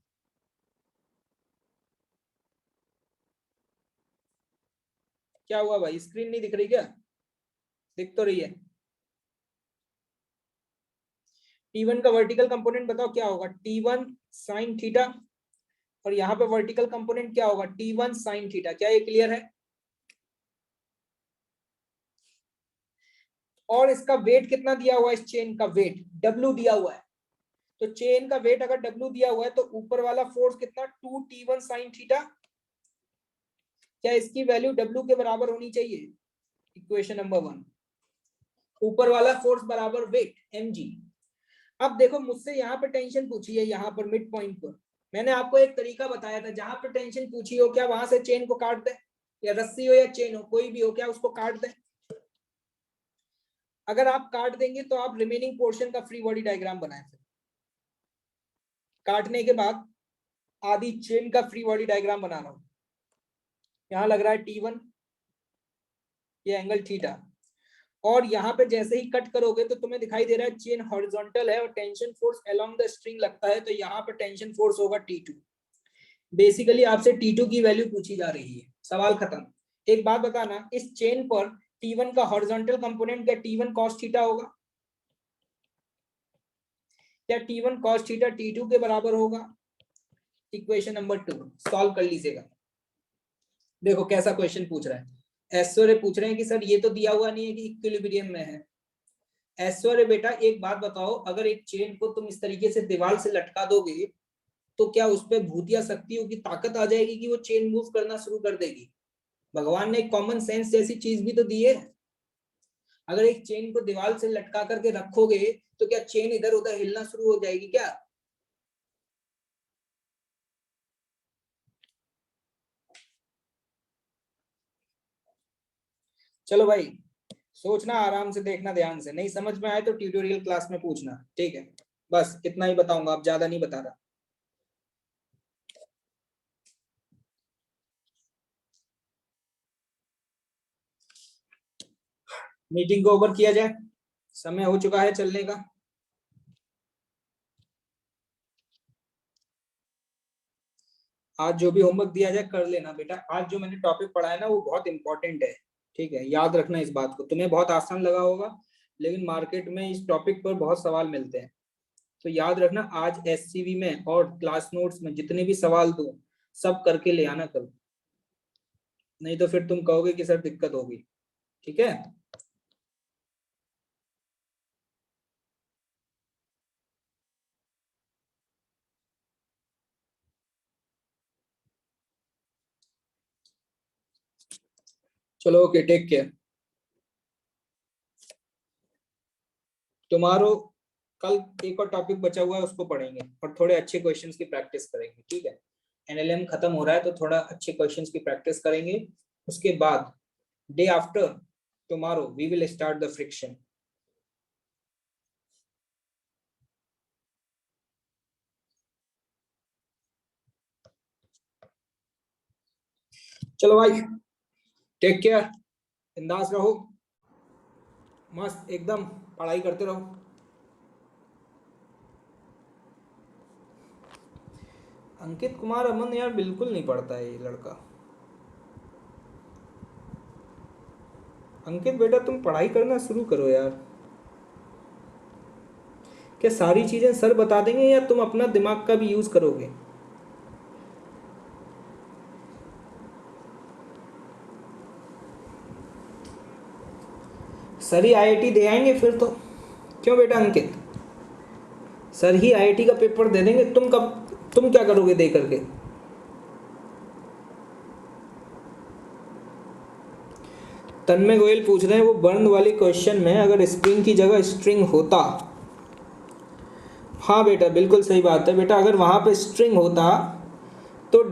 क्या हुआ भाई, स्क्रीन नहीं दिख रही क्या, दिख तो रही है। T1 का वर्टिकल कंपोनेंट बताओ क्या होगा, T1 साइन थीटा, और यहाँ पे वर्टिकल कंपोनेंट क्या होगा, T1 साइन थीटा। क्या ये क्लियर है। और इसका वेट कितना दिया हुआ है, इस चेन का वेट W दिया हुआ है। तो चेन का वेट अगर W दिया हुआ है तो ऊपर वाला फोर्स कितना, 2T1 साइन थीटा। क्या इसकी वैल्यू W के बराबर होनी चाहिए, इक्वेशन नंबर 1। ऊपर वाला फोर्स बराबर वेट mg। अब देखो मुझसे यहाँ पे टेंशन पूछी है, यहाँ पर मिड पॉइंट पर मैंने आपको एक तरीका बताया था, जहां पर टेंशन पूछी हो क्या वहां से चेन को काट दे, या रस्सी हो या चेन हो कोई भी हो, क्या उसको काट दे। अगर आप काट देंगे तो आप रिमेनिंग पोर्शन का फ्री बॉडी डायग्राम बनाए, फिर काटने के बाद आधी चेन का फ्री बॉडी डायग्राम बना रहा हूं। यहां लग रहा है T1, ये एंगल थीटा, और यहाँ पे जैसे ही कट करोगे तो तुम्हें दिखाई दे रहा है चेन हॉरिजॉन्टल है और tension force along the string लगता है, तो यहाँ पे टेंशन फोर्स होगा T2। बेसिकली आपसे T2 की वैल्यू पूछी जा रही है, सवाल खत्म। एक बात बताना, इस चेन पर T1 का हॉरिजॉन्टल कंपोनेंट क्या T1 cos थीटा होगा, क्या T1 cos थीटा T2 के बराबर होगा। इक्वेशन नंबर 2 सॉल्व कर लीजिएगा। देखो कैसा क्वेश्चन पूछ रहा है, ऐश्वर्य पूछ रहे हैं कि सर ये तो दिया हुआ नहीं है कि इक्विलिब्रियम में है। ऐश्वर्य बेटा एक बात बताओ, अगर एक चेन को तुम इस तरीके से दीवार से लटका दोगे तो क्या उस पर भूतिया शक्तियों की ताकत आ जाएगी कि वो चेन मूव करना शुरू कर देगी। भगवान ने कॉमन सेंस जैसी चीज भी तो दी है। अगर एक चेन को दीवार से लटका करके रखोगे तो क्या चेन इधर उधर हिलना शुरू हो जाएगी क्या। चलो भाई सोचना, आराम से देखना, ध्यान से, नहीं समझ में आए तो ट्यूटोरियल क्लास में पूछना, ठीक है। बस इतना ही बताऊंगा, अब ज्यादा नहीं बता रहा। मीटिंग को ओवर किया जाए, समय हो चुका है चलने का। आज जो भी होमवर्क दिया जाए कर लेना बेटा। आज जो मैंने टॉपिक पढ़ा है ना वो बहुत इंपॉर्टेंट है, ठीक है, याद रखना इस बात को। तुम्हें बहुत आसान लगा होगा लेकिन मार्केट में इस टॉपिक पर बहुत सवाल मिलते हैं, तो याद रखना आज एससीवी में और क्लास नोट्स में जितने भी सवाल दूं सब करके ले आना कल, नहीं तो फिर तुम कहोगे कि सर दिक्कत होगी, ठीक है। चलो ओके, टेक केयर। तुम्हारो कल एक और टॉपिक बचा हुआ है उसको पढ़ेंगे और थोड़े अच्छे क्वेश्चंस की प्रैक्टिस करेंगे, ठीक है। एनएलएम खत्म हो रहा है तो थोड़ा अच्छे क्वेश्चंस की प्रैक्टिस करेंगे। उसके बाद day after tomorrow we will start the friction. चलो भाई टेक केयर, बिंदास रहो, मस्त एकदम पढ़ाई करते रहो। अंकित कुमार अमन यार बिल्कुल नहीं पढ़ता है ये लड़का। अंकित बेटा तुम पढ़ाई करना शुरू करो यार। क्या सारी चीजें सर बता देंगे या तुम अपना दिमाग का भी यूज करोगे। सर ही आईआईटी दे आएंगे फिर तो, क्यों बेटा अंकित, सर ही आईआईटी का पेपर दे देंगे, तुम क्या करोगे दे करके। तन्मय गोयल पूछ रहे हैं वो बर्न वाले क्वेश्चन में अगर स्प्रिंग की जगह स्ट्रिंग होता, हाँ बेटा बिल्कुल सही बात है बेटा, अगर वहां पे स्ट्रिंग होता तो